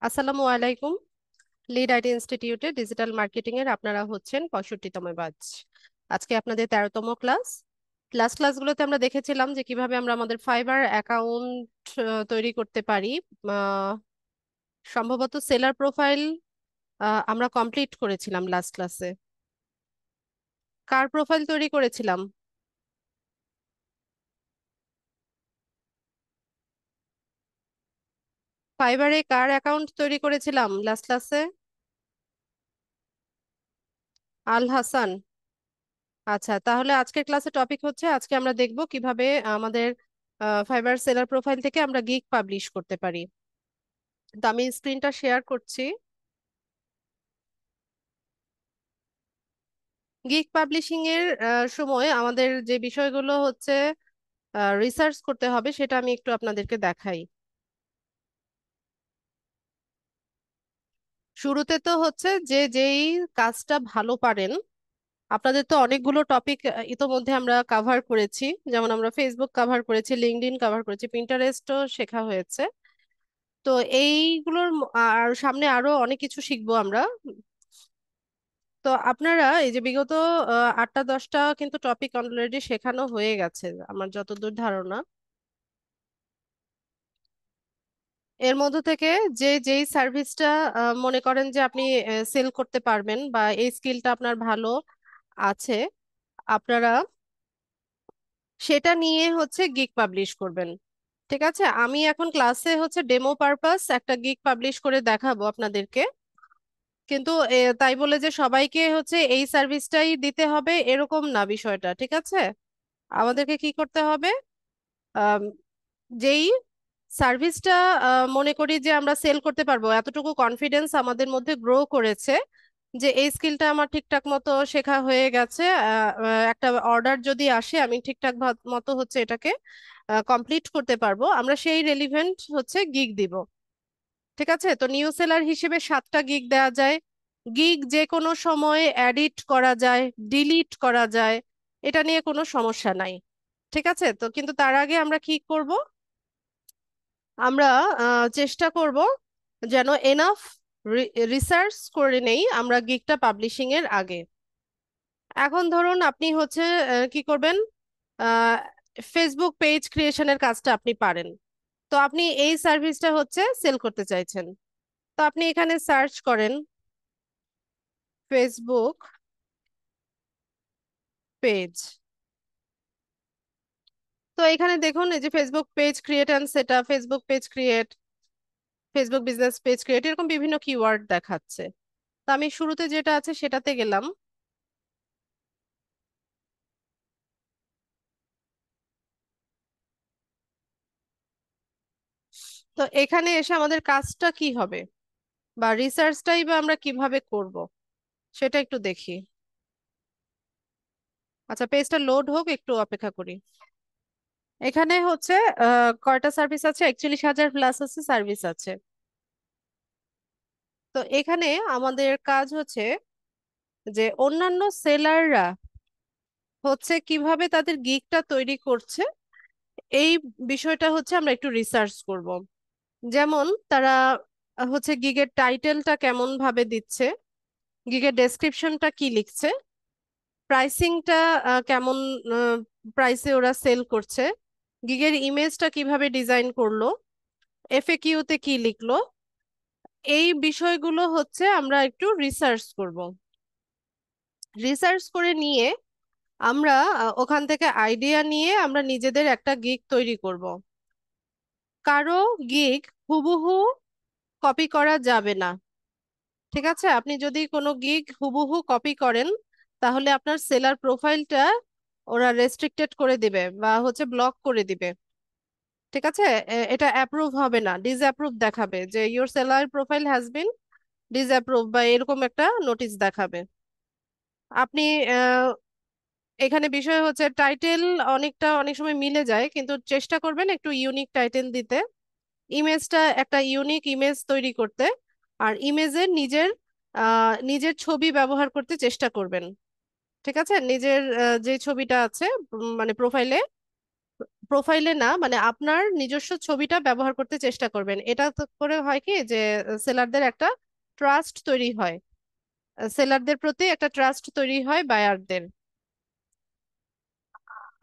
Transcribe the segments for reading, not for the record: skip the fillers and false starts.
আসসালামু আলাইকুম। Lead IT ইনস্টিটিউটে ডিজিটাল মার্কেটিং এর আপনারা হচ্ছেন 65তম ব্যাচ। আজকে আপনাদের 13তম ক্লাস। ক্লাসগুলোতে আমরা দেখেছিলাম যে কিভাবে আমরা আমাদের ফাইবার অ্যাকাউন্ট তৈরি করতে পারি। আহ, সম্ভবত সেলার প্রোফাইল আমরা কমপ্লিট করেছিলাম লাস্ট ক্লাসে। কার প্রোফাইল তৈরি করেছিলাম? ফাইবারে কার অ্যাকাউন্ট তৈরি করেছিলাম লাস্ট ক্লাসে? আল হাসান। আচ্ছা, তাহলে আজকের ক্লাসে টপিক হচ্ছে, আজকে আমরা দেখব কিভাবে আমাদের ফাইবার সেলার প্রোফাইল থেকে আমরা গিগ পাবলিশ করতে পারি। তো আমি স্ক্রিনটা শেয়ার করছি। গিগ পাবলিশিং এর সময় আমাদের যে বিষয়গুলো হচ্ছে রিসার্চ করতে হবে সেটা আমি একটু আপনাদেরকে দেখাই। শুরুতে তো হচ্ছে যে যেই কাজটা ভালো পারেন, আপনাদের তো অনেকগুলো টপিক ইতোমধ্যে আমরা কাভার করেছি। যেমন আমরা ফেসবুক কাভার করেছি, লিঙ্কডইন কাভার করেছি, পিন্টারেস্টও শেখা হয়েছে। তো এইগুলোর আর সামনে আরো অনেক কিছু শিখবো আমরা। তো আপনারা এই যে বিগত 8টা 10টা কিন্তু টপিক অলরেডি শেখানো হয়ে গেছে আমার যতদূর ধারণা। এর মধ্যে থেকে যে যেই সার্ভিসটা মনে করেন যে আপনি সেল করতে পারবেন বা এই স্কিলটা আপনার ভালো আছে, আপনারা সেটা নিয়ে হচ্ছে গিগ পাবলিশ করবেন। ঠিক আছে, আমি এখন ক্লাসে হচ্ছে ডেমো পারপাস একটা গিগ পাবলিশ করে দেখাবো আপনাদেরকে। কিন্তু তাই বলে যে সবাইকে হচ্ছে এই সার্ভিসটাই দিতে হবে এরকম না বিষয়টা, ঠিক আছে? আমাদেরকে কি করতে হবে, আম, যেই সার্ভিসটা মনে করি যে আমরা সেল করতে পারবো, এতটুকু কনফিডেন্স আমাদের মধ্যে গ্রো করেছে যে এই স্কিলটা আমার ঠিকঠাক মতো শেখা হয়ে গেছে। একটা অর্ডার যদি আসে আমি ঠিকঠাক মতো হচ্ছে এটাকে কমপ্লিট করতে পারবো, আমরা সেই রেলিভেন্ট হচ্ছে গিগ দিব। ঠিক আছে, তো নিউ সেলার হিসেবে 7টা গিগ দেওয়া যায়। গিগ যে কোনো সময় এডিট করা যায়, ডিলিট করা যায়, এটা নিয়ে কোনো সমস্যা নাই। ঠিক আছে, তো কিন্তু তার আগে আমরা কি করব, আমরা চেষ্টা করব যেন এনাফ রিসার্চ করে নেই আমরা গিগটা পাবলিশিং এর আগে। এখন ধরুন আপনি হচ্ছে কি করবেন, ফেসবুক পেজ ক্রিয়েশনের কাজটা আপনি পারেন। তো আপনি এই সার্ভিসটা হচ্ছে সেল করতে চাইছেন। তো আপনি এখানে সার্চ করেন ফেসবুক পেজ। তো এখানে দেখুন এই যে Facebook page create and set up, Facebook page create, Facebook business page create, এরকম বিভিন্ন কিওয়ার্ড দেখাচ্ছে। তো আমি শুরুতে যেটা আছে সেটাতে গেলাম। তো এখানে এসে আমাদের কাজটা কি হবে বা রিসার্চটাই বা আমরা কিভাবে করব সেটা একটু দেখি। আচ্ছা, পেজটা লোড হোক, একটু অপেক্ষা করি। এখানে হচ্ছে কয়টা সার্ভিস আছে, 41,000 প্লাস আছে সার্ভিস আছে। তো এখানে আমাদের কাজ হচ্ছে যে অন্যান্য সেলাররা হচ্ছে কিভাবে তাদের গিগটা তৈরি করছে, এই বিষয়টা হচ্ছে আমরা একটু রিসার্চ করব। যেমন তারা হচ্ছে গিগের টাইটেলটা কেমন ভাবে দিচ্ছে, গিগের ডেসক্রিপশনটা কি লিখছে, প্রাইসিংটা কেমন প্রাইসে ওরা সেল করছে, গিগের ইমেজটা কিভাবে ডিজাইন করলো, এফএকিউতে কি লিখলো, এই বিষয়গুলো হচ্ছে আমরা একটু রিসার্চ করব। রিসার্চ করে নিয়ে আমরা ওখান থেকে আইডিয়া নিয়ে আমরা নিজেদের একটা গিগ তৈরি করব। কারো গিগ হুবহু কপি করা যাবে না। ঠিক আছে, আপনি যদি কোনো গিগ হুবহু কপি করেন তাহলে আপনার সেলার প্রোফাইলটা ওরা রেস্ট্রিক্টেড করে দিবে বা হচ্ছে ব্লক করে দিবে। ঠিক আছে, এটা অ্যাপ্রুভ হবে না, ডিসঅ্যাপ্রুভ দেখাবে যে your seller profile has been disapprove বা এরকম একটা নোটিশ দেখাবে। আপনি এখানে বিষয় হচ্ছে টাইটেল অনেক সময় মিলে যায়, কিন্তু চেষ্টা করবেন একটু ইউনিক টাইটেল দিতে, ইমেজটা একটা ইউনিক ইমেজ তৈরি করতে, আর ইমেজের নিজের ছবি ব্যবহার করতে চেষ্টা করবেন। ঠিক আছে, নিজের যে ছবিটা আছে মানে প্রোফাইলে প্রোফাইলে না, মানে আপনার নিজস্ব ছবিটা ব্যবহার করতে চেষ্টা করবেন। এটা তো করে হয় কি যে সেলারদের একটা ট্রাস্ট তৈরি হয়, সেলারদের প্রতি একটা ট্রাস্ট তৈরি হয় বায়ারদের।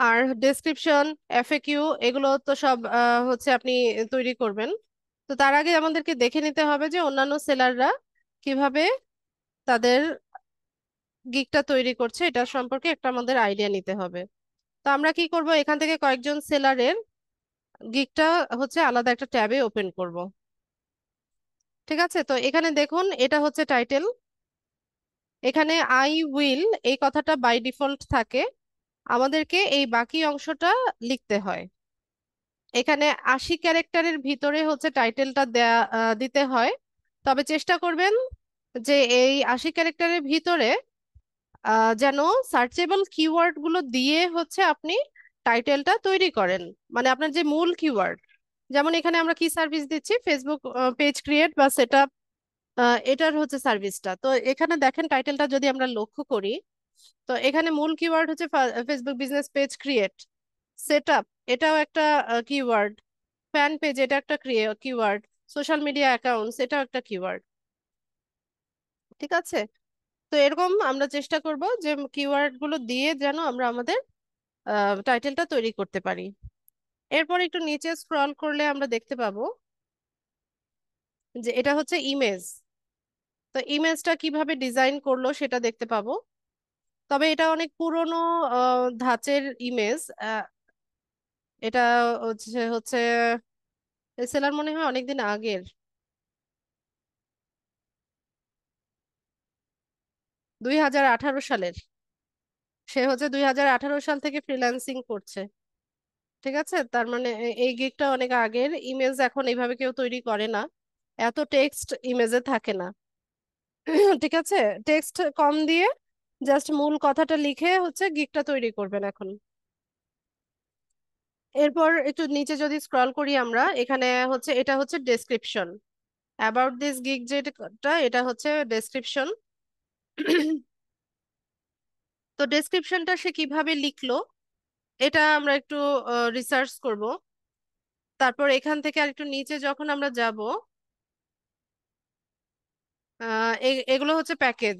আর ডেসক্রিপশন, এফএকিউ, এগুলো তো সব হচ্ছে আপনি তৈরি করবেন। তো তার আগে আমাদেরকে দেখে নিতে হবে যে অন্যান্য সেলাররা কিভাবে তাদের গিগটা তৈরি করছে, এটা সম্পর্কে একটা আমাদের আইডিয়া নিতে হবে। তো আমরা কি করব, এখান থেকে কয়েকজন সেলারের গিগটা হচ্ছে আলাদা একটা ট্যাবে ওপেন করব। ঠিক আছে, তো এখানে দেখুন এটা হচ্ছে টাইটেল। এখানে আই উইল এই কথাটা বাই ডিফল্ট থাকে, আমাদেরকে এই বাকি অংশটা লিখতে হয়। এখানে 80 ক্যারেক্টারের ভিতরে হচ্ছে টাইটেলটা দেয়া দিতে হয়। তবে চেষ্টা করবেন যে এই 80 ক্যারেক্টারের ভিতরে যেন সার্চেবল কিওয়ার্ড গুলো দিয়ে হচ্ছে আপনি টাইটেলটা তৈরি করেন, মানে আপনার যে মূল কিওয়ার্ড। যেমন এখানে আমরা কি সার্ভিস দিচ্ছি, ফেসবুক পেজ ক্রিয়েট বা সেট আপ, এটার হচ্ছে সার্ভিসটা। তো এখানে দেখেন টাইটেলটা যদি আমরা লক্ষ্য করি, তো এখানে মূল কিওয়ার্ড হচ্ছে Facebook business page create, set up এটাও একটা কিওয়ার্ড, ফ্যান পেজ এটা একটা কিওয়ার্ড, সোশ্যাল মিডিয়া অ্যাকাউন্টস এটাও একটা কিওয়ার্ড। ঠিক আছে, তো এরকম আমরা চেষ্টা করব যে কিওয়ার্ড গুলো দিয়ে যেন আমরা আমাদের টাইটেলটা তৈরি করতে পারি। এরপর একটু নিচে স্ক্রল করলে আমরা দেখতে পাবো যে এটা হচ্ছে ইমেজ। তো ইমেজটা কিভাবে ডিজাইন করলো সেটা দেখতে পাবো। তবে এটা অনেক পুরনো ধাঁচের ইমেজ। এটা হচ্ছে হচ্ছে সেলার মনে হয় অনেকদিন আগের, 2018 সালের। সে হচ্ছে 2018 সাল থেকে ফ্রিল্যান্সিং করছে। ঠিক আছে, তার মানে এই গিগটা অনেক আগের ইমেজ, এখন এইভাবে কেউ তৈরি করে না, এত টেক্সট ইমেজে থাকে না। ঠিক আছে, টেক্সট কম দিয়ে জাস্ট মূল কথাটা লিখে হচ্ছে গিগটা তৈরি করবেন এখন। এরপর একটু নিচে যদি স্ক্রল করি আমরা, এখানে হচ্ছে এটা হচ্ছে ডেসক্রিপশন, অ্যাবাউট দিস গিগ যেটা এটা হচ্ছে ডেসক্রিপশন। তো ডেসক্রিপশনটা সে কিভাবে লিখলো এটা আমরা একটু রিসার্চ করব। তারপর এখান থেকে আর একটু নিচে যখন আমরা যাব, এগুলো হচ্ছে প্যাকেজ।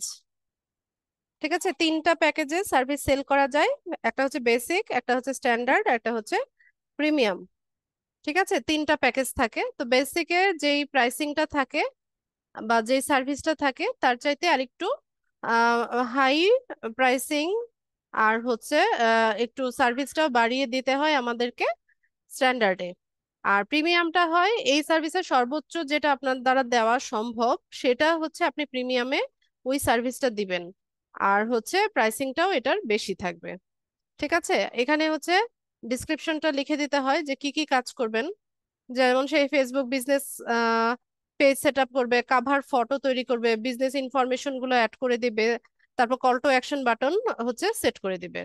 ঠিক আছে, তিনটা প্যাকেজে সার্ভিস সেল করা যায়, একটা হচ্ছে বেসিক, একটা হচ্ছে স্ট্যান্ডার্ড, একটা হচ্ছে প্রিমিয়াম। ঠিক আছে, তিনটা প্যাকেজ থাকে। তো বেসিকে যেই প্রাইসিংটা থাকে বা যেই সার্ভিসটা থাকে তার চাইতে আরেকটু হাই প্রাইসিং, আর হচ্ছে একটু সার্ভিসটাও বাড়িয়ে দিতে হয় আমাদেরকে স্ট্যান্ডার্ডে। আর প্রিমিয়ামটা হয় এই সার্ভিসের সর্বোচ্চ যেটা আপনার দ্বারা দেওয়া সম্ভব, সেটা হচ্ছে আপনি প্রিমিয়ামে ওই সার্ভিসটা দিবেন। আর হচ্ছে প্রাইসিংটাও এটার বেশি থাকবে। ঠিক আছে, এখানে হচ্ছে ডিসক্রিপশনটা লিখে দিতে হয় যে কি কি কাজ করবেন। যেমন সেই Facebook business page set up করবে, কাভার ফটো তৈরি করবে, বিজনেস ইনফরমেশন গুলো অ্যাড করে দিবে, তারপর কল টু অ্যাকশন বাটন হচ্ছে সেট করে দিবে।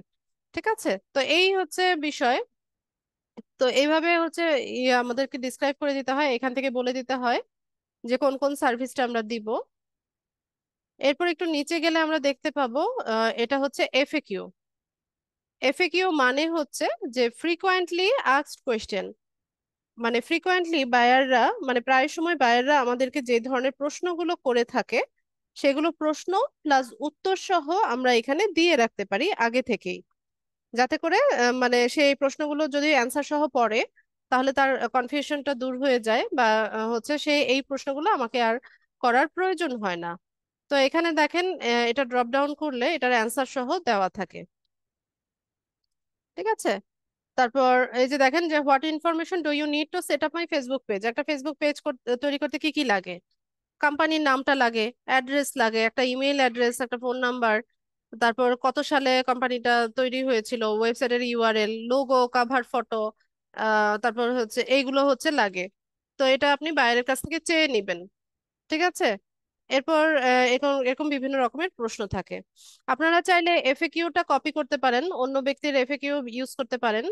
ঠিক আছে, তো এই হচ্ছে বিষয়। তো এইভাবে হচ্ছে আমাদেরকে ডিসক্রাইব করে দিতে হয়, এখান থেকে বলে দিতে হয় যে কোন কোন সার্ভিসটা আমরা দিব। এরপর একটু নিচে গেলে আমরা দেখতে পাবো এটা হচ্ছে এফএকিউ। এফএকিউ মানে হচ্ছে যে ফ্রিকোয়েন্টলি আস্কড কোয়েশ্চেন, মানে ফ্রিকোয়েন্টলি বায়াররা, মানে প্রায় সময় বায়াররা আমাদেরকে যে ধরনের প্রশ্নগুলো করে থাকে সেগুলো প্রশ্ন প্লাস উত্তর সহ আমরা এখানে দিয়ে রাখতে পারি আগে থেকেই, যাতে করে মানে সেই প্রশ্নগুলো যদি অ্যান্সার সহ পড়ে তাহলে তার কনফিউশনটা দূর হয়ে যায়, বা হচ্ছে সে এই প্রশ্নগুলো আমাকে আর করার প্রয়োজন হয় না। তো এখানে দেখেন এটা ড্রপ ডাউন করলে এটার অ্যান্সার সহ দেওয়া থাকে। ঠিক আছে, তারপর এই যে দেখেন যে what information do you need to set up my Facebook page, একটা ফেসবুক পেজ তৈরি করতে কি কি লাগে। কোম্পানির নামটা লাগে, অ্যাড্রেস লাগে, একটা ইমেল অ্যাড্রেস, একটা ফোন নাম্বার, তারপর কত সালে কোম্পানিটা তৈরি হয়েছিল, ওয়েবসাইটের ইউআরএল, লোগো, কাভার ফটো, তারপর হচ্ছে এইগুলো হচ্ছে লাগে। তো এটা আপনি বাইরের কাছ থেকে চেয়ে নিবেন। ঠিক আছে, এরপর এরকম এরকম বিভিন্ন রকমের প্রশ্ন থাকে। আপনারা চাইলে এফএকিউটা কপি করতে পারেন, অন্য ব্যক্তির এফএকিউ ইউজ করতে পারেন।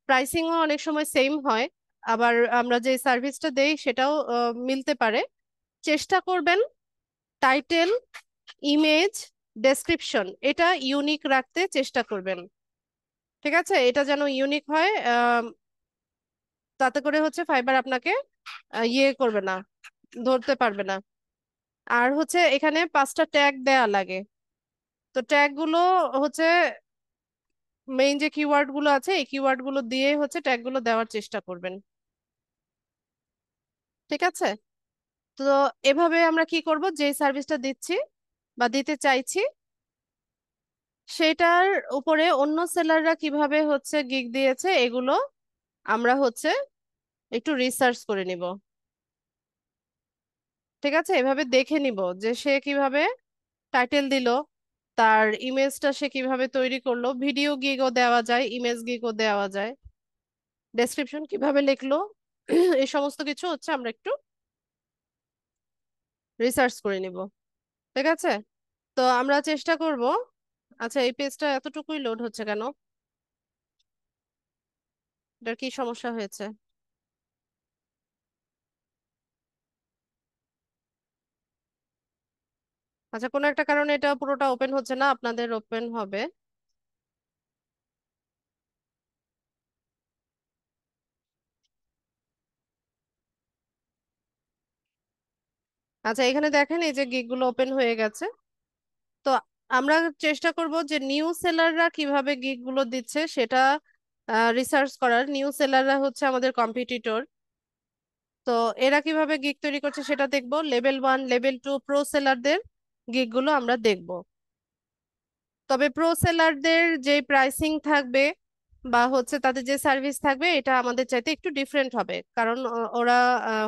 প্রাইসিংও অনেক সময় সেম হয়, আবার আমরা যে সার্ভিসটা দেই সেটাও মিলতে পারে। চেষ্টা করবেন টাইটেল, ইমেজ, ডেসক্রিপশন এটা ইউনিক রাখতে চেষ্টা করবেন। ঠিক আছে, এটা যেন ইউনিক হয়। তাতে করে হচ্ছে ফাইবার আপনাকে ইয়ে করবে না, ধরতে পারবে না। আর হচ্ছে এখানে 5টা ট্যাগ দেয়া লাগে। তো ট্যাগ গুলো হচ্ছে মেইন যে কিওয়ার্ড গুলো আছে, এই কিওয়ার্ড গুলো দিয়ে হচ্ছে ট্যাগ গুলো দেওয়ার চেষ্টা করবেন। ঠিক আছে? তো এভাবে আমরা কি করব, যে সার্ভিসটা দিচ্ছি বা দিতে চাইছি সেটার উপরে অন্য সেলাররা কিভাবে হচ্ছে গিগ দিয়েছে এগুলো আমরা হচ্ছে একটু রিসার্চ করে নিব। ঠিক আছে, এভাবে দেখে নিব যে সে কিভাবে টাইটেল দিল, তার ইমেজটা সে কিভাবে তৈরি করলো, ভিডিও গিগও দেওয়া যায়, ইমেজ গিগও দেওয়া যায়, ডেসক্রিপশন কিভাবে লিখলো, এই সমস্ত কিছু হচ্ছে আমরা একটু রিসার্চ করে নিব। ঠিক আছে, তো আমরা চেষ্টা করব। আচ্ছা, এই পেজটা এতটুকুই লোড হচ্ছে কেন? এটার কি সমস্যা হয়েছে? আচ্ছা, কোনো একটা কারণে এটা পুরোটা ওপেন হচ্ছে না, আপনাদের ওপেন হবে। আচ্ছা, এখানে দেখেন এই যে গিগ গুলো ওপেন হয়ে গেছে। তো আমরা চেষ্টা করব যে নিউ সেলাররা কিভাবে গিগ গুলো দিচ্ছে সেটা রিসার্চ করার। নিউ সেলাররা হচ্ছে আমাদের কম্পিটিটর। তো এরা কিভাবে গিগ তৈরি করছে সেটা দেখবো। লেভেল 1, লেভেল 2 প্রো সেলারদের গিগ গুলো আমরা দেখবো। তবে প্রো সেলারদের যে প্রাইসিং থাকবে বা হচ্ছে তাদের যে সার্ভিস থাকবে এটা আমাদের চাইতে একটু ডিফারেন্ট হবে, কারণ ওরা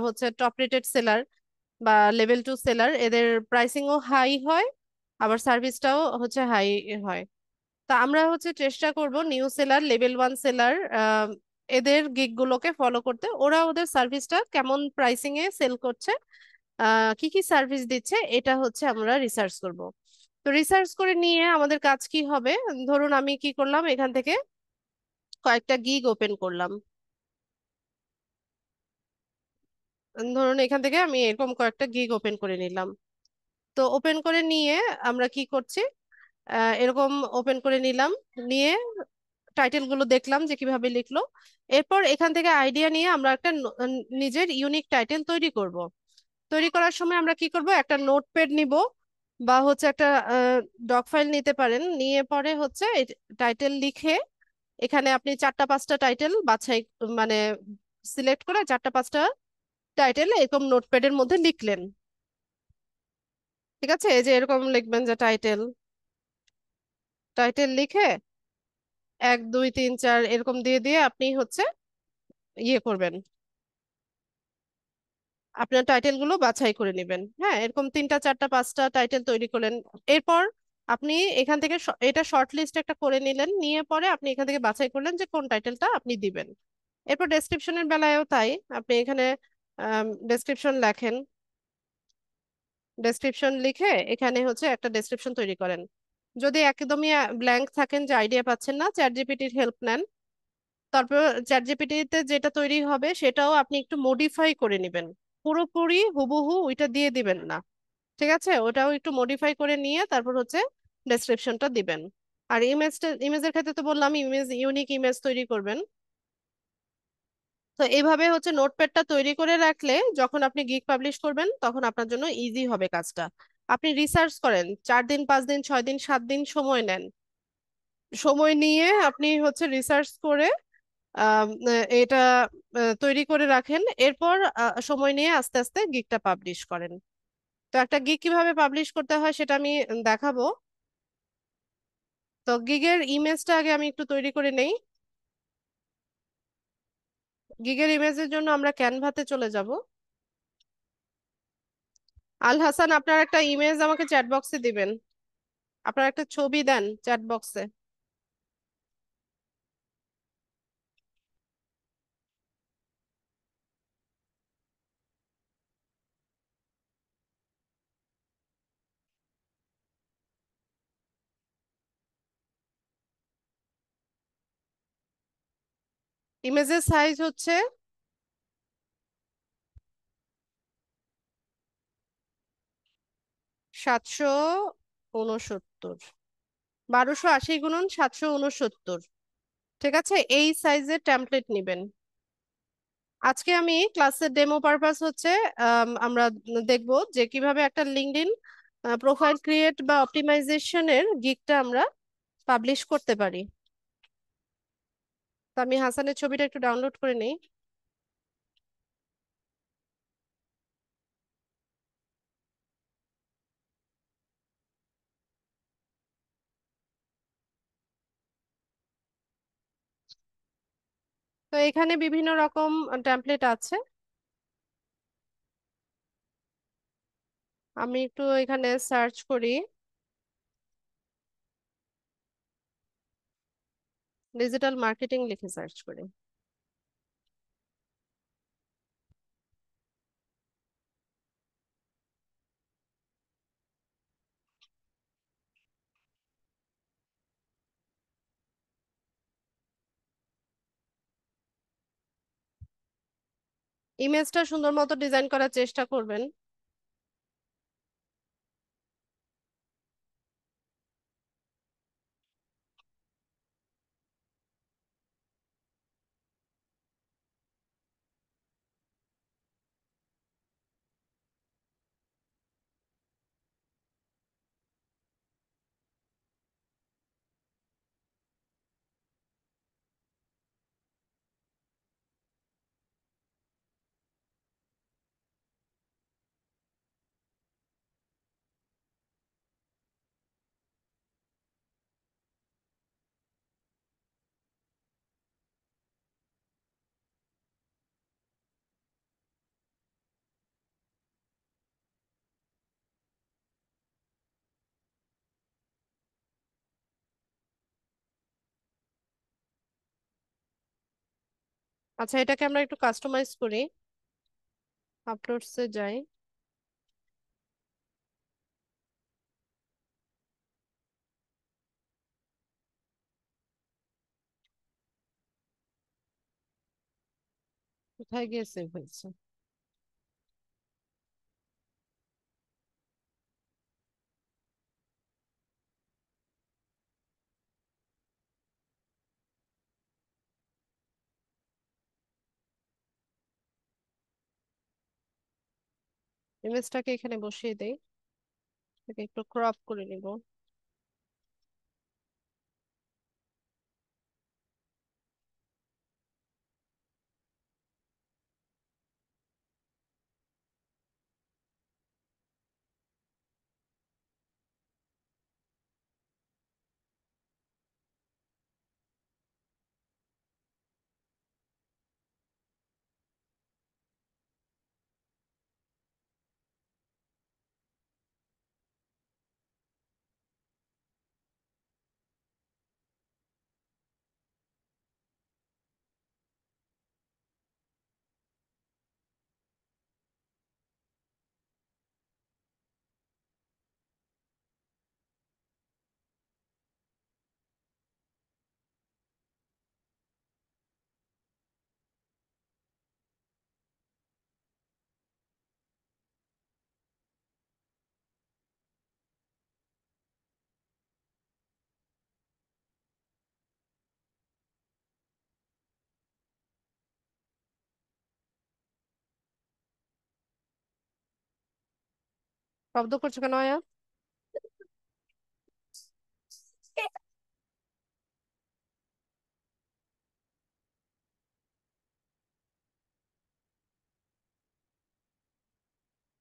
হচ্ছে টপ রেটেড সেলার বা লেভেল 2 সেলার, এদের প্রাইসিংও হাই হয়, আবার সার্ভিসটাও হচ্ছে হাই হয়। তা আমরা হচ্ছে চেষ্টা করব নিউ সেলার, লেভেল 1 সেলার এদের গিগ গুলোকে ফলো করতে। ওরা ওদের সার্ভিসটা কেমন প্রাইসিং এ সেল করছে, কি কি সার্ভিস দিচ্ছে, এটা হচ্ছে আমরা রিসার্চ করব। তো রিসার্চ করে নিয়ে আমাদের কাজ কি হবে, ধরুন আমি কি করলাম, এখান থেকে কয়েকটা গিগ ওপেন করলাম। ধরুন এখান থেকে আমি এরকম কয়েকটা গিগ ওপেন করে নিলাম। তো ওপেন করে নিয়ে আমরা কি করছি, এরকম ওপেন করে নিলাম, নিয়ে টাইটেল গুলো দেখলাম যে কিভাবে লিখলো। এরপর এখান থেকে আইডিয়া নিয়ে আমরা একটা নিজের ইউনিক টাইটেল তৈরি করব। তৈরি করার সময় আমরা কি করব, একটা নোটপ্যাড নিব বা হচ্ছে একটা ডক ফাইল নিতে পারেন, নিয়ে পরে হচ্ছে টাইটেল লিখে এখানে আপনি 4টা 5টা টাইটেল বাছাই, মানে সিলেক্ট করে 4টা 5টা টাইটেল এরকম নোটপ্যাডের মধ্যে লিখলেন। ঠিক আছে, এই যে এরকম লিখবেন যে টাইটেল, টাইটেল লিখে 1 2 3 4 এরকম দিয়ে দিয়ে আপনি হচ্ছে ইয়ে করবেন, আপনার টাইটেল গুলো বাছাই করে নেবেন। হ্যাঁ, এরকম 3টা 4টা 5টা টাইটেল তৈরি করলেন। এরপর আপনি এখান থেকে এটা শর্ট লিস্ট একটা করে নিলেন, নিয়ে পরে আপনি এখান থেকে বাছাই করলেন যে কোন টাইটেলটা আপনি দিবেন। এরপর ডেসক্রিপশনের বেলায়ও তাই, আপনি এখানে ডেসক্রিপশন লেখেন, ডেসক্রিপশন লিখে এখানে হচ্ছে একটা ডেসক্রিপশন তৈরি করেন। যদি একদমই ব্ল্যাঙ্ক থাকেন, যে আইডিয়া পাচ্ছেন না, চ্যাট জিপিটির হেল্প নেন। তারপর চ্যাট জিপিটিতে যেটা তৈরি হবে সেটাও আপনি একটু মডিফাই করে নেবেন, পুরোপুরি হুবহু ওইটা দিয়ে দিবেন না। ঠিক আছে, ওটাও একটু মডিফাই করে নিয়ে তারপর হচ্ছে ডেসক্রিপশনটা দিবেন। আর ইমেজের ক্ষেত্রে তো বললাম, ইমেজ ইউনিক ইমেজ তৈরি করবেন। তো এইভাবে হচ্ছে নোটপ্যাডটা তৈরি করে রাখলে যখন আপনি গিগ পাবলিশ করবেন তখন আপনার জন্য ইজি হবে কাজটা। আপনি রিসার্চ করেন, 4 দিন 5 দিন 6 দিন 7 দিন সময় নেন। সময় নিয়ে আপনি হচ্ছে রিসার্চ করে এটা তৈরি করে রাখেন। এরপর সময় নিয়ে আস্তে আস্তে গিগটা পাবলিশ করেন। তো একটা গিগ কিভাবে পাবলিশ করতে হয় সেটা আমি দেখাবো। তো গিগের ইমেজটা আগে আমি একটু তৈরি করে নেই। গিগের ইমেজের জন্য আমরা ক্যানভাতে চলে যাব। আল হাসান, আপনার একটা ইমেজ আমাকে চ্যাট বক্সে দিবেন। আপনার একটা ছবি দেন চ্যাট বক্সে। ইমেজের সাইজ হচ্ছে 769, 1280 × 769। ঠিক আছে, এই সাইজের টেমপ্লেট নিবেন। আজকে আমি ক্লাসের ডেমো পারপাস হচ্ছে আমরা দেখব যে কিভাবে একটা লিঙ্কডইন প্রোফাইল ক্রিয়েট বা অপটিমাইজেশনের গিগটা আমরা পাবলিশ করতে পারি। তো আমি হাসানের ছবিটা একটু ডাউনলোড করে নিই। তো এখানে বিভিন্ন রকম টেমপ্লেট আছে। আমি একটু এখানে সার্চ করি, ডিজিটাল মার্কেটিং লিখে সার্চ করি। ইমেজটা সুন্দর মতো ডিজাইন করার চেষ্টা করবেন। আচ্ছা, এটাকে আমরা একটু কাস্টমাইজ করি। আপলোডসে যাই। কোথায় গিয়ে সেভ হয়েছে? ইমেজটাকে এখানে বসিয়ে দেই, এটাকে একটু ক্রপ করে নিব। শব্দ করছো কেন আয়া?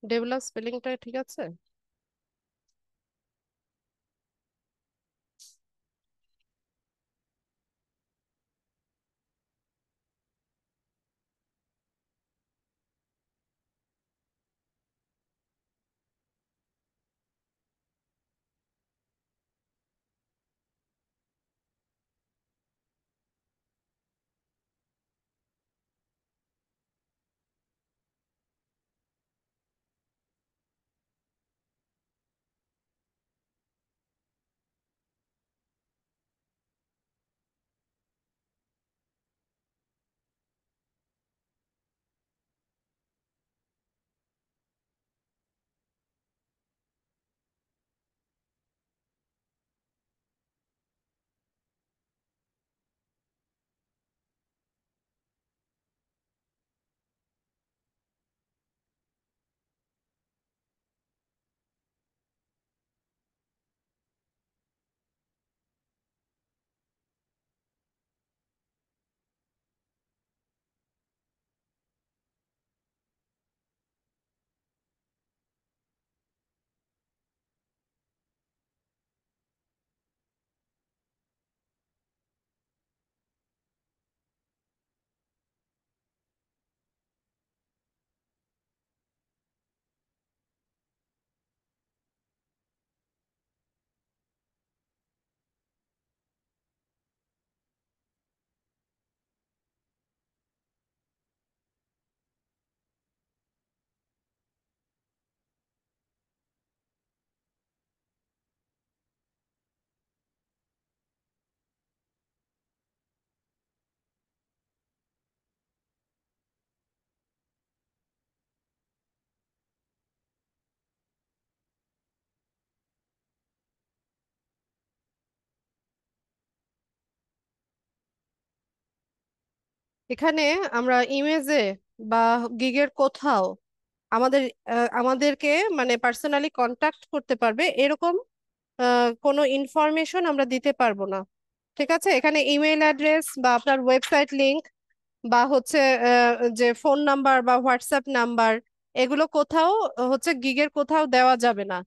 ডেভেলপ স্পেলিংটা ঠিক আছে? এখানে আমরা ইমেজে বা গিগের কোথাও আমাদের আমাদেরকে মানে পার্সোনালি কন্টাক্ট করতে পারবে এরকম কোনো ইনফরমেশন আমরা দিতে পারবো না। ঠিক আছে, এখানে ইমেল অ্যাড্রেস বা আপনার ওয়েবসাইট লিংক বা হচ্ছে যে ফোন নাম্বার বা হোয়াটসঅ্যাপ নাম্বার, এগুলো কোথাও হচ্ছে গিগের কোথাও দেওয়া যাবে না।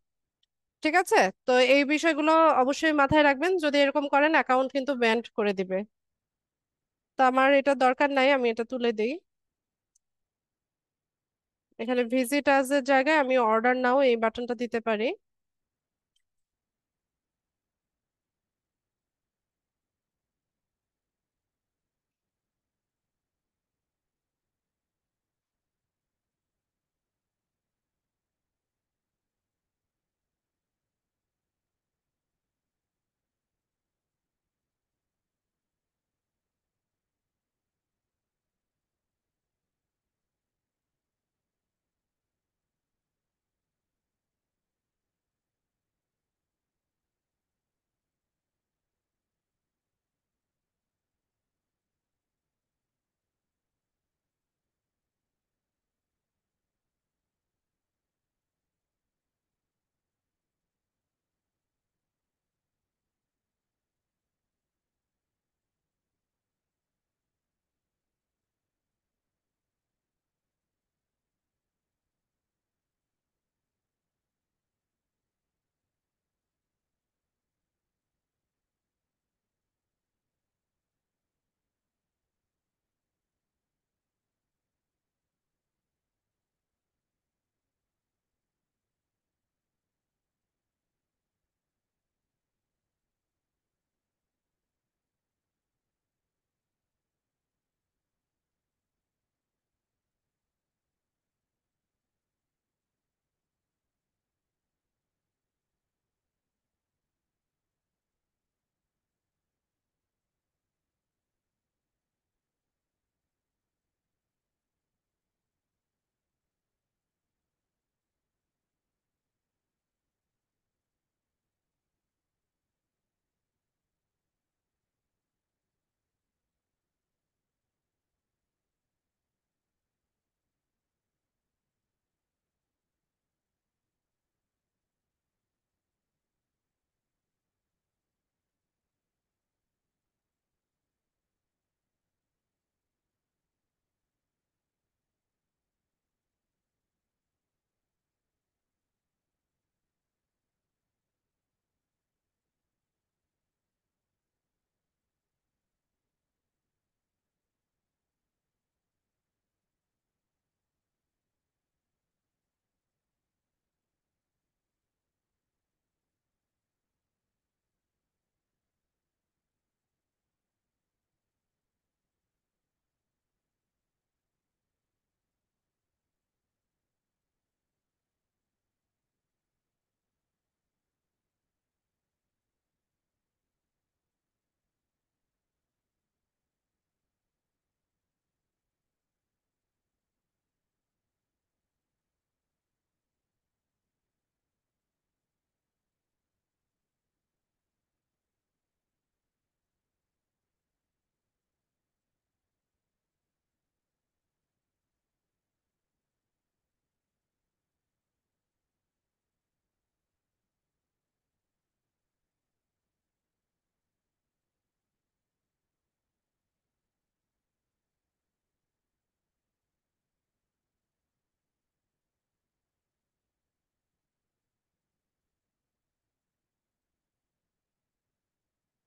ঠিক আছে, তো এই বিষয়গুলো অবশ্যই মাথায় রাখবেন, যদি এরকম করেন অ্যাকাউন্ট কিন্তু ব্যান্ড করে দিবে। তো আমার এটা দরকার নাই, আমি এটা তুলে দিই। এখানে ভিজিট আজ এর জায়গায় আমি অর্ডার নাও এই বাটনটা দিতে পারি।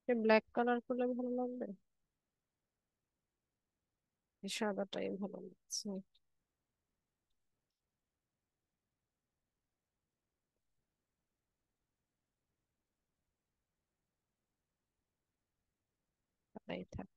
ব্ল্যাক কালার করলে ভালো লাগবে, এই সাদাটাই ভালো লাগছে। তাই থাক।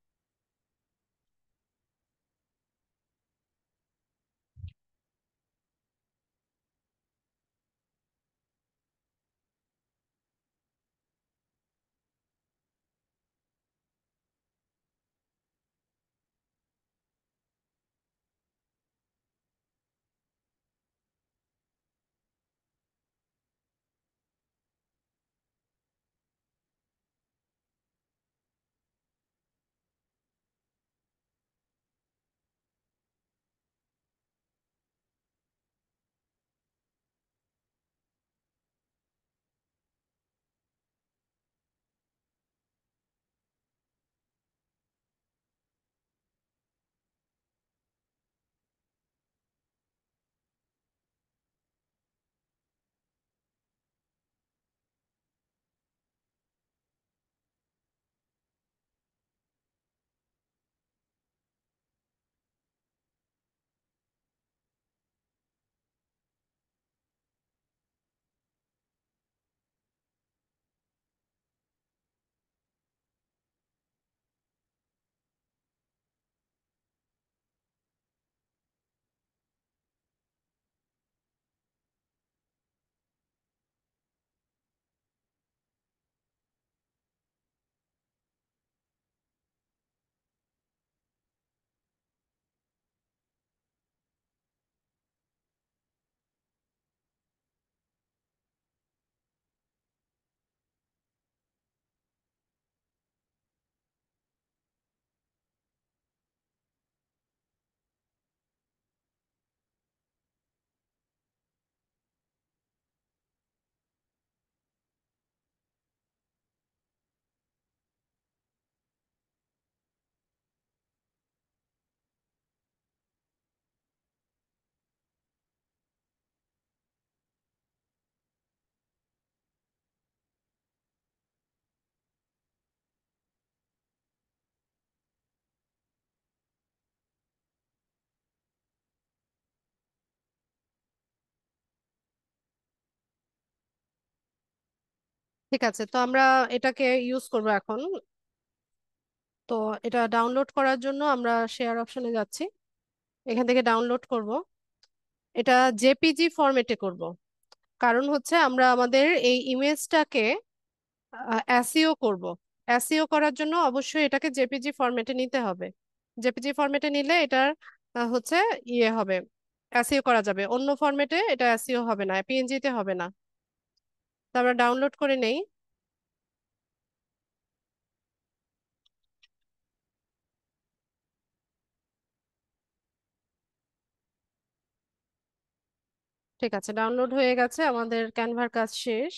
ঠিক আছে, তো আমরা এটাকে ইউজ করব এখন। তো এটা ডাউনলোড করার জন্য আমরা শেয়ার অপশনে যাচ্ছি, এখান থেকে ডাউনলোড করব। এটা জেপিজি ফরম্যাটে করব, কারণ হচ্ছে আমরা আমাদের এই ইমেজটাকে এসইও করব। এসইও করার জন্য অবশ্যই এটাকে জেপিজি ফরম্যাটে নিতে হবে। জেপিজি ফরম্যাটে নিলে এটার হচ্ছে ইয়ে হবে, এসইও করা যাবে। অন্য ফরম্যাটে এটা এসইও হবে না, পিএনজি তে হবে না। তো আমরা ডাউনলোড করে নেই। ঠিক আছে, ডাউনলোড হয়ে গেছে, আমাদের ক্যানভার কাজ শেষ।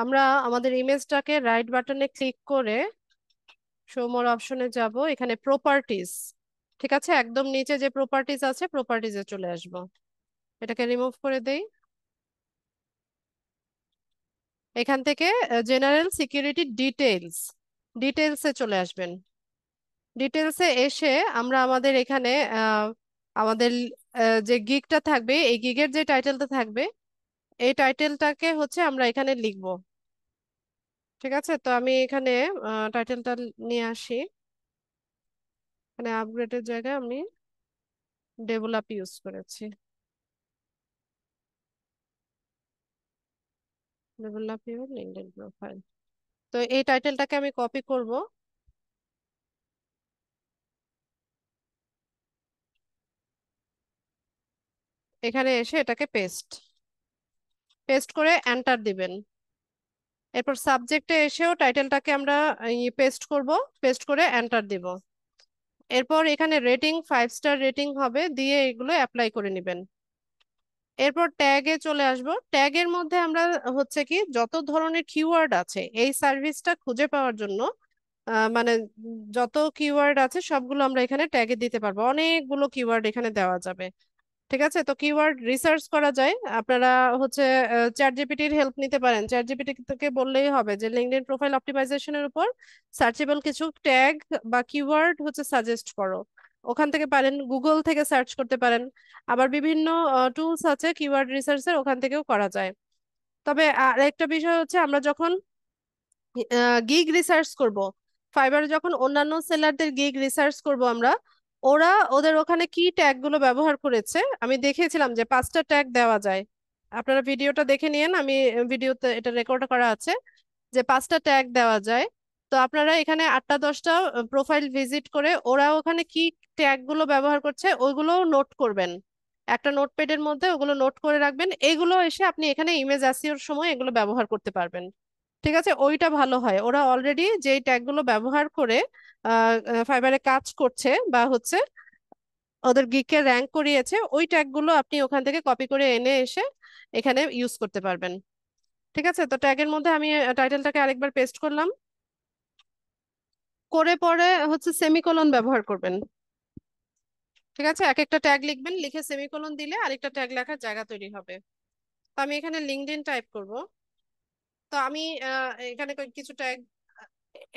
আমরা আমাদের ইমেজটাকে রাইট বাটনে ক্লিক করে শো মোর অপশনে যাব, এখানে প্রপার্টিজ, ঠিক আছে, একদম নিচে যে প্রপার্টিজ আছে প্রপার্টিজে চলে আসব। এটাকে রিমুভ করে দেই। এখান থেকে জেনারেল সিকিউরিটি ডিটেইলস, ডিটেইলসে চলে আসবেন। ডিটেইলসে এসে আমরা আমাদের এখানে আমাদের যে গিগটা থাকবে, এই গিগের যে টাইটেলটা থাকবে, এই টাইটেলটাকে হচ্ছে আমরা এখানে লিখব। ঠিক আছে, তো আমি এখানে টাইটেলটা নিয়ে আসি। এখানে আপগ্রেডের জায়গায় আমি ডেভেলপ ইউজ করেছি, ডেভেলপ ইউর লিঙ্কডইন প্রোফাইল। তো এই টাইটেলটাকে আমি কপি করব, এখানে এসে এটাকে পেস্ট পেস্ট করে এন্টার দিবেন। এরপর সাবজেক্টে এসেও টাইটেলটাকে আমরা পেস্ট করব, পেস্ট করে এন্টার দিব। এরপর এখানে রেটিং 5 স্টার রেটিং হবে, দিয়ে এগুলো অ্যাপ্লাই করে নেবেন। এরপর ট্যাগে চলে আসব। ট্যাগের মধ্যে আমরা হচ্ছে কি যত ধরনের কিওয়ার্ড আছে এই সার্ভিসটা খুঁজে পাওয়ার জন্য মানে যত কিওয়ার্ড আছে সবগুলো আমরা এখানে ট্যাগে দিতে পারবো, অনেকগুলো কিওয়ার্ড এখানে দেওয়া যাবে। ঠিক আছে, তো কিওয়ার্ড রিসার্চ করা যায়। আপনারা হচ্ছে চ্যাট জিপিটির হেল্প নিতে পারেন। চ্যাট জিপিটি থেকে বললেই হবে যে লিঙ্কডইন প্রোফাইল অপটিমাইজেশনের উপর সার্চেবল কিছু ট্যাগ বা কিওয়ার্ড হচ্ছে সাজেস্ট করো। ওখান থেকে পারেন, গুগল থেকে সার্চ করতে পারেন। আবার বিভিন্ন টুলস আছে কিওয়ার্ড রিসার্চের, ওখান থেকেও করা যায়। তবে আরেকটা বিষয় হচ্ছে আমরা যখন গিগ রিসার্চ করব, ফাইবারে যখন অন্যান্য সেলারদের গিগ রিসার্চ করব আমরা, ওরা ওদের ওখানে কি ট্যাগ গুলো ব্যবহার করেছে আমি দেখিয়েছিলাম যে 5টা ট্যাগ দেওয়া যায়। আপনারা ভিডিওটা দেখে নিয়েন, আমি ভিডিওতে এটা রেকর্ড করা আছে যে 5টা ট্যাগ দেওয়া যায়। তো আপনারা এখানে 8টা 10টা প্রোফাইল ভিজিট করে ওরা ওখানে কি ট্যাগ গুলো ব্যবহার করছে ওইগুলো নোট করবেন। একটা নোটপ্যাডের মধ্যে ওগুলো নোট করে রাখবেন, এগুলো এসে আপনি এখানে ইমেজ আসিওর সময় এগুলো ব্যবহার করতে পারবেন। ঠিক আছে, ওইটা ভালো হয়, ওরা অলরেডি যেই ট্যাগগুলো ব্যবহার করে ফাইবারে কাজ করছে বা হচ্ছে ওদের গিগকে র্যাঙ্ক করিয়েছে, ওই ট্যাগগুলো আপনি ওখান থেকে কপি করে এনে এসে এখানে ইউজ করতে পারবেন। ঠিক আছে, তো ট্যাগের মধ্যে আমি টাইটেলটাকে আরেকবার পেস্ট করলাম, করে পরে হচ্ছে সেমিকোলন ব্যবহার করবেন। ঠিক আছে, এক একটা ট্যাগ লিখবেন, লিখে সেমিকোলন দিলে আরেকটা ট্যাগ লেখার জায়গা তৈরি হবে। তো আমি এখানে লিঙ্কডইন টাইপ করব। তো আমি এখানে কিছু ট্যাগ,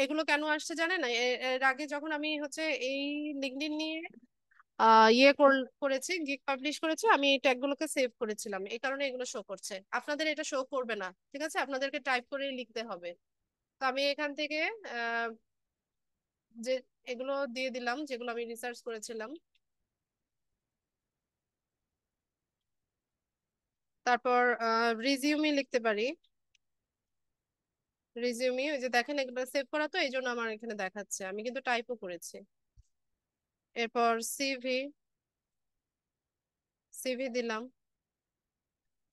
এগুলো কেন আসছে জানেন না, এর আগে যখন আমি হচ্ছে এই লিঙ্কডইন নিয়ে করেছি, গিগ পাবলিশ করেছি, আমি এই ট্যাগ গুলোকে সেভ করেছিলাম, এই কারণে এগুলো শো করছে। আপনাদের এটা শো করবে না, ঠিক আছে, আপনাদেরকে টাইপ করে লিখতে হবে। তো আমি এখান থেকে আহ, যে এগুলো দিয়ে দিলাম যেগুলো আমি রিসার্চ করেছিলাম। তারপর রিজিউমি লিখতে পারি। রিজিউমি, ওই যে দেখেন এগুলো সেভ করা, তো এই জন্য আমার এখানে দেখাচ্ছে, আমি কিন্তু টাইপও করেছি। এরপর সিভি, সিভি দিলাম,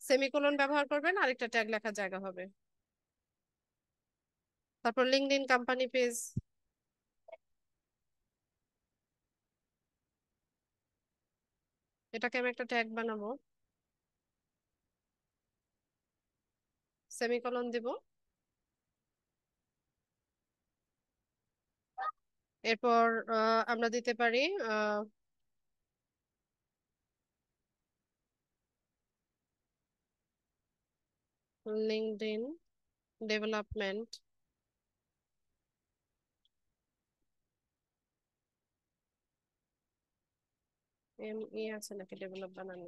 সেমিকোলন ব্যবহার করবেন, আরেকটা ট্যাগ লেখার জায়গা হবে। তারপর লিঙ্কডইন কোম্পানি পেজ, এটাকে আমি একটা ট্যাগ বানাবো, সেমিকোলন দিব। এরপর আমরা দিতে পারি লিঙ্কডইন ডেভেলপমেন্ট। এম ই আছে নাকি ডেভেলপ বানানো?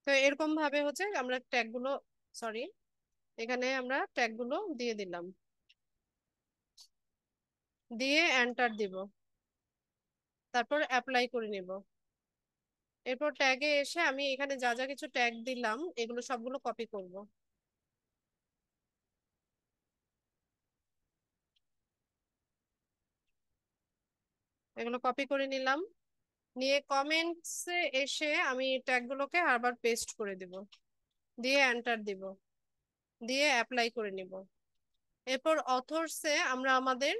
তো এরকম ভাবে হচ্ছে আমরা ট্যাগ গুলো, সরি, এখানে আমরা ট্যাগ গুলো দিয়ে দিলাম, দিয়ে এন্টার দিব, তারপর অ্যাপ্লাই করে নিব। এরপর ট্যাগে এসে আমি এখানে যা যা কিছু ট্যাগ দিলাম এগুলো সবগুলো কপি করব। এগুলো কপি করে নিলাম, নিয়ে কমেন্টসে এসে আমি ট্যাগ গুলোকে আবার পেস্ট করে দিব, দিয়ে এন্টার দিব, দিয়ে অ্যাপ্লাই করে নিব। এরপর অথরসে আমরা আমাদের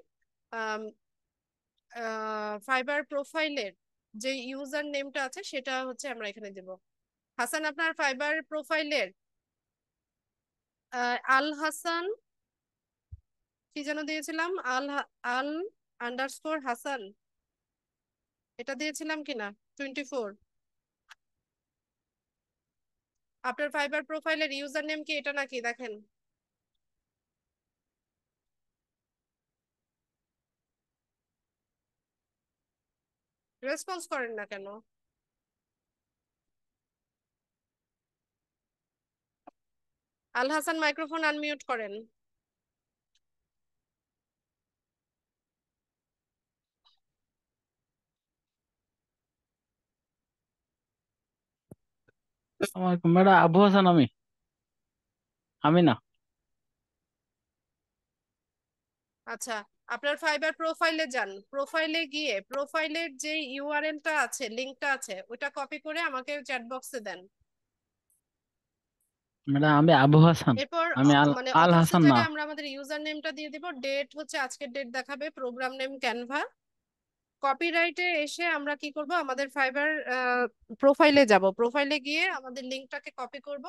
ফাইবার প্রোফাইলের যে ইউজার নেমটা আছে সেটা হচ্ছে আমরা এখানে দেব। হাসান, আপনার ফাইবার প্রোফাইলের আল হাসান, কি যেন দিয়েছিলাম, আল আন্ডারস্কোর হাসান, এটা দিয়েছিলাম কিনা? 24। আপনার ফাইবার প্রোফাইলের ইউজার নেম কি এটা নাকি দেখেন। রেসপন্স করেন না কেন? আল হাসান, মাইক্রোফোন আনমিউট করেন। আসসালামাইকুম ম্যাডাম, আবু হাসান। আমি আমি না। আচ্ছা, আপনার ফাইবার প্রোফাইলে যান, প্রোফাইলে গিয়ে প্রোফাইলের যে ইউআরএলটা আছে, লিংকটা আছে, ওটা কপি করে আমাকে চ্যাট বক্সে দেন। ম্যাডাম আমি আবু হাসান। এরপর আমি আল মানে আল অথর্স এর হাসান না। জায়গায় আমরা আমাদের ইউজার নেমটা দিয়ে দিব, ডেট হচ্ছে আজকের ডেট দেখাবে, প্রোগ্রাম নেম ক্যানভা। কপিরাইটে এসে আমরা কি করব, আমাদের ফাইবার প্রোফাইলে যাব, প্রোফাইলে গিয়ে আমাদের লিংকটাকে কপি করব,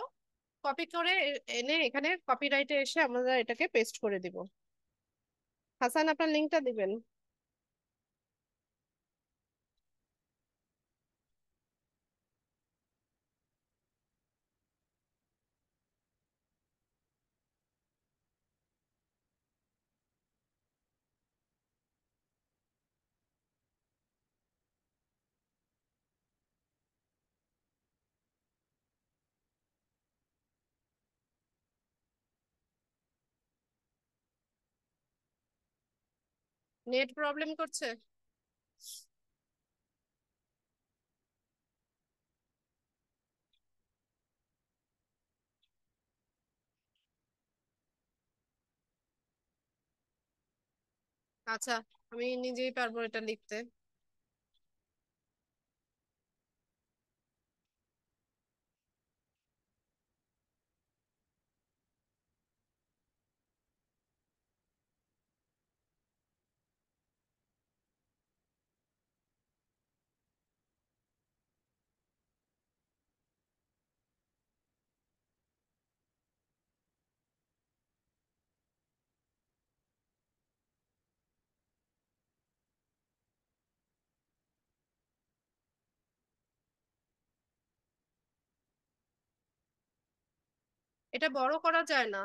কপি করে এনে এখানে কপিরাইটে এসে আমরা এটাকে পেস্ট করে দিব। হাসান, আপনার লিংকটা দিবেন। নেট প্রবলেম করছে? আচ্ছা, আমি নিজেই পারবো এটা লিখতে। এটা বড় করা যায় না?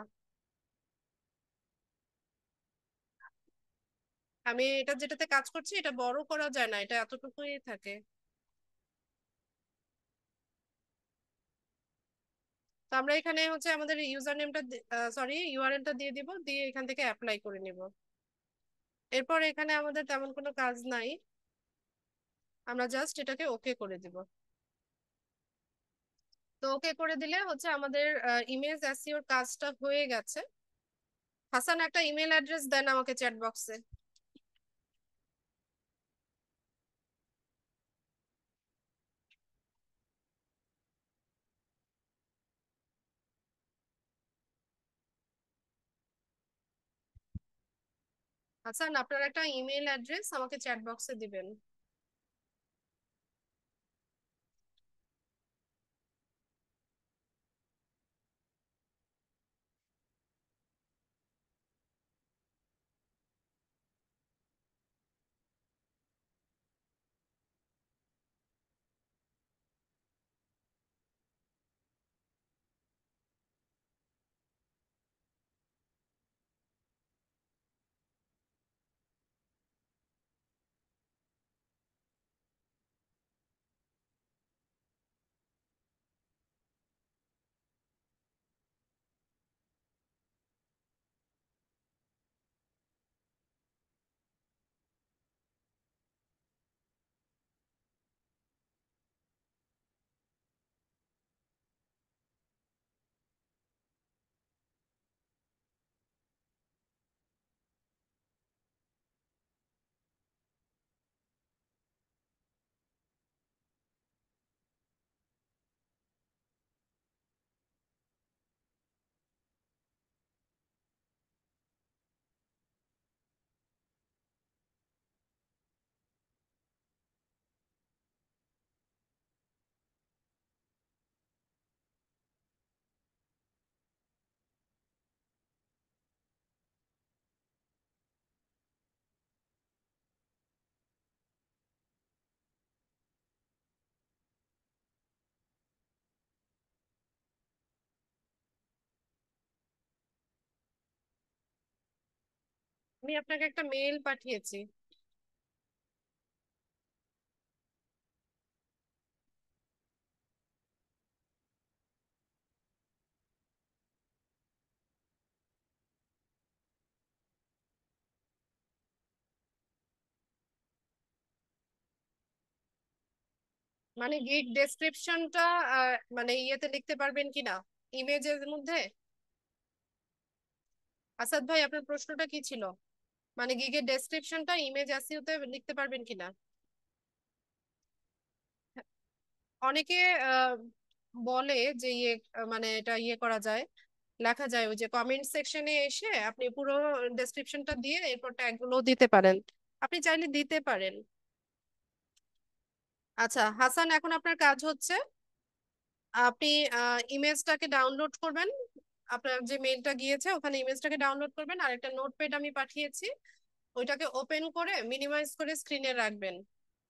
আমি এটা যেটাতে কাজ করছি এটা বড় করা যায় না, এটা এতটুকুই থাকে। তো আমরা এখানে হচ্ছে আমাদের ইউজার নেমটা, সরি, ইউআরএলটা দিয়ে দিব, দিয়ে এখান থেকে অ্যাপ্লাই করে নিব। এরপর এখানে আমাদের তেমন কোনো কাজ নাই, আমরা জাস্ট এটাকে ওকে করে দিব। তো ওকে করে দিলে হচ্ছে আমাদের ইমেজ এসইওর কাজটা হয়ে গেছে। হাসান, একটা ইমেল অ্যাড্রেস দেন আমাকে চ্যাট বক্সে। হাসান, আপনার একটা ইমেল অ্যাড্রেস আমাকে চ্যাট বক্সে দিবেন। আমি আপনাকে একটা মেইল পাঠিয়েছি। মানে গিগ ডেসক্রিপশনটা মানে ইয়েতে লিখতে পারবেন কিনা, ইমেজের মধ্যে? আসাদ ভাই, আপনার প্রশ্নটা কি ছিল? মানে গিগের ডেসক্রিপশনটা ইমেজ এসইওতে লিখতে পারবেন কিনা? অনেকে আহ, বলে যে মানে এটা করা যায়, লেখা যায় ওই যে কমেন্ট সেকশনে এসে আপনি পুরো ডেসক্রিপশনটা দিয়ে এরপর ট্যাগগুলো দিতে পারেন। আপনি চাইলে দিতে পারেন। আচ্ছা হাসান, এখন আপনার কাজ হচ্ছে আপনি ইমেজটাকে ডাউনলোড করবেন। আপনার যে মেইলটা গিয়েছে ওখানে ইমেজটাকে ডাউনলোড করবেন, আর একটা নোটপ্যাড আমি পাঠিয়েছি, ওইটাকে ওপেন করে মিনিমাইজ করে স্ক্রিনে রাখবেন।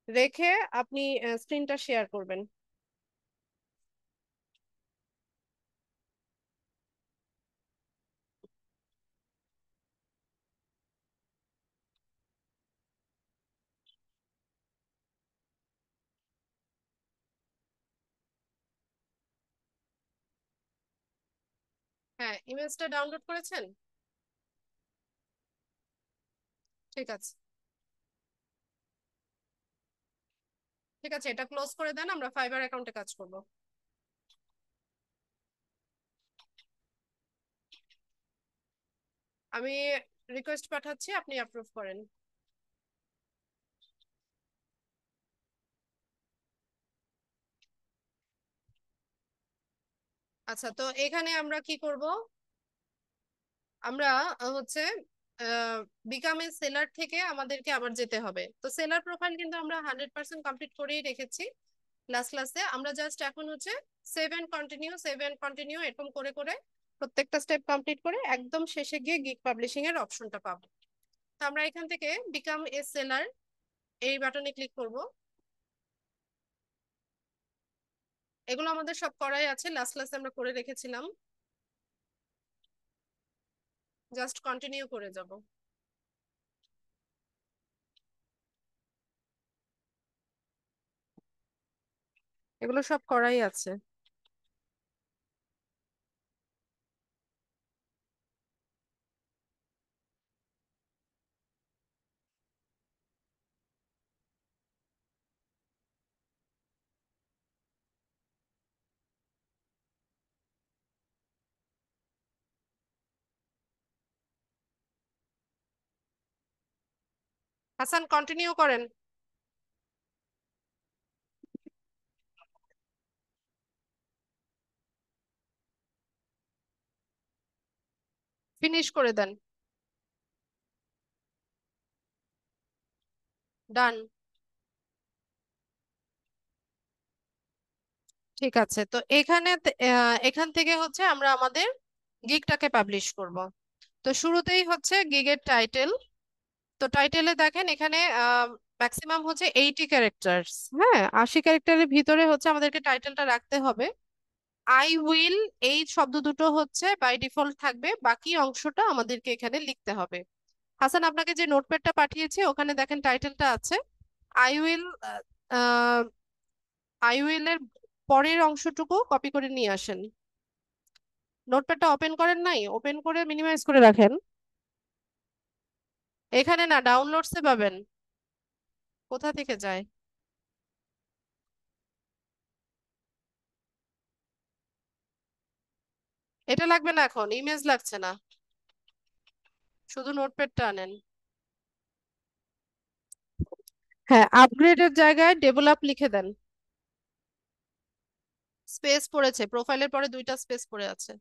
রেখে আপনি স্ক্রিনটা শেয়ার করবেন। হ্যাঁ, ইমেজটা ডাউনলোড করেছেন? ঠিক আছে, ঠিক আছে, এটা ক্লোজ করে দেন, আমরা ফাইবার অ্যাকাউন্টে কাজ করব। আমি রিকোয়েস্ট পাঠাচ্ছি, আপনি অ্যাপ্রুভ করেন। আচ্ছা, তো এখানে আমরা কি করব? আমরা হচ্ছে বিকাম এ সেলার থেকে আমাদেরকে আবার যেতে হবে। তো সেলার প্রোফাইল কিন্তু আমরা 100% কমপ্লিট করেই রেখেছি লাস্ট ক্লাসে। আমরা জাস্ট এখন হচ্ছে সেভ এন্ড কন্টিনিউ এরকম করে করে প্রত্যেকটা স্টেপ কমপ্লিট করে একদম শেষে গিয়ে গিগ পাবলিশিং এর অপশনটা পাবো। তো আমরা এখান থেকে বিকাম এ সেলার এই বাটনে ক্লিক করব। এগুলো আমাদের সব করাই আছে, লাস্ট ক্লাসে আমরা করে রেখেছিলাম, জাস্ট কন্টিনিউ করে যাব। এগুলো সব করাই আছে। হাসান, কন্টিনিউ করেন। ফিনিশ করে দেন। ডান। ঠিক আছে, তো এখান থেকে হচ্ছে আমরা আমাদের গিগটাকে পাবলিশ করব। তো শুরুতেই হচ্ছে গিগের টাইটেল। তো টাইটেলে দেখেন এখানে ম্যাক্সিমাম হচ্ছে 80 ক্যারেক্টার্স। হ্যাঁ, 80 ক্যারেক্টারের ভিতরে হচ্ছে আমাদেরকে টাইটেলটা রাখতে হবে। আই উইল, এই শব্দ দুটো হচ্ছে বাই ডিফল্ট থাকবে, বাকি অংশটা আমাদেরকে এখানে লিখতে হবে। হাসান, আপনাকে যে নোটপ্যাডটা পাঠিয়েছি ওখানে দেখেন টাইটেলটা আছে। আই উইল, আই উইল এর পরের অংশটুকু কপি করে নিয়ে আসেন। নোটপ্যাডটা ওপেন করেন নাই? ওপেন করে মিনিমাইজ করে রাখেন। এখানে না, ডাউনলোডসে পাবেন। কোথা থেকে যায়? এটা লাগবে না, এখন ইমেজ লাগছে না, শুধু নোটপ্যাডটা আনেন। হ্যাঁ, আপগ্রেডের জায়গায় ডেভেলপ লিখে দেন। স্পেস পড়েছে, প্রোফাইলের পরে দুইটা স্পেস পড়ে আছে।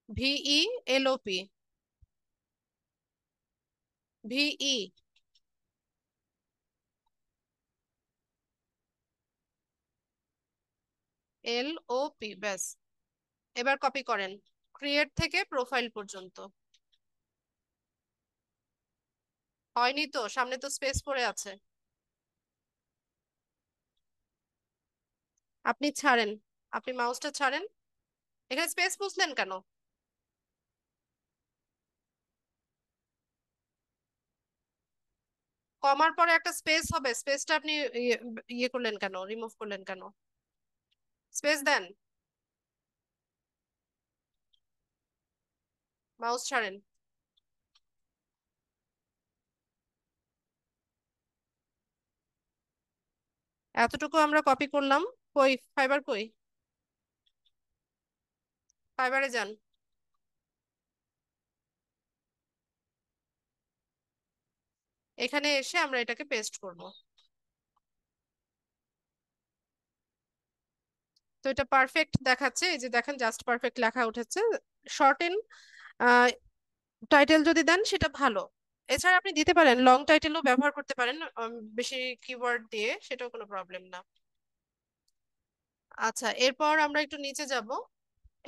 VELOP। VELOP, ব্যাস। এবার কপি করেন ক্রিয়েট থেকে প্রোফাইল পর্যন্ত। হয়নি তো, সামনে তো স্পেস পড়ে আছে। আপনি ছাড়েন, আপনি মাউসটা ছাড়েন, এখানে স্পেস বুঝলেন কেন? কমার পরে একটা স্পেস হবে, স্পেসটা আপনি ইয়ে ইয়ে করলেন কেন, রিমুভ করলেন কেন? স্পেস দেন, মাউস ছাড়েন। এতটুকু আমরা কপি করলাম, কই ফাইবার কই? ফাইবারে যান। এখানে এসে আমরা এটাকে পেস্ট করব। তো এটা পারফেক্ট দেখাচ্ছে, এই যে দেখেন জাস্ট পারফেক্ট লেখা উঠেছে। শর্টেন টাইটেল যদি দেন সেটা ভালো। এছাড়া আপনি দিতে পারেন লং টাইটেলও ব্যবহার করতে পারেন, বেশি কিওয়ার্ড দিয়ে, সেটাও কোনো প্রবলেম না। আচ্ছা, এরপর আমরা একটু নিচে যাব।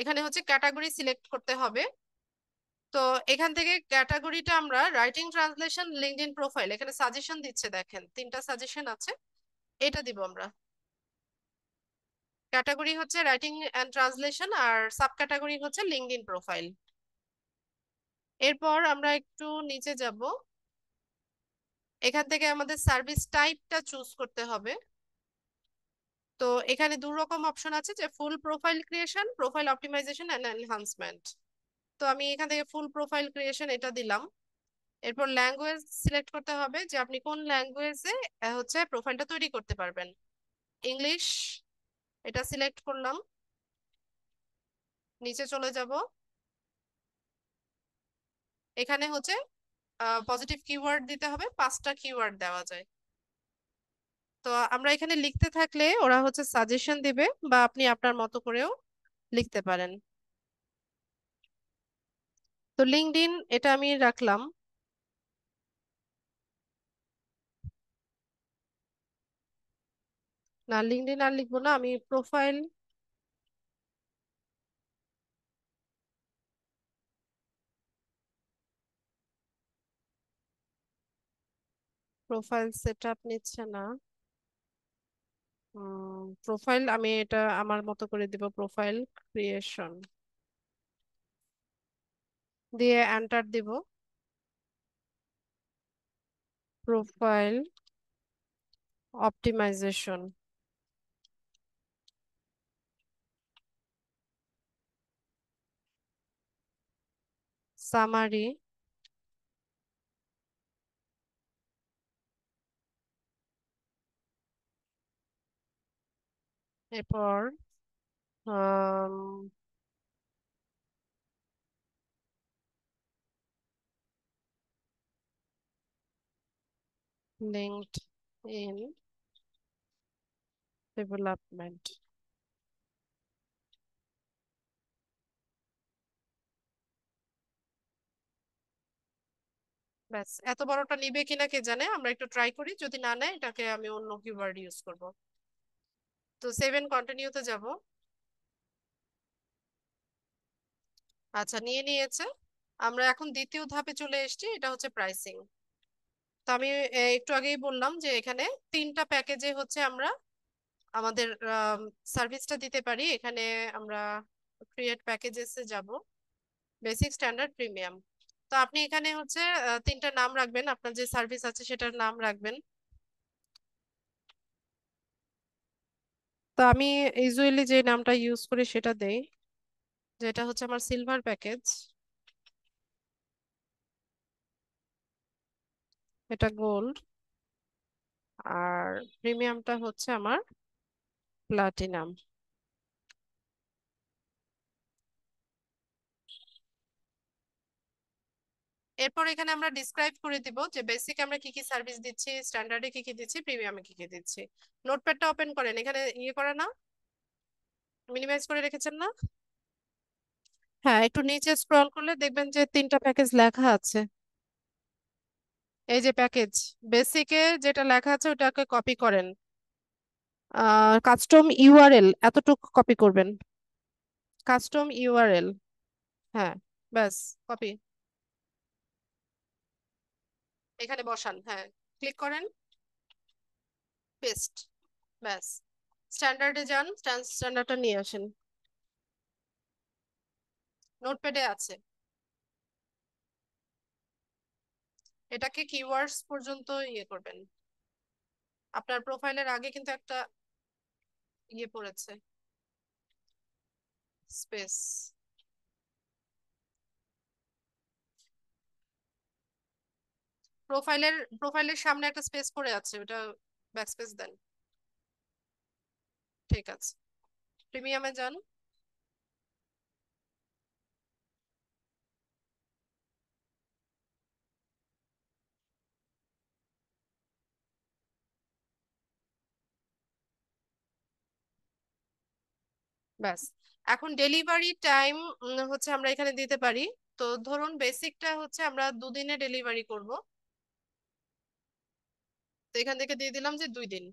এখানে হচ্ছে ক্যাটাগরি সিলেক্ট করতে হবে। তো এখান থেকে ক্যাটাগরিটা আমরা রাইটিং, ট্রান্সলেশন, লিঙ্কডইন প্রোফাইল, এখানে সাজেশন দিচ্ছে, দেখেন তিনটা সাজেশন আছে, এটা দিব আমরা। ক্যাটাগরি হচ্ছে রাইটিং এন্ড ট্রান্সলেশন, আর সাব ক্যাটাগরি হচ্ছে লিঙ্কডইন প্রোফাইল। এরপর আমরা একটু নিচে যাব। এখান থেকে আমাদের সার্ভিস টাইপটা চুজ করতে হবে। তো এখানে দু রকম অপশন আছে, যে full profile creation, profile optimisation and enhancement. তো আমি এখান থেকে ফুল প্রোফাইল ক্রিয়েশন এটা দিলাম। এরপর ল্যাঙ্গুয়েজ সিলেক্ট করতে হবে, যে আপনি কোন ল্যাঙ্গুয়েজে হচ্ছে প্রোফাইলটা তৈরি করতে পারবেন। ইংলিশ, এটা সিলেক্ট করলাম। নিচে চলে যাব। এখানে হচ্ছে পজিটিভ কিওয়ার্ড দিতে হবে, 5টা কিওয়ার্ড দেওয়া যায়। তো আমরা এখানে লিখতে থাকলে ওরা হচ্ছে সাজেশন দিবে, বা আপনি আপনার মতো করেও লিখতে পারেন। তো লিঙ্কডইন এটা আমি রাখলাম। না, লিঙ্কডইন আর লিখবো না, আমি প্রোফাইল, প্রোফাইল সেটআপ নিচ্ছে না। প্রোফাইল আমি এটা আমার মতো করে দিব, প্রোফাইল ক্রিয়েশন দিয়ে এন্টার দিব। প্রোফাইল অপটিমাইজেশন, সামারি, এরপর লিঙ্কড ইন ডেভেলপমেন্ট। ব্যাস, এত বড়টা নিবে কিনা কে জানে, আমরা একটু ট্রাই করি, যদি না নেয় এটাকে আমি অন্য কিওয়ার্ড ইউজ করব। তো সেভেন কন্টিনিউতে যাব। আচ্ছা, নিয়ে নিয়েছে। আমরা এখন দ্বিতীয় ধাপে চলে এসেছি, এটা হচ্ছে প্রাইসিং। তো আমি একটু আগেই বললাম যে এখানে তিনটা প্যাকেজে হচ্ছে আমরা আমাদের সার্ভিসটা দিতে পারি। এখানে আমরা ক্রিয়েট প্যাকেজেসে যাব, বেসিক, স্ট্যান্ডার্ড, প্রিমিয়াম। তো আপনি এখানে হচ্ছে তিনটা নাম রাখবেন, আপনার যে সার্ভিস আছে সেটার নাম রাখবেন। তো আমি ইউজুয়ালি যে নামটা ইউজ করি সেটা দেই, যেটা হচ্ছে আমার সিলভার প্যাকেজ, এটা গোল্ড, আর প্রিমিয়ামটা হচ্ছে আমার প্লাটিনাম। এরপর এখানে আমরা ডিসক্রাইব করে দিব যে বেসিক আমরা কি কি সার্ভিস দিচ্ছি, স্ট্যান্ডার্ডে কি কি দিচ্ছি, প্রিমিয়ামে কি কি দিচ্ছি। নোটপ্যাডটা ওপেন করেন, এখানে ইয়ে করে না, মিনিমাইজ করে রেখেছেন না? হ্যাঁ, একটু নিচে স্ক্রল করলে দেখবেন যে তিনটা প্যাকেজ লেখা আছে। এই যে প্যাকেজ, বেসিকে যেটা লেখা আছে ওটাকে কপি করেন। কাস্টম ইউআরএল এতটুকু কপি করবেন, কাস্টম ইউআরএল। হ্যাঁ, ব্যাস, কপি, এখানে বসান, হ্যাঁ, ক্লিক করেন, পেস্ট, ব্যাস। স্ট্যান্ডার্ডে যান, স্ট্যান্ডার্ডটা নিয়ে আসেন। নোটপ্যাডে আছে। এটাকে কিওয়ার্ডস পর্যন্ত ইয়ে করবেন। আপনার প্রোফাইলের আগে কিন্তু একটা ইয়ে পড়েছে, স্পেস। প্রোফাইলের সামনে একটা স্পেস পড়ে আছে, ওটা ব্যাক স্পেস দেন। ঠিক আছে, প্রিমিয়ামে যান। ব্যাস। এখন ডেলিভারি টাইম হচ্ছে আমরা এখানে দিতে পারি। তো ধরুন বেসিকটা হচ্ছে আমরা 2 দিনে ডেলিভারি করব, তো এখান থেকে দিয়ে দিলাম যে 2 দিন।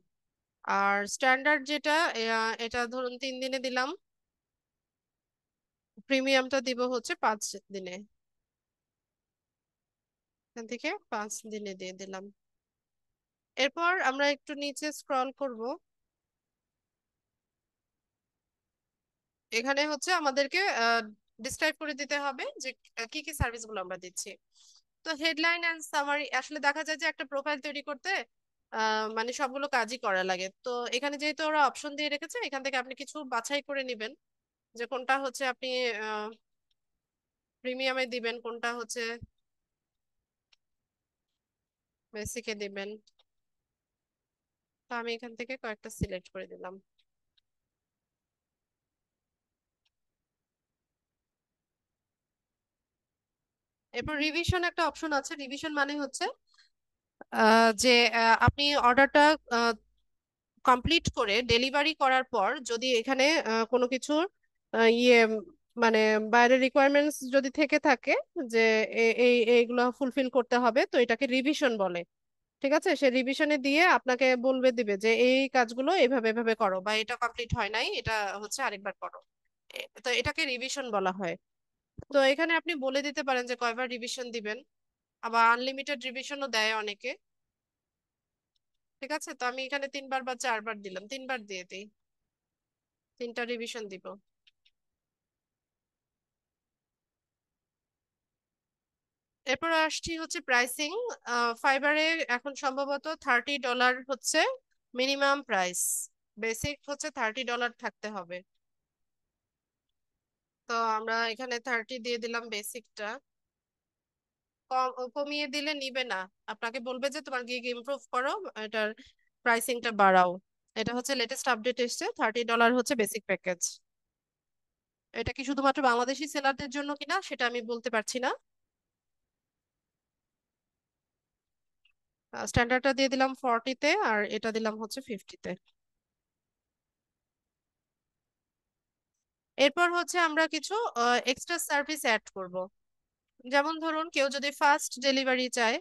আর স্ট্যান্ডার্ড যেটা, এটা ধরুন 3 দিনে দিলাম। প্রিমিয়ামটা দিব হচ্ছে 5 দিনে, এখান থেকে 5 দিনে দিয়ে দিলাম। এরপর আমরা একটু নিচে স্ক্রল করব। এখানে হচ্ছে আমাদেরকে ডিসক্রাইব করে দিতে হবে যে কি কি সার্ভিস গুলো আমরা দিচ্ছি। তো হেডলাইন এন্ড সামারি, আসলে দেখা যায় যে একটা প্রোফাইল তৈরি করতে মানে সবগুলো কাজই করা লাগে। তো এখানে যেহেতু ওরা অপশন দিয়ে রেখেছে, এখান থেকে আপনি কিছু বাছাই করে নেবেন যে কোনটা হচ্ছে আপনি প্রিমিয়ামে দিবেন, কোনটা হচ্ছে বেসিকে দিবেন। তো আমি এখান থেকে কয়েকটা সিলেক্ট করে দিলাম। এরপর রিভিশন একটা অপশন আছে। রিভিশন মানে হচ্ছে যে আপনি অর্ডারটা কমপ্লিট করে ডেলিভারি করার পর যদি এখানে কোনো কিছুর ইয়ে মানে বাইরের রিকোয়ারমেন্টস যদি থেকে থাকে, যে এইগুলো ফুলফিল করতে হবে, তো এটাকে রিভিশন বলে। ঠিক আছে, সে রিভিশনে দিয়ে আপনাকে বলবে, দিবে যে এই কাজগুলো এভাবে এভাবে করো, বা এটা কমপ্লিট হয় নাই, এটা হচ্ছে আরেকবার করো। তো এটাকে রিভিশন বলা হয়। তো এখানে আপনি বলে দিতে পারেন যে কয়বার রিভিশন দিবেন। আবার আনলিমিটেড রিভিশনও দেয় অনেকে। ঠিক আছে, তো আমি এখানে 3বার বা 4বার দিলাম, 3বার দিয়ে দিই, 3টা রিভিশন দিব। এরপর আসছি হচ্ছে প্রাইসিং। ফাইবারে এখন সম্ভবত $30 হচ্ছে মিনিমাম প্রাইস। বেসিক হচ্ছে $30 থাকতে হবে। তো আমরা এখানে 30 দিয়ে দিলাম বেসিকটা। কমিয়ে দিলে নিবে না, আপনাকে বলবে যে তোমার গিগ ইমপ্রুভ করো, এটার প্রাইসিংটা বাড়াও। এটা হচ্ছে লেটেস্ট আপডেট এসছে, $30 হচ্ছে বেসিক প্যাকেজ। এটা কি শুধুমাত্র বাংলাদেশি সেলারদের জন্য কিনা সেটা আমি বলতে পারছি না। স্ট্যান্ডার্ডটা দিয়ে দিলাম 40-তে, আর এটা দিলাম হচ্ছে 50-তে। এরপর হচ্ছে আমরা কিছু এক্সট্রা সার্ভিস অ্যাড করব। যেমন ধরুন কেউ যদি ফাস্ট ডেলিভারি চায়,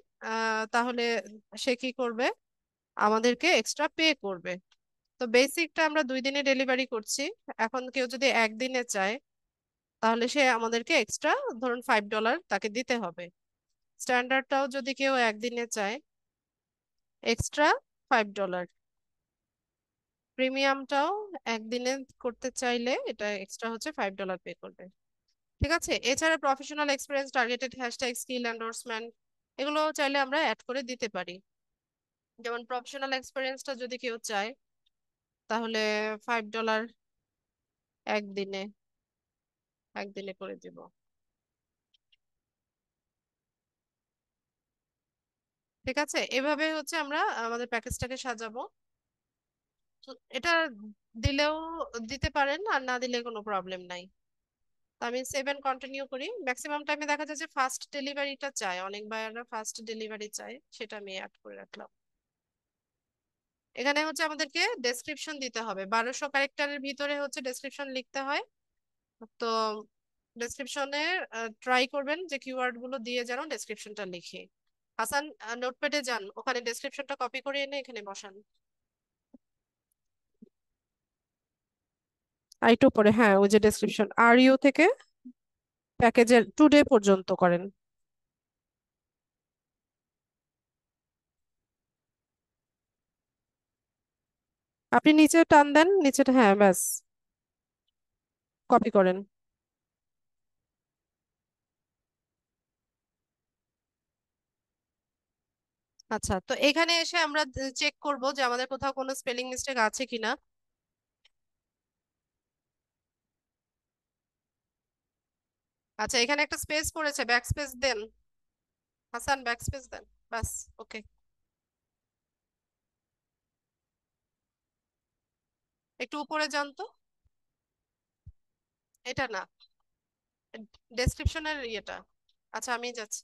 তাহলে সে কি করবে, আমাদেরকে এক্সট্রা পে করবে। তো বেসিকটা আমরা 2 দিনে ডেলিভারি করছি। এখন কেউ যদি একদিনে চায়, তাহলে সে আমাদেরকে এক্সট্রা ধরুন $5 তাকে দিতে হবে। স্ট্যান্ডার্ডটাও যদি কেউ একদিনে চায়, এক্সট্রা $5। প্রিমিয়ামটাও একদিনে করতে চাইলে এটা এক্সট্রা হচ্ছে $5 পে করবে। ঠিক আছে, এছাড়া professional experience, targeted hashtag, skill endorsement, এগুলো চাইলে আমরা অ্যাড করে দিতে পারি। যেমন প্রফেশনাল এক্সপিরিয়েন্সটা যদি কেউ চায়, তাহলে $5 একদিনে, একদিনে করে দিব। ঠিক আছে, এভাবে হচ্ছে আমরা আমাদের প্যাকেজটাকে সাজাবো। তো এটা দিলেও দিতে পারেন, আর না দিলে কোনো প্রবলেম নাই। তো আমি 7 কন্টিনিউ করি। ম্যাক্সিমাম টাইমে দেখা যায় যে ফাস্ট ডেলিভারিটা চায়, অনেক বায়াররা ফাস্ট ডেলিভারি চায়, সেটা আমি অ্যাড করে রাখলাম। এখানে হচ্ছে আমাদেরকে ডেসক্রিপশন দিতে হবে, 1200 ক্যারেক্টারের ভিতরে হচ্ছে ডেসক্রিপশন লিখতে হয়। তো ডেসক্রিপশনে ট্রাই করবেন যে কিওয়ার্ড গুলো দিয়ে যেন ডেসক্রিপশনটা লিখে। হাসান, নোটপ্যাডে যান, ওখানে ডেসক্রিপশনটা কপি করে এনে এখানে বসান। আইটো পরে, হ্যাঁ, ওই যে ডেসক্রিপশন আর ইউ থেকে প্যাকেজের টুডে পর্যন্ত করেন। আপনি নিচে টান দেন, নিচেটা, হ্যাঁ ব্যাস, কপি করেন। আচ্ছা, তো এখানে এসে আমরা চেক করব যে আমাদের কোথাও কোনো স্পেলিং মিস্টেক আছে কিনা। আচ্ছা, এখানে একটা স্পেস পড়েছে, ব্যাক স্পেস দেন। হাসান, ব্যাক স্পেস দেন। বাস। ওকে। একটু উপরে যান তো। এটা না, ডেসক্রিপশনের ইয়েটা। আচ্ছা, আমি যাচ্ছি।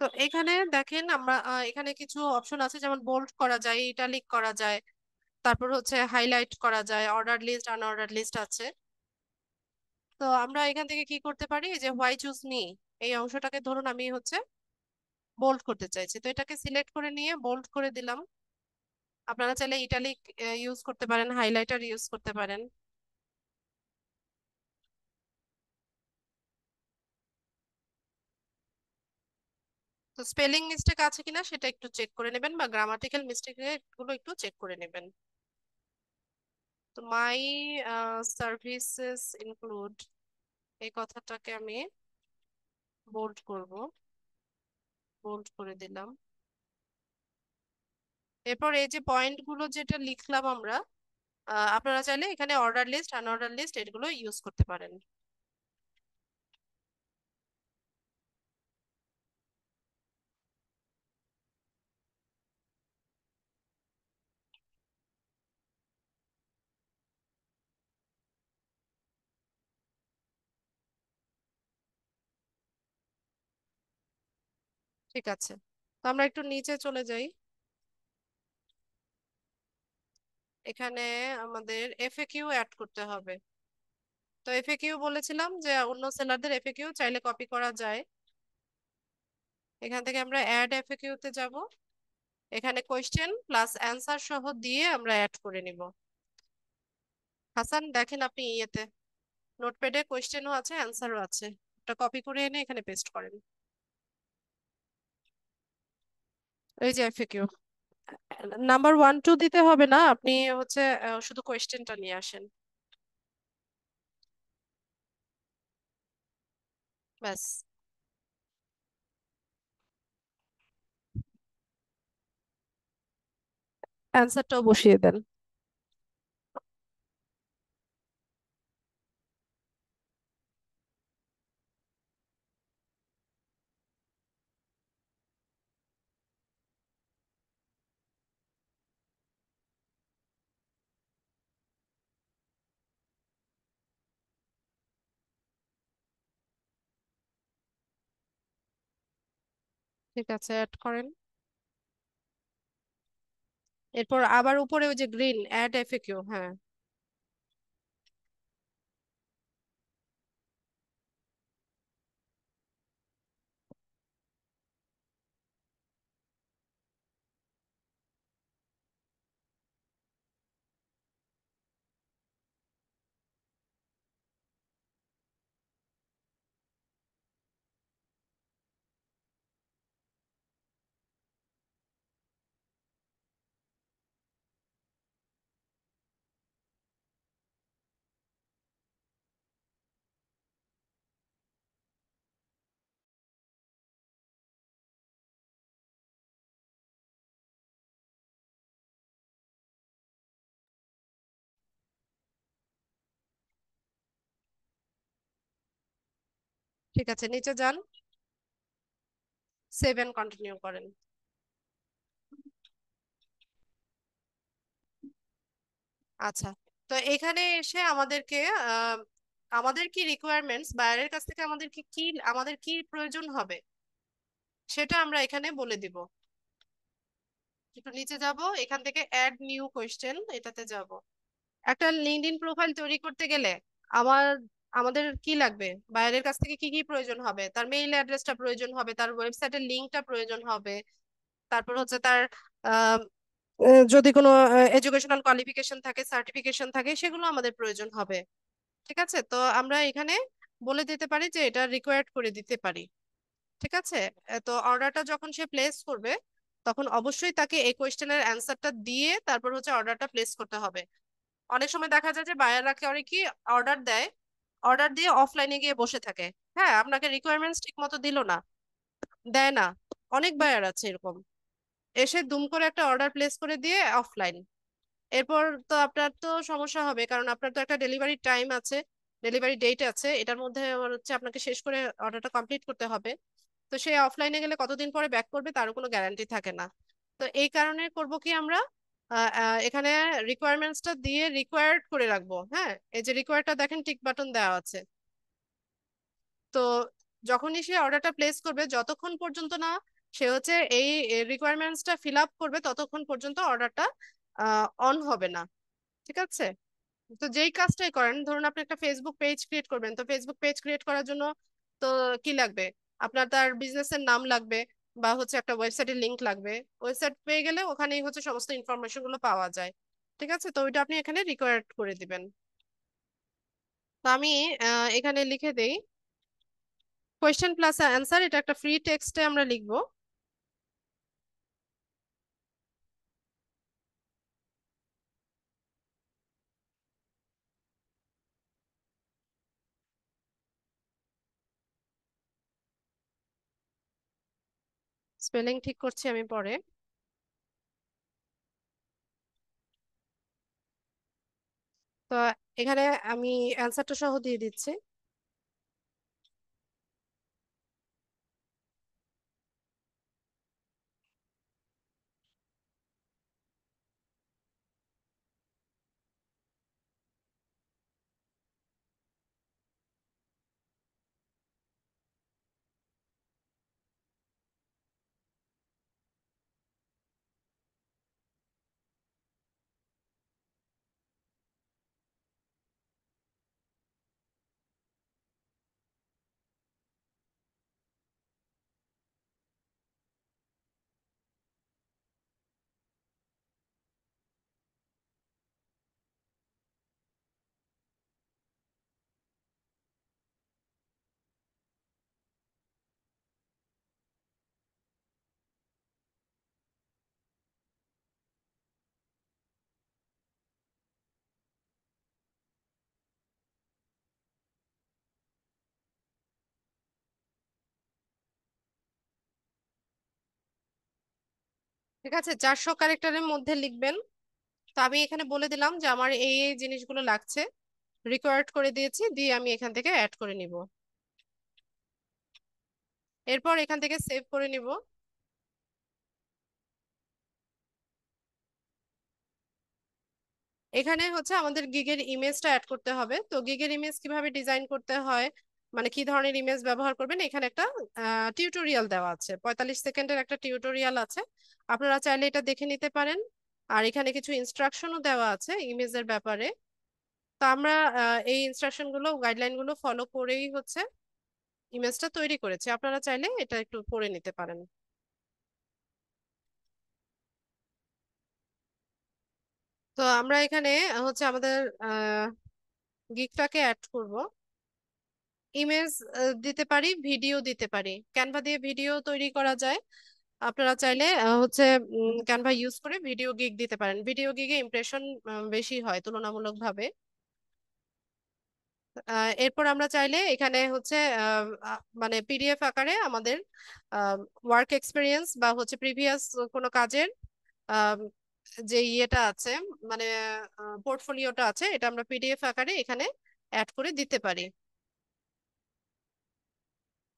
তো এখানে দেখেন, আমরা এখানে কিছু অপশন আছে, যেমন বোল্ড করা যায়, ইটালিক করা যায়, তারপর হচ্ছে হাইলাইট করা যায়, অর্ডার লিস্ট, আনঅর্ডার লিস্ট আছে। তো আমরা এখান থেকে কি করতে পারি, এই যে হোয়াই চুজ মি, এই অংশটাকে ধরুন আমি হচ্ছে বোল্ড করতে চাইছি, তো এটাকে সিলেক্ট করে নিয়ে বোল্ড করে দিলাম। আপনারা চাইলে ইটালিক ইউজ করতে পারেন, হাইলাইটার ইউজ করতে পারেন। তো স্পেলিং মিস্টেক আছে কিনা সেটা একটু চেক করে নেবেন, বা গ্রামাটিক্যাল মিস্টেক গুলো একটু চেক করে নেবেন। তো মাই সার্ভিসেস ইনক্লুড, এই কথাটাকে আমি বোল্ড করব। বোল্ড করে দিলাম। এরপর এই যে পয়েন্ট গুলো যেটা লিখলাম আমরা, আপনারা চাইলে এখানে অর্ডার লিস্ট, আনঅর্ডার লিস্ট এগুলো ইউজ করতে পারেন। ঠিক আছে, তো আমরা একটু নিচে চলে যাই। এখানে আমাদের এফএকিউ অ্যাড করতে হবে। তো এফএকিউ বলেছিলাম যে অন্য সেলারদের এফএকিউ চাইলে কপি করা যায়। এখান থেকে আমরা অ্যাড এফএকিউ তে যাব। এখানে কোয়েশ্চেন প্লাস অ্যান্সার সহ দিয়ে আমরা অ্যাড করে নিব। হাসান, দেখেন আপনি ইয়েতে নোটপ্যাডে কোয়েশ্চেনও আছে, অ্যান্সারও আছে। ওটা কপি করে এনে এখানে পেস্ট করেন। এই যে এফএকিউ, নাম্বার 1 2 দিতে হবে না, আপনি হচ্ছে শুধু কোয়েশ্চেনটা নিয়ে আসেন। ব্যাস। অ্যান্সারটাও বসিয়ে দেন। ঠিক আছে, অ্যাড করেন। এরপর আবার উপরে ওই যে গ্রিন অ্যাড এফএকিউ, হ্যাঁ। ঠিক আছে, নিচে যান, সেভ এন্ড কন্টিনিউ করেন। আচ্ছা, তো এখানে এসে আমাদেরকে আহ, আমাদের কি রিকোয়ারমেন্টস, বাইরের কাছ থেকে আমাদের কি কি আমাদের কি প্রয়োজন হবে সেটা আমরা এখানে বলে দিব। একটু নিচে যাব, এখান থেকে অ্যাড নিউ কোয়েশ্চেন এটাতে যাব। একটা লিঙ্কডইন প্রোফাইল তৈরি করতে গেলে আমার আমাদের কি লাগবে, বাইরের কাছ থেকে কি কি প্রয়োজন হবে, তার মেইল অ্যাড্রেসটা প্রয়োজন হবে, তার ওয়েবসাইটের লিঙ্কটা প্রয়োজন হবে, তারপর হচ্ছে তার আহ, যদি কোনো এডুকেশনাল কোয়ালিফিকেশন থাকে, সার্টিফিকেশন থাকে, সেগুলো আমাদের প্রয়োজন হবে। ঠিক আছে, তো আমরা এখানে বলে দিতে পারি যে এটা রিকোয়ার্ড করে দিতে পারি। ঠিক আছে, তো অর্ডারটা যখন সে প্লেস করবে তখন অবশ্যই তাকে এই কোয়েশ্চেনের অ্যান্সারটা দিয়ে তারপর হচ্ছে অর্ডারটা প্লেস করতে হবে। অনেক সময় দেখা যায় যে বায়াররা করে কি, অর্ডার দেয়, অর্ডার দিয়ে অফলাইনে গিয়ে বসে থাকে। হ্যাঁ, আপনাকে রিকোয়ারমেন্টস ঠিক মতো দিল না, দেয় না, অনেক বায়ার আছে এরকম, এসে দুম করে একটা অর্ডার প্লেস করে দিয়ে অফলাইন। এরপর তো আপনার তো সমস্যা হবে, কারণ আপনার তো একটা ডেলিভারি টাইম আছে, ডেলিভারি ডেট আছে, এটার মধ্যে আবার হচ্ছে আপনাকে শেষ করে অর্ডারটা কমপ্লিট করতে হবে। তো সে অফলাইনে গেলে কতদিন পরে ব্যাক করবে তারও কোনো গ্যারান্টি থাকে না। তো এই কারণে করব কি আমরা, এখানে রিকোয়ারমেন্টসটা দিয়ে রিকোয়ার্ড করে রাখবো। হ্যাঁ, এই যে রিকোয়ার্ডটা দেখেন টিক বাটন দেওয়া আছে। তো যখনই সে অর্ডারটা প্লেস করবে, যতক্ষণ পর্যন্ত না সে হচ্ছে এই রিকোয়ারমেন্টসটা ফিল আপ করবে, ততক্ষণ পর্যন্ত অর্ডারটা অন হবে না। ঠিক আছে? তো যেই কাজটাই করেন, ধরুন আপনি একটা ফেসবুক পেজ ক্রিয়েট করবেন, তো ফেসবুক পেজ ক্রিয়েট করার জন্য তো কি লাগবে, আপনার তার বিজনেসের নাম লাগবে, বা হচ্ছে একটা ওয়েবসাইটের লিংক লাগবে। ওয়েবসাইট পেয়ে গেলে ওখানেই হচ্ছে সমস্ত ইনফরমেশন গুলো পাওয়া যায়। ঠিক আছে, তো ওইটা আপনি এখানে রিকোয়ার্ড করে দিবেন। তো আমি এখানে লিখে দেই কোয়েশ্চেন প্লাস অ্যান্সার, এটা একটা ফ্রি টেক্সটে আমরা লিখবো। স্পেলিং ঠিক করছি আমি পরে। তো এখানে আমি অ্যান্সারটা সহ দিয়ে দিচ্ছি। ঠিক আছে, 400 ক্যারেক্টারের মধ্যে লিখবেন। তো আমি এখানে বলে দিলাম যে আমার এই এই জিনিসগুলো লাগছে, রিকোয়ার্ড করে দিয়েছি, দিয়ে আমি এখান থেকে অ্যাড করে নিব। এরপর এখান থেকে সেভ করে নিব। এখানে হচ্ছে আমাদের গিগের ইমেজটা অ্যাড করতে হবে। তো গিগের ইমেজ কিভাবে ডিজাইন করতে হয়, মানে কি ধরনের ইমেজ ব্যবহার করবেন, এখানে একটা টিউটোরিয়াল দেওয়া আছে, 45 সেকেন্ডের একটা টিউটোরিয়াল আছে, আপনারা চাইলে এটা দেখে নিতে পারেন। আর এখানে কিছু ইনস্ট্রাকশনও দেওয়া আছে ইমেজের ব্যাপারে। তো আমরা এই ইনস্ট্রাকশন গুলো, গাইডলাইন গুলো ফলো করেই হচ্ছে ইমেজটা তৈরি করেছি, আপনারা চাইলে এটা একটু পড়ে নিতে পারেন। তো আমরা এখানে হচ্ছে আমাদের গিগটাকে অ্যাড করব। ইমেজ দিতে পারি, ভিডিও দিতে পারি, ক্যানভা দিয়ে ভিডিও তৈরি করা যায়। আপনারা চাইলে হচ্ছে ক্যানভা ইউজ করে ভিডিও গিগ দিতে পারেন, ভিডিও গিগে ইমপ্রেশন বেশি হয় তুলনামূলকভাবে। এরপর আমরা চাইলে এখানে হচ্ছে মানে পিডিএফ আকারে আমাদের ওয়ার্ক এক্সপিরিয়েন্স বা হচ্ছে প্রিভিয়াস কোনো কাজের আম, যে ইয়েটা আছে, মানে পোর্টফোলিওটা আছে, এটা আমরা পিডিএফ আকারে এখানে অ্যাড করে দিতে পারি।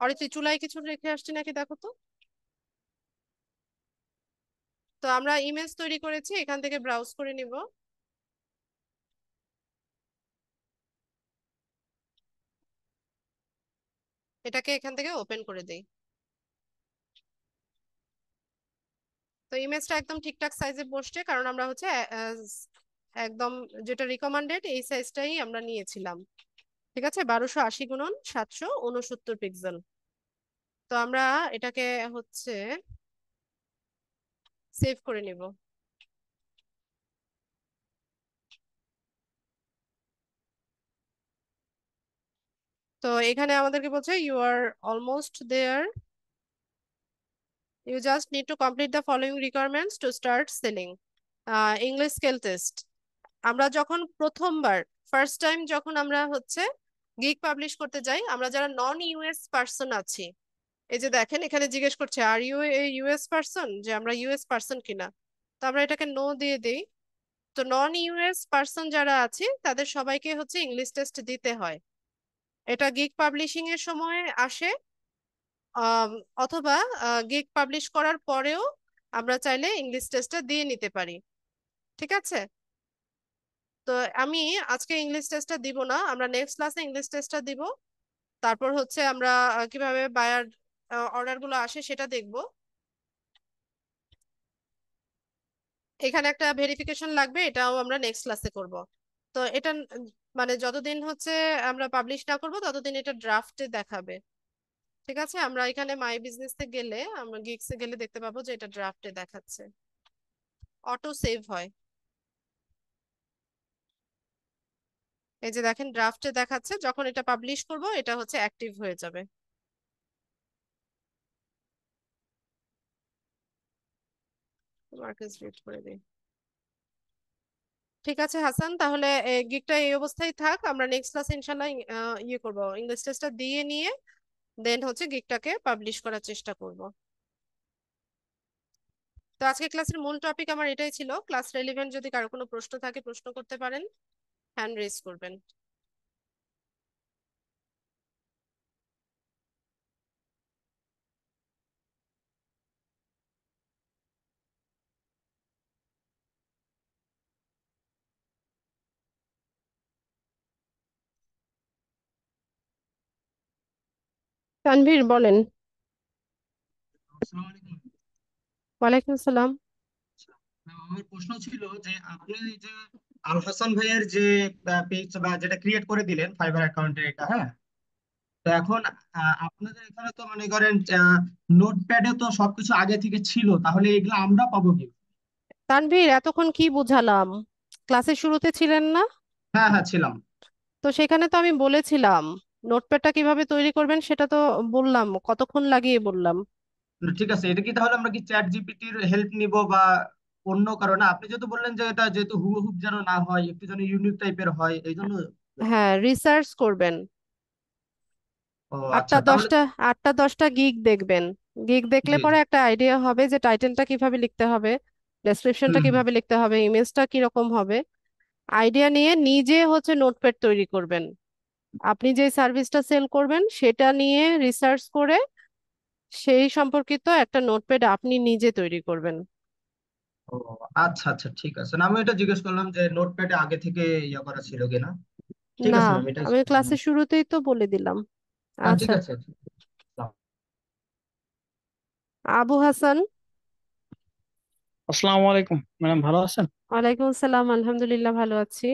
অরিত্রি, চুলায় কিছু রেখে আসছি নাকি দেখো তো। তো আমরা ইমেজ তৈরি করেছি, এখান থেকে ব্রাউজ করে নিব। এটাকে এখান থেকে ওপেন করে দেই। তো ইমেজটা একদম ঠিকঠাক সাইজে বসছে, কারণ আমরা হচ্ছে একদম যেটা রিকমান্ডেড এই সাইজটাই আমরা নিয়েছিলাম। ঠিক আছে, 1280x769 পিক্সেল। তো আমরা এটাকে হচ্ছে সেভ করে নিব। তো এখানে আমাদেরকে বলছে you are almost there, you just need to complete the following requirements to start selling. English skill test, আমরা যখন প্রথমবার, ফার্স্ট টাইম যখন আমরা হচ্ছে গিগ পাবলিশ করতে যাই, আমরা যারা নন ইউএস পার্সন আছি, এই যে দেখেন এখানে জিজ্ঞেস করছে are you a US person, যে আমরা ইউএস পার্সন কিনা। তো আমরা এটাকে নো দিয়ে দেই। তো নন ইউএস পার্সন যারা আছে তাদের সবাইকে হচ্ছে ইংলিশ টেস্ট দিতে হয়। এটা গিগ পাবলিশিং এর সময় আসে, আম, অথবা গিগ পাবলিশ করার পরেও আমরা চাইলে ইংলিশ টেস্টটা দিয়ে নিতে পারি। ঠিক আছে। তো আমি আজকে ইংলিশ টেস্টটা দিব না, আমরা নেক্সট ক্লাসে ইংলিশ টেস্টটা দিব। তারপর হচ্ছে আমরা কিভাবে বায়ার অর্ডার গুলো আসে সেটা দেখব। এখানে একটা ভেরিফিকেশন লাগবে, এটাও আমরা নেক্সট ক্লাসে করব। তো এটা মানে যতদিন হচ্ছে আমরা পাবলিশ না করব ততদিন এটা ড্রাফটে দেখাবে। ঠিক আছে, আমরা এখানে মাই বিজনেসে গেলে, আমরা গিগসে গেলে দেখতে পাবো যে এটা ড্রাফটে দেখাচ্ছে, অটো সেভ হয়। এই যে দেখেন ড্রাফটে দেখাচ্ছে, যখন এটা পাবলিশ করব এটা হচ্ছে অ্যাক্টিভ হয়ে যাবে। মার্কেট রিড করে দিই। ঠিক আছে হাসান, তাহলে গিগটা এই অবস্থায় থাক, আমরা নেক্সট ক্লাসে ইনশাল্লাহ ইয়ে করবো, ইংলিশ টেস্টটা দিয়ে নিয়ে দেন হচ্ছে গিগটাকে পাবলিশ করার চেষ্টা করব। তো আজকে ক্লাসের মূল টপিক আমার এটাই ছিল, ক্লাস রেলিভেন্ট। যদি কারো কোনো প্রশ্ন থাকে প্রশ্ন করতে পারেন, হ্যান্ড রেজ করবেন। তানভীর বলেন। আসসালামু আলাইকুম। ওয়ালাইকুম আসসালাম। আচ্ছা, আমার প্রশ্ন ছিল যে আপনি এই যে আল হাসান ভাইয়ের যে পেজ বা যেটা ক্রিয়েট করে দিলেন ফাইবার অ্যাকাউন্টে, এটা হ্যাঁ, তো এখন আপনাদের এখানে তো মনে করেন নোটপ্যাডে তো সবকিছু আগে থেকে ছিল, তাহলে এগুলো আমরা পাবো কি? তানভীর এতক্ষণ কি বুঝালাম? ক্লাসের শুরুতে ছিলেন না? হ্যাঁ হ্যাঁ ছিলাম। তো সেখানে তো আমি বলেছিলাম নোটপ্যাডটা কিভাবে তৈরি করবেন, সেটা তো বললাম, কতক্ষণ লাগিয়ে বললাম। ঠিক আছে, এটা কি তাহলে আমরা কি চ্যাট জিপিটির হেল্প নিব বা অন্য কারণে? আপনি যেহেতু বললেন যে এটা যেহেতু হুবহু যেন না হয়, একটু যেন ইউনিক টাইপের হয়, এই জন্য বললাম। হ্যাঁ, রিসার্চ করবেন। ও আটটা আচ্ছা, তাহলে দশটা, 8টা 10টা গিগ দেখবেন। গিগ দেখলে জি পরে জি। একটা আইডিয়া হবে যে টাইটেলটা কিভাবে লিখতে হবে, ডেসক্রিপশনটা হুম হুম। কিভাবে লিখতে হবে, ইমেজটা কিরকম হবে। আইডিয়া নিয়ে নিজে হচ্ছে নোটপ্যাড তৈরি করবেন। আপনি যে সার্ভিসটা সেল করবেন সেটা নিয়ে রিসার্চ করে সেই সম্পর্কিত একটা নোটপ্যাড আপনি নিজে তৈরি করবেন। ও আচ্ছা আচ্ছা, ঠিক আছে। না, আমি এটা জিজ্ঞেস করলাম যে নোটপ্যাডে আগে থেকে ইয়ে করা ছিল কিনা। ঠিক না, আছে ম্যাম, এটাই আমি ছিল। ক্লাসের শুরুতেই তো বলে দিলাম। হ্যাঁ ঠিক আচ্ছা। আছে। আবু হাসান। আসসালামু আলাইকুম ম্যাডাম, ভালো আছেন? ওয়ালাইকুম আসসালাম, আলহামদুলিল্লাহ ভালো আছি।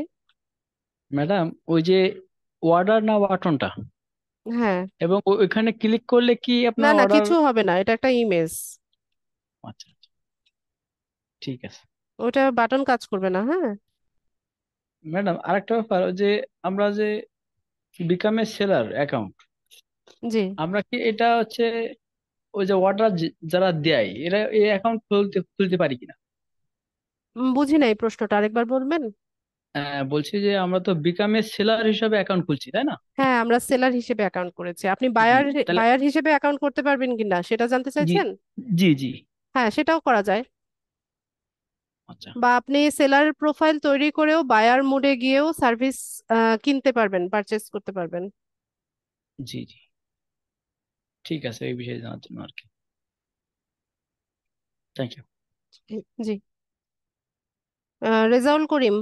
ম্যাডাম, ওই যে অর্ডার না বাটনটা, হ্যাঁ। এবং ওইখানে ক্লিক করলে কি না আপনার না, অর্ডার? কিছু হবে না, এটা একটা ইমেজ। আচ্ছা আচ্ছা, ঠিক আছে। ওটা বাটন কাজ করবে না, হ্যাঁ। ম্যাডাম, আরেকটা ব্যাপার, ওই যে আমরা যে বিকাম এ সেলার অ্যাকাউন্ট, জি। আমরা কি এটা হচ্ছে ওই যে অর্ডার যারা দেয় এরা এই অ্যাকাউন্ট খুলতে খুলতে পারি কিনা? বুঝি নাই প্রশ্নটা, আরেকবার বলবেন? বলছি যে আমরা তো বিকামের সেলার হিসাবে অ্যাকাউন্ট খুলছি, তাই না? হ্যাঁ, আমরা সেলার হিসেবে অ্যাকাউন্ট করেছি, আপনি জি, বায়ার তাহলে বায়ার হিসেবে অ্যাকাউন্ট করতে পারবেন কিনা সেটা জানতে জি চাইছেন? জি জি। হ্যাঁ, সেটাও করা যায়। আচ্ছা, বা আপনি সেলার প্রোফাইল তৈরি করেও বায়ার মোডে গিয়েও সার্ভিস কিনতে পারবেন, পারচেস করতে পারবেন। জি জি, ঠিক আছে, এই বিষয়ে জানার জন্য আর কি। Thank you. জি। রেজাউল করিম।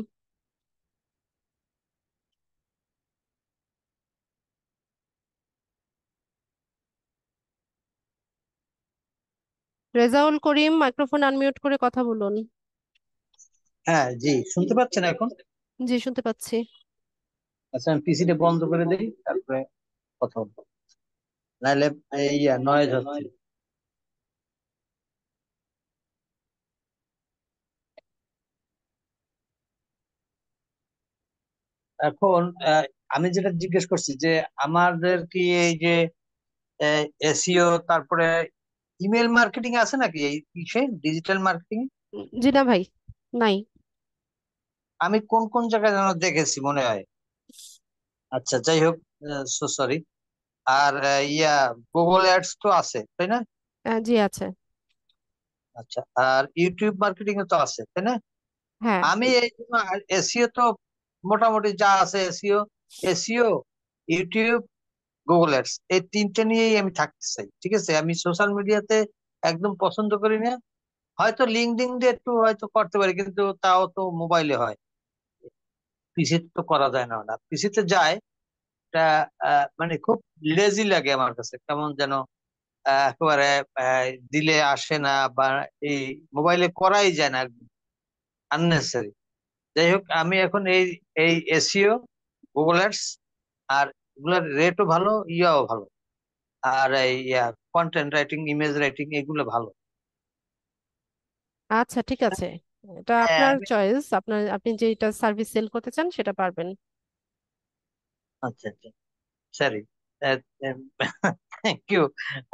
রেজাউল করিম, মাইক্রোফোন আনমিউট করে কথা বলুন। হ্যাঁ জি, শুনতে পাচ্ছেন এখন? জি, শুনতে পাচ্ছি। আচ্ছা, আমি পিসিটা বন্ধ করে দিই, তারপরে কথা বলবো, নাহলে এই নয়েজ হচ্ছে। এখন আমি যেটা জিজ্ঞেস করছি যে আমাদের কি এই যে এসইও, তারপরে ইমেল মার্কেটিং আছে নাকি এই বিষয়ে, ডিজিটাল মার্কেটিং? জি না ভাই, নাই। আমি কোন কোন জায়গায় যেন দেখেছি মনে হয়। আচ্ছা, যাই হোক, সরি। আর গুগল অ্যাডস তো আছে তাই না? জি আছে। আচ্ছা, আর ইউটিউব মার্কেটিং তো আছে তাই না? হ্যাঁ। আমি এই জন্য এসিও তো মোটামুটি যা আছে, SEO SEO YouTube, Google ads, এই তিনটে নিয়েই আমি থাকতে চাই। ঠিক আছে, আমি সোশ্যাল মিডিয়াতে একদম পছন্দ করি না। হয়তো লিঙ্কডইন দিয়ে একটু হয়তো করতে পারি, কিন্তু তাও তো মোবাইলে হয়, পিসিতে তো করা যায় না। না পিসিতে যায়, এটা মানে খুব লেজি লাগে আমার কাছে, কেমন যেন একেবারে দিলে আসে না, বা এই মোবাইলে করাই যায় না, আননেসেসারি। যাই হোক, আমি এখন এই এই এসিও, গুগল অ্যাডস, আর এগুলোর রেটও ভালো, ইয়াও ভালো, আর এই কন্টেন্ট রাইটিং, ইমেজ রাইটিং, এগুলো ভালো। আচ্ছা ঠিক আছে, এটা হ্যাঁ, আপনার চয়েস, আপনি যেটা সার্ভিস সেল করতে চান সেটা পারবেন। আচ্ছা আচ্ছা, সরি, থ্যাংক ইউ।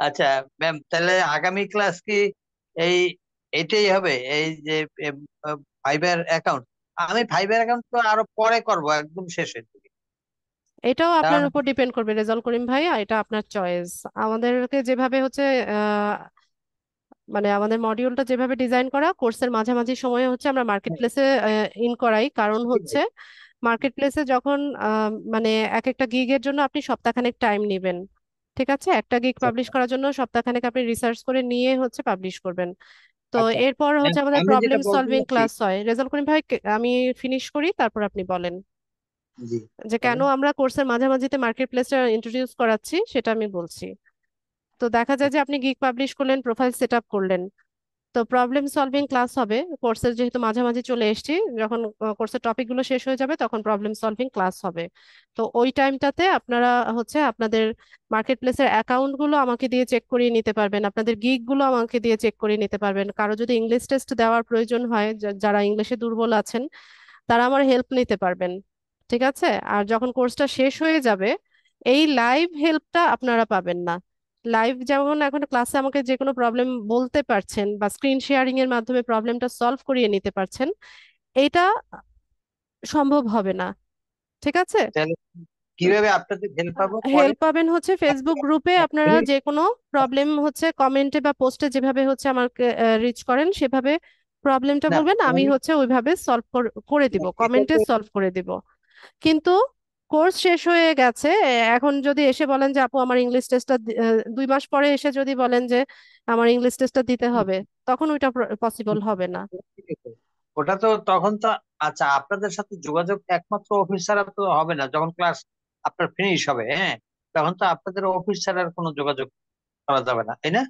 আচ্ছা ম্যাম, তাহলে আগামী ক্লাস কি এই এটাই হবে, এই যে ফাইবার অ্যাকাউন্ট? আমি ফাইবার অ্যাকাউন্ট তো আরো পরে করব, একদম শেষের দিকে। এটাও আপনার কারণ উপর ডিপেন্ড করবে রেজাল্ট করিম ভাইয়া, এটা আপনার চয়েস। আমাদেরকে যেভাবে হচ্ছে মানে আমাদের মডিউলটা যেভাবে ডিজাইন করা, কোর্সের মাঝামাঝি সময়ে হচ্ছে আমরা মার্কেট প্লেসে ইন করাই, কারণ হচ্ছে মার্কেট প্লেসে যখন মানে এক একটা গিগের জন্য আপনি সপ্তাহখানেক টাইম নেবেন। ঠিক আছে, একটা গিগ পাবলিশ করার জন্য সপ্তাহখানেক আপনি রিসার্চ করে নিয়ে হচ্ছে পাবলিশ করবেন। তো আচ্ছা এরপর ম্যাম, হচ্ছে আমাদের আমি যেটা প্রবলেম বলতে সলভিং চাচ্ছি, ক্লাস হয়। রেজাল্ট করিম ভাই, আমি ফিনিশ করি, তারপর আপনি বলেন জি যে কেন বলেন। আমরা কোর্সের মাঝামাঝিতে মার্কেট প্লেসটা ইন্ট্রোডিউস করাচ্ছি, সেটা আমি বলছি। তো দেখা যায় যে আপনি গিগ পাবলিশ করলেন, প্রোফাইল সেট আপ করলেন, তো প্রবলেম সলভিং ক্লাস হবে। কোর্সের যেহেতু মাঝামাঝি চলে এসেছি, যখন কোর্সের টপিকগুলো শেষ হয়ে যাবে তখন প্রবলেম সলভিং ক্লাস হবে। তো ওই টাইমটাতে আপনারা হচ্ছে আপনাদের মার্কেট প্লেসের অ্যাকাউন্ট গুলো আমাকে দিয়ে চেক করিয়ে নিতে পারবেন, আপনাদের গিগ গুলো আমাকে দিয়ে চেক করিয়ে নিতে পারবেন। কারো যদি ইংলিশ টেস্ট দেওয়ার প্রয়োজন হয়, যারা ইংলিশে দুর্বল আছেন তারা আমার হেল্প নিতে পারবেন। ঠিক আছে, আর যখন কোর্সটা শেষ হয়ে যাবে এই লাইভ হেল্পটা আপনারা পাবেন না। লাইভ যেমন এখন ক্লাসে আমাকে যে কোনো প্রবলেম বলতে পারছেন বা স্ক্রিন শেয়ারিং এর মাধ্যমে প্রবলেমটা সলভ করিয়ে নিতে পারছেন, এইটা সম্ভব হবে না। ঠিক আছে, তাহলে কিভাবে আপনাদের হেল্প পাবো পরে? হেল্প পাবেন হচ্ছে ফেসবুক গ্রুপে, আপনারা যে কোনো প্রবলেম হচ্ছে কমেন্টে বা পোস্টে যেভাবে হচ্ছে আমাকে রিচ করেন সেভাবে প্রবলেমটা না বলবেন, আমি পরে, হচ্ছে ওইভাবে সলভ করে দিব, এটা কমেন্টে তো সলভ করে দিব। কিন্তু কোর্স শেষ হয়ে গেছে, এখন যদি এসে বলেন যে আপু আমার ইংলিশ টেস্টটা 2 মাস পরে এসে যদি বলেন যে আমার ইংলিশ টেস্টটা দিতে হবে, তখন ওইটা পসিবল হবে না। ঠিক আছে। ওটা তো তখন তো, আচ্ছা আপনাদের সাথে যোগাযোগ একমাত্র অফিস ছাড়া তো হবে না, যখন ক্লাস আপনার ফিনিশ হবে, হ্যাঁ, তখন তো আপনাদের অফিস ছাড়া আর কোনো যোগাযোগ করা যাবে না তাই না?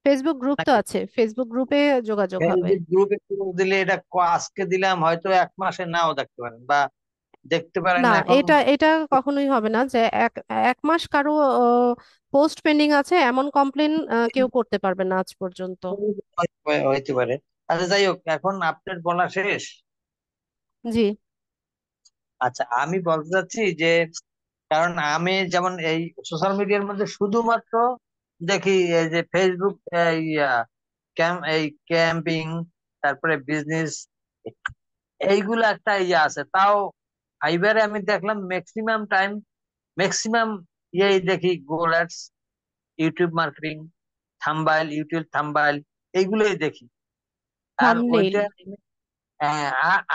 ফেসবুক গ্রুপ তো নাকি আছে, ফেসবুক গ্রুপে যোগাযোগ হবে। ফেসবুক গ্রুপে দিলে এটা আজকে দিলাম, হয়তো 1 মাসে নাও দেখতে পারেন, বা দেখতে পারেন না, এখন। এটা এটা কখনোই হবে না যে এক এক মাস কারো পোস্ট পেন্ডিং আছে এমন কমপ্লেন কেউ করতে পারবে না আজ পর্যন্ত। হইতে পারে। আচ্ছা যাই হোক, এখন আপনার বলা শেষ। জি। আচ্ছা, আমি বলতে চাচ্ছি যে, কারণ আমি যেমন এই সোশ্যাল মিডিয়ার মধ্যে শুধুমাত্র দেখি এই যে ফেসবুক, এই ক্যাম্পিং, তারপরে বিজনেস, এইগুলো একটা আছে। তাও ফাইবারে আমি দেখলাম ম্যাক্সিমাম টাইম, ম্যাক্সিমাম দেখি Google ads, YouTube marketing, thumbnail, YouTube thumbnail, এইগুলোই দেখি। আর থাম্বনেইল। ওইটা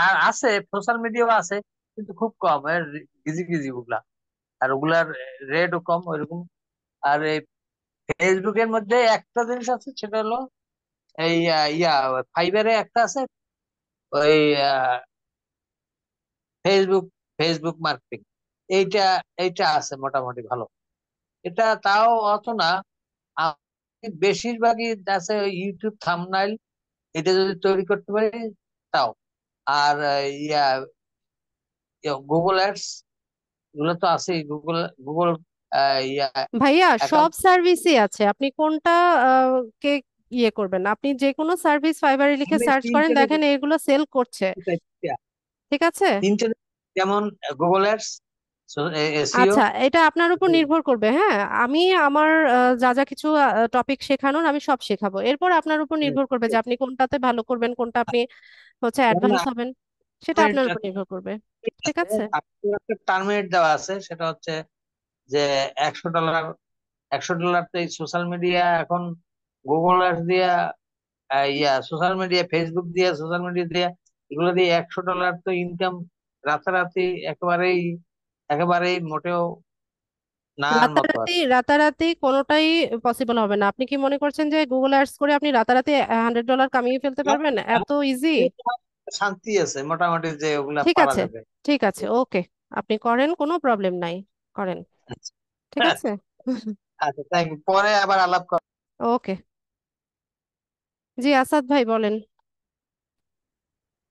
আর আছে, সোশ্যাল মিডিয়াও আছে, কিন্তু খুব কম, এর গিজি গিজি ওগুলা, আর ওগুলার রেটও কম ওইরকম। আর এই ফেসবুকের মধ্যে একটা জিনিস আছে, সেটা হলো এই ফাইবারে একটা আছে, ওই ফেসবুক ফেসবুক মার্কেটিং, এইটা এইটা আছে মোটামুটি ভালো। এটা তাও অত না, বেশিরভাগই আছে ওই ইউটিউব থাম্বনাইল, এটা যদি তৈরি করতে পারি তাও। আর গুগল অ্যাডস, এগুলো তো আছেই, গুগল গুগল ভাইয়া সব অ্যাকাউন্ট। সার্ভিসই আছে, আপনি কোনটা কে ইয়ে করবেন? আপনি যে কোনো সার্ভিস ফাইবারে লিখে আমি সার্চ করেন, তিনটে দেখেন এগুলো সেল করছে। ঠিক আছে, তিনটে, যেমন গুগল অ্যাডস, এসইও। আচ্ছা এটা আপনার উপর নির্ভর করবে। হ্যাঁ, আমি আমার যা যা কিছু টপিক শেখানোর আমি সব শেখাবো, এরপর আপনার উপর নির্ভর করবে যে আপনি কোনটাতে ভালো করবেন, কোনটা আপনি হচ্ছে অ্যাডভান্স হবেন, সেটা আপনার উপর নির্ভর করবে। ঠিক আছে। একটা টার্মিনেট দেওয়া আছে, সেটা হচ্ছে যে $100, $100 তো এই সোশ্যাল মিডিয়া এখন গুগল অ্যাডস দিয়া, সোশ্যাল মিডিয়া, ফেসবুক দিয়া, সোশ্যাল মিডিয়া দিয়া, এগুলো দিয়ে $100 তো ইনকাম রাতারাতি একেবারেই একেবারেই মোটেও নার মতো আর রাতারাতি রাতারাতি কোনোটাই পসিবল হবে না। আপনি কি মনে করছেন যে গুগল অ্যাডস করে আপনি রাতারাতি $100 কামিয়ে ফেলতে কি। পারবেন? এত ইজি? শান্তি আছে মোটামুটি যে ওগুলা ঠিক পারা আছে, যাবে। ঠিক আছে, ওকে, আপনি করেন, কোনো প্রবলেম নাই, করেন, আচ্ছা ঠিক আছে। আচ্ছা, থ্যাংক ইউ, পরে আবার আলাপ ওকে, জি আসাদ ভাই বলেন।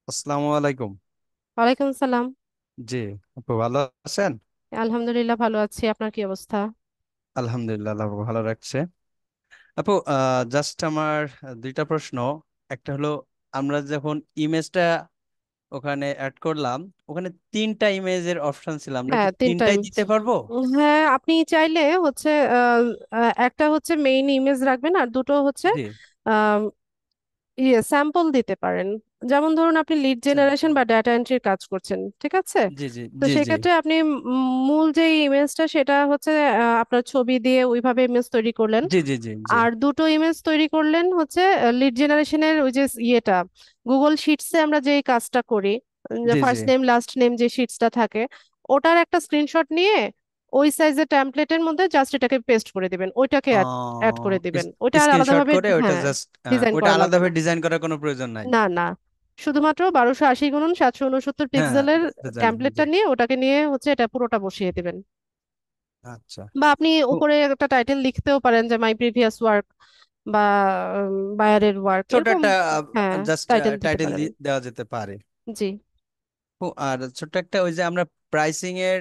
আসসালামু আলাইকুম। ওয়ালাইকুম সালাম। জি, আপু ভালো আছেন? আলহামদুলিল্লাহ ভালো আছি, আপনার কি অবস্থা? আলহামদুলিল্লাহ, আল্লাহ ভালো রাখছে। আপু, জাস্ট আমার দুইটা প্রশ্ন। একটা হলো, আমরা যখন ইমেজটা ওখানে অ্যাড করলাম, ওখানে তিনটা ইমেজের অপশন ছিল, আমরা কি হ্যাঁ, তিন তিনটাই টাইমস। দিতে পারবো? হ্যাঁ, আপনি চাইলে হচ্ছে একটা হচ্ছে মেইন ইমেজ রাখবেন, আর দুটো হচ্ছে জি। স্যাম্পল দিতে পারেন। যেমন ধরুন আপনি লিড জেনারেশন স্যাম্পল। বা ডাটা এন্ট্রির কাজ করছেন, ঠিক আছে? জি জি তো জি জি সেক্ষেত্রে আপনি মূল যে ইমেজটা সেটা হচ্ছে আপনার ছবি দিয়ে ওইভাবে ইমেজ তৈরি করলেন। জি জি জি জি আর দুটো ইমেজ তৈরি করলেন হচ্ছে লিড জেনারেশনের ওই যে ইয়েটা, গুগল শিটসে আমরা যে কাজটা করি, যে জি জি। ফার্স্ট নেম লাস্ট নেম যে শিটসটা থাকে, ওটার একটা স্ক্রিনশট নিয়ে ওই সাইজের টেমপ্লেটের মধ্যে জাস্ট এটাকে পেস্ট করে দিবেন, ওইটাকে অ্যাড অ্যাড করে দিবেন, ওইটা আর স্ক্রিনশট আলাদাভাবে করে ওইটা হ্যাঁ জাস্ট, ডিজাইন ওইটা করা লাগবে আলাদাভাবে না। ডিজাইন করার কোনো প্রয়োজন নাই। না না, শুধুমাত্র 1280 গুণন 769 হ্যাঁ, পিক্সেলের এটা জানি, জি। টেমপ্লেটটা নিয়ে ওটাকে নিয়ে হচ্ছে এটা পুরোটা বসিয়ে দিবেন। আচ্ছা। বা আপনি ও, উপরে একটা টাইটেল লিখতেও পারেন যে মাই প্রিভিয়াস ওয়ার্ক, বা বায়ারের ওয়ার্ক, ছোট এরকম। একটা হ্যাঁ, জাস্ট টাইটেল দিতে টাইটেল পারেন। দেওয়া যেতে পারে। জি। ও, আর ছোট্ট একটা, ওই যে আমরা প্রাইসিং এর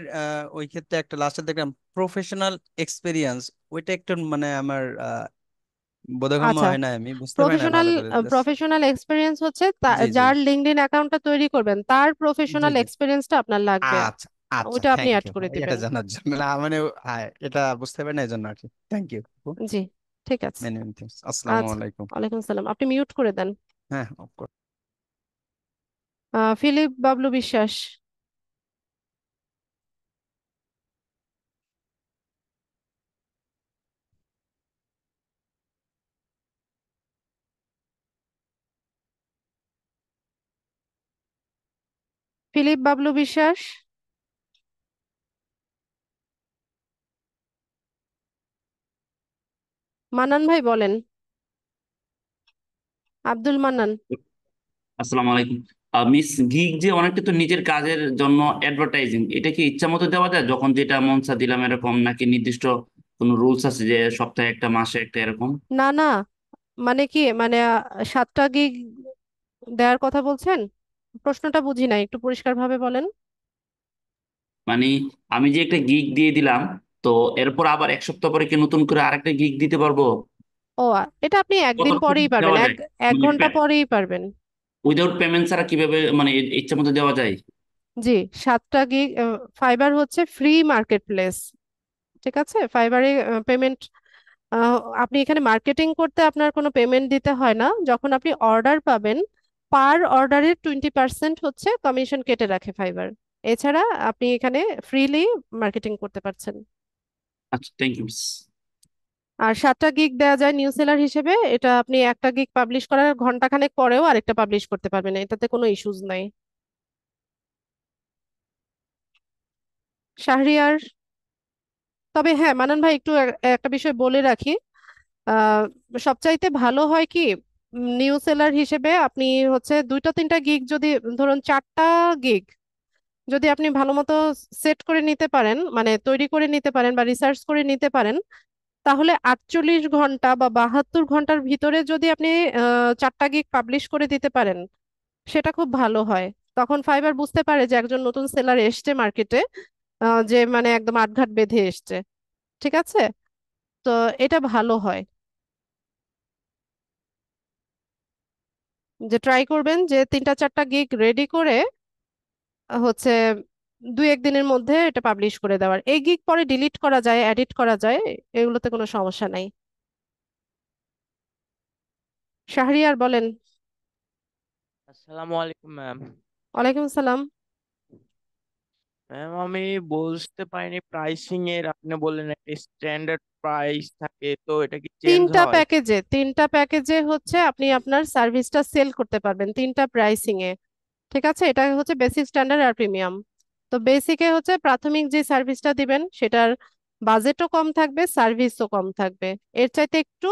ওই ক্ষেত্রে একটা লাস্টে দেখলাম প্রফেশনাল এক্সপিরিয়েন্স, ওইটা একটু মানে আমার বোধগম্য আচ্ছা, হয় না, আমি বুঝতে পারি না প্রফেশনাল ভালো করে জাস্ট। প্রফেশনাল এক্সপিরিয়েন্স হচ্ছে জি জি। যার লিঙ্কডইন অ্যাকাউন্টটা তৈরি করবেন তার জি প্রফেশনাল জি। এক্সপিরিয়েন্সটা আপনার লাগবে, আচ্ছা আচ্ছা, ওইটা আপনি থ্যাংক অ্যাড ইউ, করে এটা দিবেন। জানার জন্য না মানে, হ্যাঁ, এটা বুঝতে পারি না এই জন্য আর কি। Thank you. জি, ঠিক আছে। Many many thanks. আসসালামু আচ্ছা, আলাইকুম। ওয়ালাইকুম সালাম, আপনি মিউট করে দেন। হ্যাঁ। ফিলিপ বাবলু বিশ্বাস। ফিলিপ বাবলু বিশ্বাস। মান্নান ভাই বলেন। আব্দুল মান্নান। আসসালামু আলাইকুম। মিস গিগ যে অনেকটা তো নিজের কাজের জন্য অ্যাডভার্টাইজিং, এটা কি ইচ্ছা মতো দেওয়া যায় যখন যেটা মন চা দিলাম এরকম, নাকি নির্দিষ্ট কোনো রুলস আছে যে সপ্তাহে একটা মাসে একটা এরকম? না না, মানে কি, মানে 7টা গিগ দেওয়ার কথা বলছেন? প্রশ্নটা বুঝি নাই, একটু পরিষ্কার ভাবে বলেন। মানে আমি যে একটা গিগ দিয়ে দিলাম, তো এরপর আবার এক সপ্তাহ পরে কি নতুন করে আরেকটা গিগ দিতে পারবো? ও, এটা আপনি একদিন কতক্ষণ পরেই পারবেন, দেওয়া এক যায়? এক মানে ঘন্টা পরেই পারবেন। উইদাউট পেমেন্ট ছাড়া কিভাবে, মানে ইচ্ছা মতো দেওয়া যায়? জি, 7টা গিগ। ফাইবার হচ্ছে ফ্রি মার্কেট প্লেস, ঠিক আছে? ফাইবারে পেমেন্ট, আপনি এখানে মার্কেটিং করতে আপনার কোনো পেমেন্ট দিতে হয় না। যখন আপনি অর্ডার পাবেন, পার অর্ডারের 20% হচ্ছে কমিশন কেটে রাখে ফাইবার। এছাড়া আপনি এখানে ফ্রিলি মার্কেটিং করতে পারছেন। আচ্ছা, থ্যাংক ইউ। আর 7টা গিগ দেওয়া যায় নিউ সেলার হিসেবে, এটা আপনি একটা গিগ পাবলিশ করার ঘন্টাখানেক পরেও আরেকটা পাবলিশ করতে পারবেন, এটাতে কোনো ইস্যুজ নাই। শাহরিয়ার। তবে হ্যাঁ মানান ভাই, একটু একটা বিষয় বলে রাখি। আহ সবচাইতে ভালো হয় কি, নিউ সেলার হিসেবে আপনি হচ্ছে 2টা 3টা গিগ, যদি ধরুন 4টা গিগ যদি আপনি ভালো মতো সেট করে নিতে পারেন, মানে তৈরি করে নিতে পারেন বা রিসার্চ করে নিতে পারেন, তাহলে 48 ঘন্টা বা 72 ঘন্টার ভিতরে যদি আপনি 4টা গিগ পাবলিশ করে দিতে পারেন, সেটা খুব ভালো হয়। তখন ফাইবার বুঝতে পারে যে একজন নতুন সেলার এসছে মার্কেটে, যে মানে একদম আটঘাট বেঁধে এসছে, ঠিক আছে? তো এটা ভালো হয়, যে ট্রাই করবেন যে 3টা 4টা গিগ রেডি করে হচ্ছে 2-1 দিনের মধ্যে এটা পাবলিশ করে দেওয়ার। এই গিগ পরে ডিলিট করা যায়, এডিট করা যায়, এগুলোতে কোনো সমস্যা নাই। শাহরিয়ার বলেন। আসসালামু আলাইকুম ম্যাম। ওয়ালাইকুম সালাম। ম্যাম আমি বুঝতে পারিনি প্রাইসিং এর, আপনি বললেন একটা স্ট্যান্ডার্ড প্রাইস থাকে, তো এটা কি চেঞ্জ হয়? তিনটা প্যাকেজে হচ্ছে আপনি আপনার সার্ভিসটা সেল করতে পারবেন তিনটা প্রাইসিং এ। ঠিক আছে, এটা হচ্ছে বেসিক, স্ট্যান্ডার্ড আর প্রিমিয়াম। তো বেসিকে হচ্ছে প্রাথমিক যে সার্ভিসটা দিবেন সেটার বাজেটও কম থাকবে, সার্ভিসও কম থাকবে। এর চাইতে একটু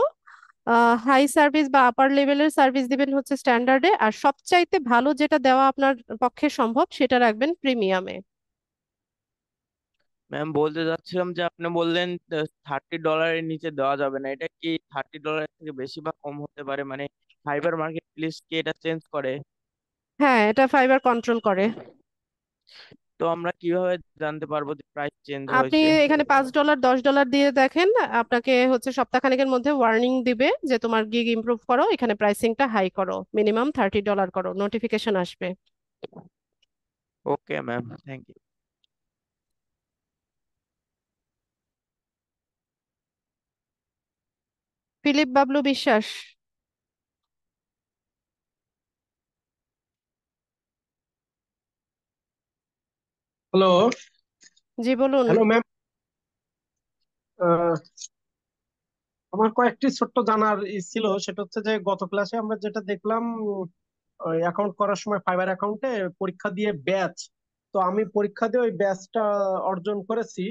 হাই সার্ভিস বা আপার লেভেলের সার্ভিস দিবেন হচ্ছে স্ট্যান্ডার্ডে, আর সবচাইতে ভালো যেটা দেওয়া আপনার পক্ষে সম্ভব সেটা রাখবেন প্রিমিয়ামে। ম্যাম বলতে চাচ্ছিলাম যে আপনি বললেন $30 নিচে দেওয়া যাবে না, এটা কি $30 থেকে বেশি বা কম হতে পারে? মানে ফাইবার মার্কেট প্লেস কি এটা চেঞ্জ করে? হ্যাঁ, এটা ফাইবার কন্ট্রোল করে। তো আমরা কিভাবে জানতে পারবো যে প্রাইস চেঞ্জ আপনি হয়েছে? এখানে $5 $10 দিয়ে দেখেন, আপনাকে হচ্ছে সপ্তাহখানেকের মধ্যে ওয়ার্নিং দিবে যে তোমার গিগ ইমপ্রুভ করো, এখানে প্রাইসিংটা হাই করো, মিনিমাম $30 করো, নোটিফিকেশন আসবে। Okay ma'am, thank you. Philip Bablu Biswas. Hello. জি বলুন। Hello ma'am. আমার কয়েকটি ছোট্ট জানার ছিল, সেটা হচ্ছে যে গত ক্লাসে আমরা যেটা দেখলাম, অ্যাকাউন্ট করার সময় ফাইবার অ্যাকাউন্টে পরীক্ষা দিয়ে ব্যাচ, তো আমি পরীক্ষা দিয়ে ওই ব্যাচটা অর্জন করেছি।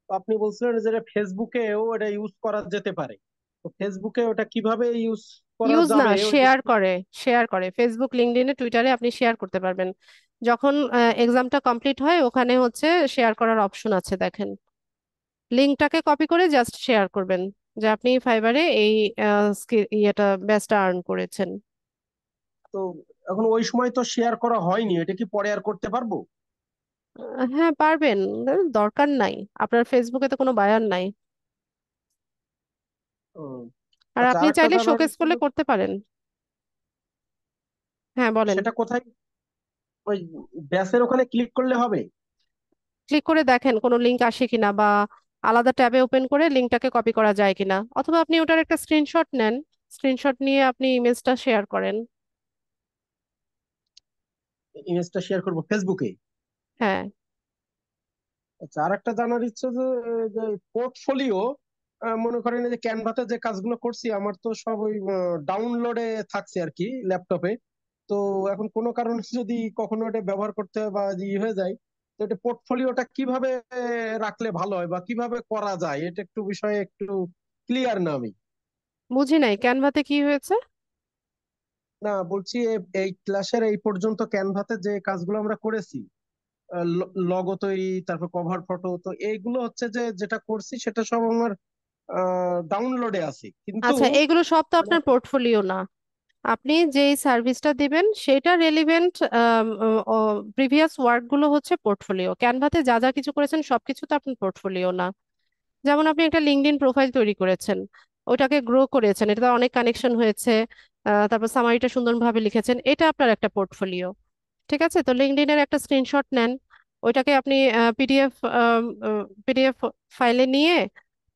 তো আপনি বলছিলেন যে ফেসবুকেও এটা ইউজ করা যেতে পারে, তো ফেসবুকে ওটা কিভাবে ইউজ করা ইউজ না, যাবে ওইটা শেয়ার একটু। করে। শেয়ার করে ফেসবুক, লিঙ্কডইনে, টুইটারে আপনি শেয়ার করতে পারবেন। যখন এক্সামটা কমপ্লিট হয় ওখানে হচ্ছে শেয়ার করার অপশন আছে, দেখেন। লিঙ্কটাকে কপি করে জাস্ট শেয়ার করবেন যে আপনি ফাইবারে এই ইয়েটা, ব্যাচটা আর্ন করেছেন। তো এখন ওই সময় তো শেয়ার করা হয়নি, এটা কি পরে আর করতে পারবো? হ্যাঁ পারবেন, দরকার নাই, আপনার ফেসবুকে তো কোনো বায়ার নাই। উম, আর আচ্ছা, আপনি আরেকটা চাইলে জানার শোকেস ছিল, করলে করতে পারেন। হ্যাঁ বলেন। সেটা কোথায়? ওই ব্যাচের ওখানে ক্লিক করলে হবে? ক্লিক করে দেখেন কোনো লিংক আসে কিনা, বা আলাদা ট্যাবে ওপেন করে লিংকটাকে কপি করা যায় কিনা, অথবা আপনি ওটার একটা স্ক্রিনশট নেন, স্ক্রিনশট নিয়ে আপনি ইমেজটা শেয়ার করেন। ইমেজটা শেয়ার করবো ফেসবুকে? হ্যাঁ। আচ্ছা, আর একটা জানার ইচ্ছে যে পোর্টফোলিও, মনে করেন এই যে ক্যানভাতে যে কাজগুলো করছি আমার তো সব ওই ডাউনলোডে থাকছে আর কি, ল্যাপটপে। তো এখন কোনো কারণে যদি কখনো এটা ব্যবহার করতে হয় বা হয়ে যায়, তো এটা পোর্টফোলিওটা কিভাবে রাখলে ভালো হয় বা কিভাবে করা যায়, এটা একটু বিষয়ে একটু ক্লিয়ার না আমি। বুঝি নাই, ক্যানভাতে কি হয়েছে? না, বলছি এই ক্লাসের এই পর্যন্ত ক্যানভাতে যে কাজগুলো আমরা করেছি, লগো তৈরি, তারপর কভার ফটো, তো এইগুলো হচ্ছে যে যেটা করছি সেটা সব আমার ডাউনলোডে আছে কিন্তু। আচ্ছা, এগুলো সব তো মানে আপনার পোর্টফোলিও না। আপনি যেই সার্ভিসটা দিবেন সেটা রেলিভেন্ট প্রিভিয়াস ওয়ার্ক গুলো হচ্ছে পোর্টফোলিও। ক্যানভাতে যা যা কিছু করেছেন সবকিছু তো আপনার পোর্টফোলিও না। যেমন আপনি একটা লিঙ্কডইন প্রোফাইল তৈরি করেছেন, ওটাকে গ্রো করেছেন, এটা অনেক কানেকশন হয়েছে, তারপর সামারিটা সুন্দরভাবে লিখেছেন, এটা আপনার একটা পোর্টফোলিও। ঠিক আছে, তো লিঙ্কডইনের একটা স্ক্রিনশট নেন, ওইটাকে আপনি পিডিএফ ফাইলে নিয়ে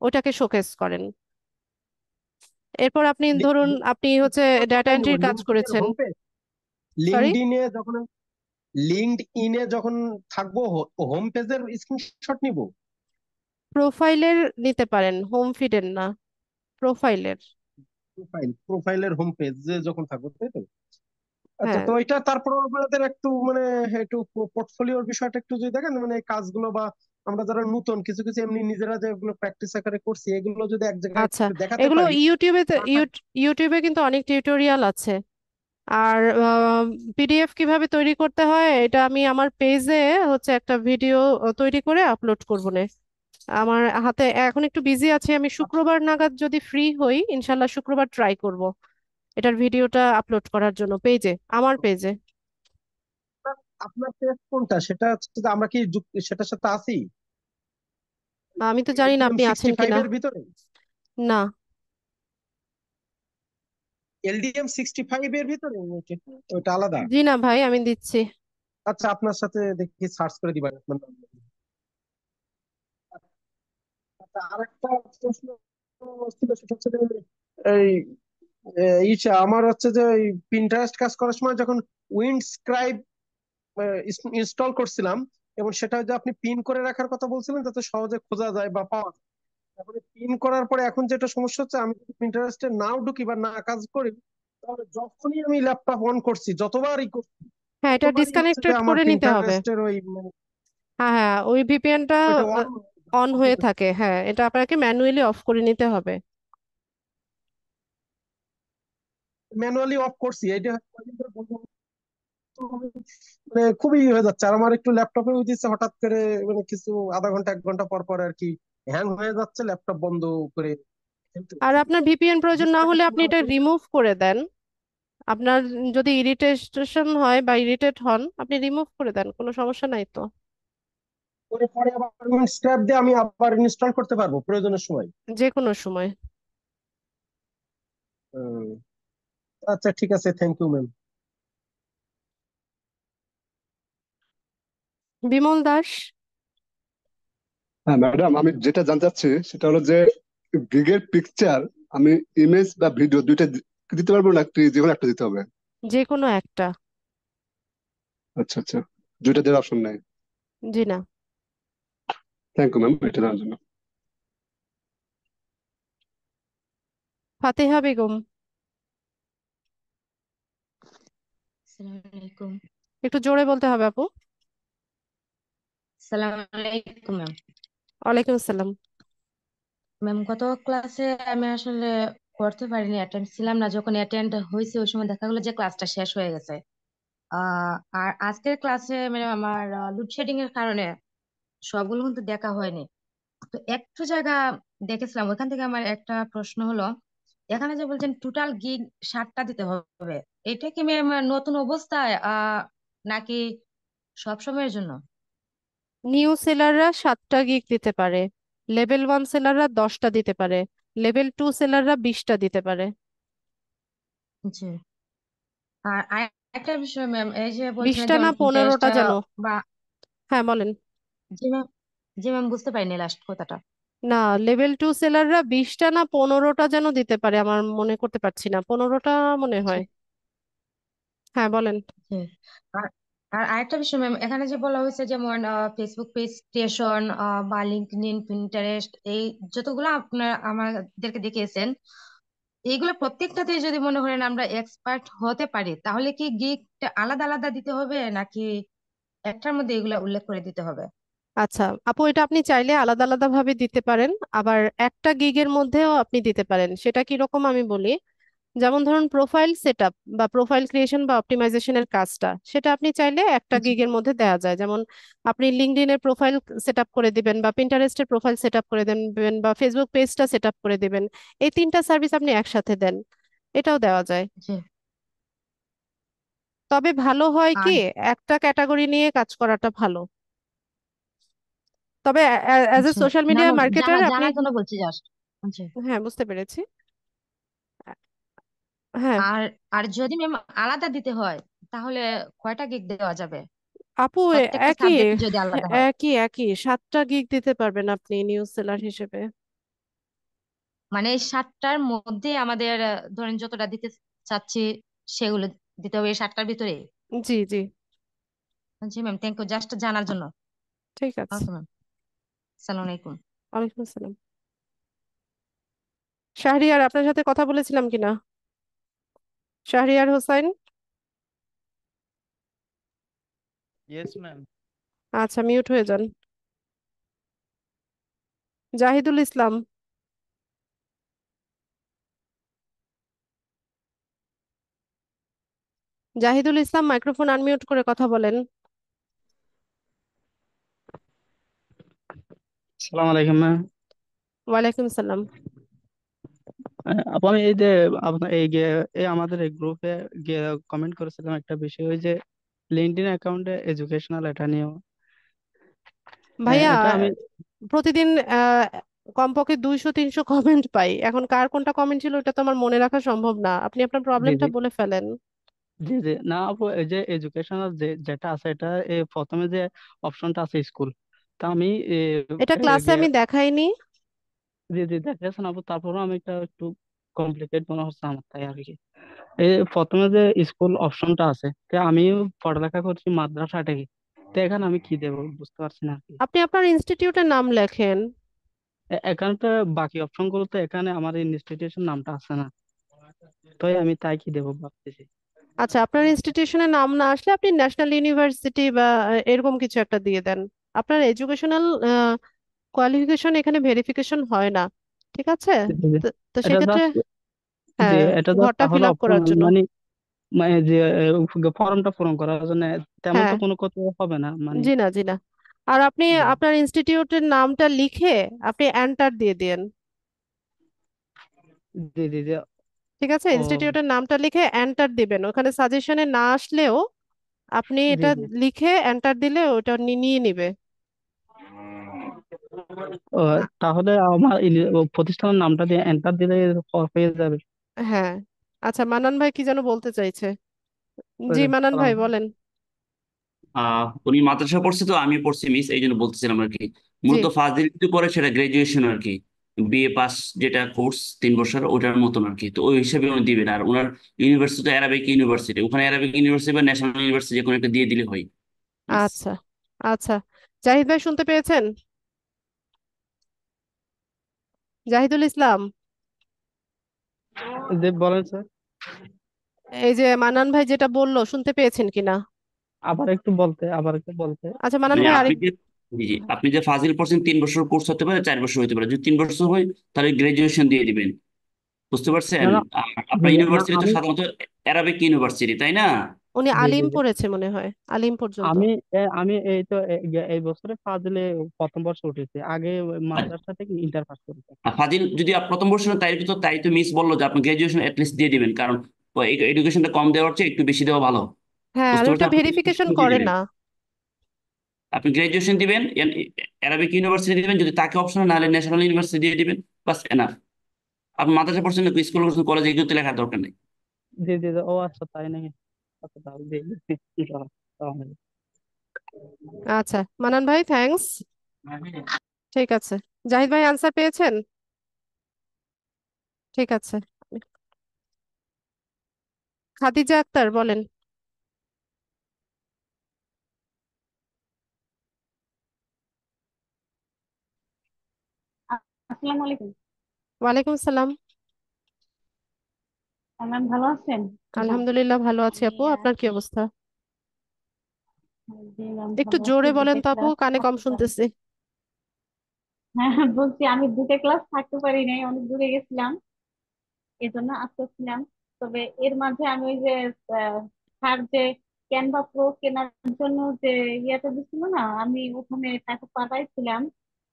ওটাকে শোকেস করেন। এরপর আপনি ধরুন আপনি হচ্ছে স্ক্রিনশট ডাটা কোথায় নেবো, এন্ট্রির কাজ লিঙ্কডইনের করেছেন। Home page? সরি। লিঙ্কডইনে যখন লিঙ্কডইনে যখন থাকবো, হোম পেজের স্ক্রিনশট নিব? প্রোফাইলের নিতে পারেন, হোম ফিডের না, প্রোফাইলের। প্রোফাইলের হোম পেজ যে যখন থাকবো, তাই তো? আচ্ছা, হ্যাঁ। তো এটা তারপর আমাদের একটু মানে একটু পোর্টফোলিওর বিষয়টা একটু যদি দেখেন, মানে এই কাজগুলো বা আমরা যারা নতুন কিছু কিছু এমনি নিজেরা যেগুলো প্র্যাকটিস আকারে করছি, এগুলো যদি এক জায়গায় আচ্ছা, একটু দেখাতে এগুলো পারি। ইউটিউবে কিন্তু অনেক টিউটোরিয়াল আছে। আর পিডিএফ কিভাবে তৈরি করতে হয় এটা আমি আমার পেজে হচ্ছে একটা ভিডিও তৈরি করে আপলোড করব না। আমার হাতে এখন একটু বিজি আছি, আমি শুক্রবার নাগাদ যদি ফ্রি হই ইনশাল্লাহ শুক্রবার ট্রাই করব এটার ভিডিওটা আপলোড করার জন্য পেজে, আমার পেজে। আপনার পেজ কোনটা, সেটা হচ্ছে যে আমরা কি সেটার সাথে আছি? আমি তো জানি না এলডিএম আপনি সিক্সটি আছেন কিনা। ফাইভ এর ভিতরে? না। LDM-65 এর ভিতরে নাকি ওটা আলাদা? জি না ভাই, আমি দিচ্ছি। আচ্ছা, আপনার সাথে দেখি সার্চ করে দিবেন আপনার নাম। আচ্ছা, আরেকটা প্রশ্ন ছিল, সেটা হচ্ছে যে এই আমার হচ্ছে যে পিন্টারেস্ট কাজ করার সময় যখন উইন্ডস্ক্রাইব ইনস্টল করছিলাম, এবং সেটা যে আপনি পিন করে রাখার কথা বলছিলেন যাতে সহজে খোঁজা যায় বা পাওয়া যায়। তারপরে পিন করার পরে এখন যেটা সমস্যা হচ্ছে, আমি যদি পিন্টারেস্টে নাও ঢুকি বা না কাজ করি, তাহলে যখনই আমি ল্যাপটপ অন করছি, যতবারই করছি, হ্যাঁ, এটা ততবারই হচ্ছে যে ডিসকানেক্টেড আমার করে নিতে হবে। পিন্টারেস্টের ওই হ্যাঁ হ্যাঁ, ওই ভিপিএনটা ওইটা অন অন হয়ে থাকে। হ্যাঁ, এটা আপনাকে ম্যানুয়ালি অফ করে নিতে হবে। ম্যানুয়ালি অফ করছি। এটা কয়দিন ধরে বন্ধ মানে খুবই হয়ে যাচ্ছে। আর আমার একটু ল্যাপটপে দিচ্ছে হঠাৎ করে, মানে কিছু আধা ঘন্টা 1 ঘন্টা পর পর আর কি হ্যাং হয়ে যাচ্ছে, ল্যাপটপ বন্ধ করে ফেলতে আর হচ্ছে। আপনার ভিপিএন প্রয়োজন না জিনিসটাকে হলে আপনি কিভাবে এটা করবো? রিমুভ করে দেন। আপনার যদি ইরিটেশন হয় বা ইরিটেট হন, আপনি রিমুভ করে দেন, কোনো সমস্যা নাই তো। করে পরে আবার স্ক্র্যাপ দিয়ে আমি আবার ইনস্টল করতে পারবো প্রয়োজনের সময়। যে কোনো সময়। হুম, আচ্ছা ঠিক আছে, thank you ma'am. Bimal Das. হ্যাঁ ম্যাডাম, আমি যেটা জানতে চাচ্ছি সেটা হলো যে গিগের পিকচার আমি ইমেজ বা ভিডিও দুইটা দিতে পারবো না, একটি যে কোনো একটা দিতে হবে? যে কোনো একটা। আচ্ছা আচ্ছা, দুইটা দেওয়ার অপশন নাই। জি না। থ্যাংক ইউ ম্যাম এটা জানার জন্য। ফাতেহা বেগম। আসসালামু আলাইকুম। একটু জোরে বলতে হবে আপু। আসসালামু আলাইকুম ম্যাম। ওয়ালাইকুম আসসালাম। ম্যাম, গত ক্লাসে আমি আসলে করতে পারিনি, অ্যাটেন্ড ছিলাম না। যখন অ্যাটেন্ড হয়েছে ওই সময় দেখা গেলো যে ক্লাসটা শেষ হয়ে গেছে। আর আজকের ক্লাসে মানে আমার লোডশেডিং এর কারণে সবগুলো কিন্তু দেখা হয়নি। তো একটু জায়গা দেখেছিলাম, ওইখান থেকে আমার একটা প্রশ্ন হলো, এখানে যে বলছেন টোটাল গিগ 7টা দিতে হবে, এটা কি ম্যাম নতুন অবস্থায় নাকি সব সময়ের জন্য? নিউ সেলাররা 7টা গিগ দিতে পারে, লেভেল 1 সেলাররা 10টা দিতে পারে, লেভেল 2 সেলাররা 20টা দিতে পারে। জি। আর একটা বিষয় ম্যাম, এই যে বলছিলেন 20টা না যেমন পিন্টারেস্ট 15টা যেন। বা হ্যাঁ বলেন। জি ম্যাম, জি ম্যাম, বুঝতে পারিনি লাস্ট কথাটা। না, লেভেল 2 সেলাররা 20টা না 15টা যেন দিতে পারে, আমার মনে করতে পারছি না, 15টা মনে জি হয়। হ্যাঁ বলেন। জি। আর আর আরেকটা বিষয় ম্যাম, এখানে যে বলা হয়েছে যেমন ফেসবুক পেজ ক্রিয়েশন বা লিঙ্কডইন, পিন্টারেস্ট, এই যতগুলো আপনার আমাদেরকে দেখিয়েছেন, এইগুলো প্রত্যেকটাতে যদি মনে করেন আমরা এক্সপার্ট হতে পারি, তাহলে কি গিগটা আলাদা আলাদা দিতে হবে নাকি একটার মধ্যে এগুলা উল্লেখ করে দিতে হবে? আচ্ছা আপু, এটা আপনি চাইলে আলাদা আলাদা ভাবে দিতে পারেন, আবার একটা গিগের মধ্যেও আপনি দিতে পারেন। সেটা কি রকম আমি বলি। যেমন ধরুন প্রোফাইল সেটআপ বা প্রোফাইল ক্রিয়েশন বা অপটিমাইজেশনের কাজটা, সেটা আপনি চাইলে একটা জি গিগের মধ্যে দেওয়া যায়। যেমন আপনি লিঙ্কডইনের প্রোফাইল সেটআপ করে দিবেন, বা পিন্টারেস্টের প্রোফাইল সেটআপ করে দেবেন, বা ফেসবুক পেজটা সেটআপ করে দিবেন। এই 3টা সার্ভিস আপনি একসাথে দেন, এটাও দেওয়া যায়। জি। তবে ভালো হয় কি, আর একটা ক্যাটাগরি নিয়ে কাজ করাটা ভালো। তবে অ্যাজ এ জি, সোশ্যাল না মিডিয়া ম্যাম, মার্কেটার আপনি। জানার জন্য বলছি জাস্ট। জি। হ্যাঁ বুঝতে পেরেছি। হ্যাঁ আর আর যদি ম্যাম আলাদা দিতে হয়, তাহলে কয়টা গিগ দেওয়া যাবে? আপু, প্রত্যেকটা একই সাবজেক্ট যদি আলাদা হয়। একই 7টা গিগ দিতে পারবেন আপনি নিউজ সেলার হিসেবে। মানে এই 7টার মধ্যে আমাদের ধরেন যতটা দিতে চাচ্ছি সেগুলো দিতে হবে এই 7টার ভিতরে? জি জি। জি ম্যাম, থ্যাংক ইউ জাস্ট জানার জন্য। ঠিক আছে। ওকে ম্যাম, আসসালামু আলাইকুম। ওয়ালাইকুম আসসালাম। শাহরিয়ার, আপনার সাথে কথা বলেছিলাম কিনা? শাহরিয়ার হোসাইন। Yes ma'am. আচ্ছা, মিউট হয়ে যান। জাহিদুল ইসলাম। জাহিদুল ইসলাম, মাইক্রোফোন আনমিউট করে কথা বলেন। আসসালামু আলাইকুম ম্যাম। ওয়ালাইকুম আসসালাম। আপু আমি এই যে আপনার এই আমাদের এই গ্রুপে গিয়ে কমেন্ট করেছিলাম একটা বিষয়, ওই যে লিঙ্কডইন অ্যাকাউন্টে এডুকেশনাল এটা নিয়েও। ভাইয়া, এটা আমি প্রতিদিন কমপক্ষে 200-300 কমেন্ট পাই। এখন কার কোনটা কমেন্ট ছিল ওটা তো আমার মনে রাখা সম্ভব না, আপনি আপনার জি প্রবলেমটা জি বলে ফেলেন। জি জি না আপু, এই যে এডুকেশনাল যেটা আছে এটা প্রথমে যে অপশনটা আছে স্কুল, তা আমি এটা ক্লাসে গিয়ে আমি দেখাইনি। জি জি দেখেছেন আপু, তারপরেও আমি এটা একটু কমপ্লিকেট মনে হচ্ছে আমার, তাই আর কি। এই প্রথমে যে স্কুল অপশনটা আছে, তা আমি পড়ালেখা করছি মাদ্রাসা থেকে। তো এখানে আমি কি দেবো বুঝতে পারছি না আর কি। আপনি আপনার ইনস্টিটিউটের নাম লেখেন। এখানে তো বাকি অপশন গুলোতে এখানে আমার ইনস্টিটিউশন নামটা আছে না, তো আমি তাই কি দেবো ভাবতেছি। আচ্ছা, আপনার ইনস্টিটিউশনের নাম না আসলে আপনি ন্যাশনাল ইউনিভার্সিটি বা এরকম কিছু একটা দিয়ে দেন। আপনার এডুকেশনাল কোয়ালিফিকেশন এখানে ভেরিফিকেশন হয় না, ঠিক আছে? জি, জি। তো তো এটা সেক্ষেত্রে জাস্ট, জি হ্যাঁ, এটা জাস্ট ঘরটা তাহলে ফিল আপ করার জন্য। মানে মানে যে ফর্মটা পূরণ করার জন্য তেমন তো হ্যাঁ, কোনো কথা হবে না মানে। জি না, জি না। আর আপনি জি আপনার ইনস্টিটিউটের নামটা লিখে আপনি এন্টার দিয়ে দিন। জি জি জি। ঠিক আছে, ও ইনস্টিটিউটের নামটা লিখে এন্টার দিবেন, ওখানে সাজেশনে না আসলেও আপনি জি এটা জি। লিখে এন্টার দিলে ওটা নিয়ে নিবে। ও তাহলে আমার প্রতিষ্ঠানের নামটা দিয়ে এন্টার দিলে পেয়ে যাবে। হ্যাঁ। আচ্ছা, মানান ভাই কি যেন বলতে চাইছে। জি, মানান সালাম। ভাই বলেন। উনি মাদ্রাসা পড়ছে তো আমি পড়ছি মিস, এই জন্য বলতেছিলাম আর কি। জি, মূলত ফাজিল যদি পড়ে সেটা গ্রাজুয়েশন আর কি, বিএ পাস যেটা কোর্স 3 বছর ওটার মতন আর কি। তো ওই হিসেবে উনি দিবেন। আর ওনার ইউনিভার্সিটি অ্যারাবিক ইউনিভার্সিটি, ওখানে অ্যারাবিক ইউনিভার্সিটি বা ন্যাশনাল ইউনিভার্সিটি যে কোনো একটা দিয়ে দিলে হয় মিস। আচ্ছা আচ্ছা। জাহিদ ভাই শুনতে পেয়েছেন? জাহিদুল ইসলাম, জি বলেন স্যার। এই যে মানান ভাই যেটা বললো শুনতে পেয়েছেন কিনা? আবার একটু বলতে। আচ্ছা মানান মানে ভাই আপনি আরেক যে, জি জি, আপনি যে ফাজিল পড়ছেন 3 বছর কোর্স হতে পারে, 4 বছর হতে পারে। যদি 3 বছর হয় তাহলে গ্রাজুয়েশন দিয়ে দিবেন, বুঝতে না পারছেন? না। আর জি আপনার জি, না ইউনিভার্সিটি তো আমি, সাধারণত অ্যারাবিক ইউনিভার্সিটি, তাই না? উনি জি জি আলিম জি, পড়েছে মনে হয়, আলিম পর্যন্ত। আমি আমি এই তো এই বছরে ফাজিলে প্রথম বর্ষ উঠেছি, আগে ওই মাদ্রাসা থেকে ইন্টার পাস করেছি। আর ফাজিল যদি প্রথম বর্ষ তাই তো, মিস বললো যে আপনি গ্রাজুয়েশন লিস্ট দিয়ে দিবেন, কারণ এডুকেশনটা কম দেওয়ার চেয়ে একটু বেশি দেওয়া ভালো, হ্যাঁ, আর বুঝতে ওটা পারছেন? আপনি ভেরিফিকেশন graduation দিয়ে করে দিবেন, না। আপনি গ্রাজুয়েশন দিবেন, অ্যারাবিক ইউনিভার্সিটি দিবেন, যদি তাকে অপশন না হলে ন্যাশনাল ইউনিভার্সিটি দিয়ে দিবেন, বাস এনাফ। আপনি মাদ্রাসা পড়ছেন, স্কুল পড়ছেন, কলেজে এগুলো লেখার দরকার নেই। জি জি জি, ও আচ্ছা তাই নাকি। আচ্ছা তাহলে জি জি, তাহলে। আচ্ছা মানান ভাই, থ্যাঙ্কস। ঠিক আছে, জাহিদ ভাই আনসার পেয়েছেন? ঠিক আছে। খাদিজা আক্তার বলেন। আসসালামু আলাইকুম। ওয়ালাইকুম সালাম। ম্যাম ভালো আছেন? আলহামদুলিল্লাহ ভালো আছি আমি আপু, আপনার কি অবস্থা? জি ম্যাম একটু ভালো আছি, জোরে বলেন দুটো তো আপু, ক্লাস কানে কম থাকতে পারি। শুনতেছি। হ্যাঁ বলছি আমি দুটো ক্লাস থাকতে পারি নাই, অনেক দূরে গেছিলাম, এজন্য আসতেছিলাম। তবে এর মাঝে আমি ওই যে স্যার যে ক্যানভা প্রো কেনার জন্য যে ইয়েটা দিছিল না, আমি ওখানে টাকা পাঠাইছিলাম।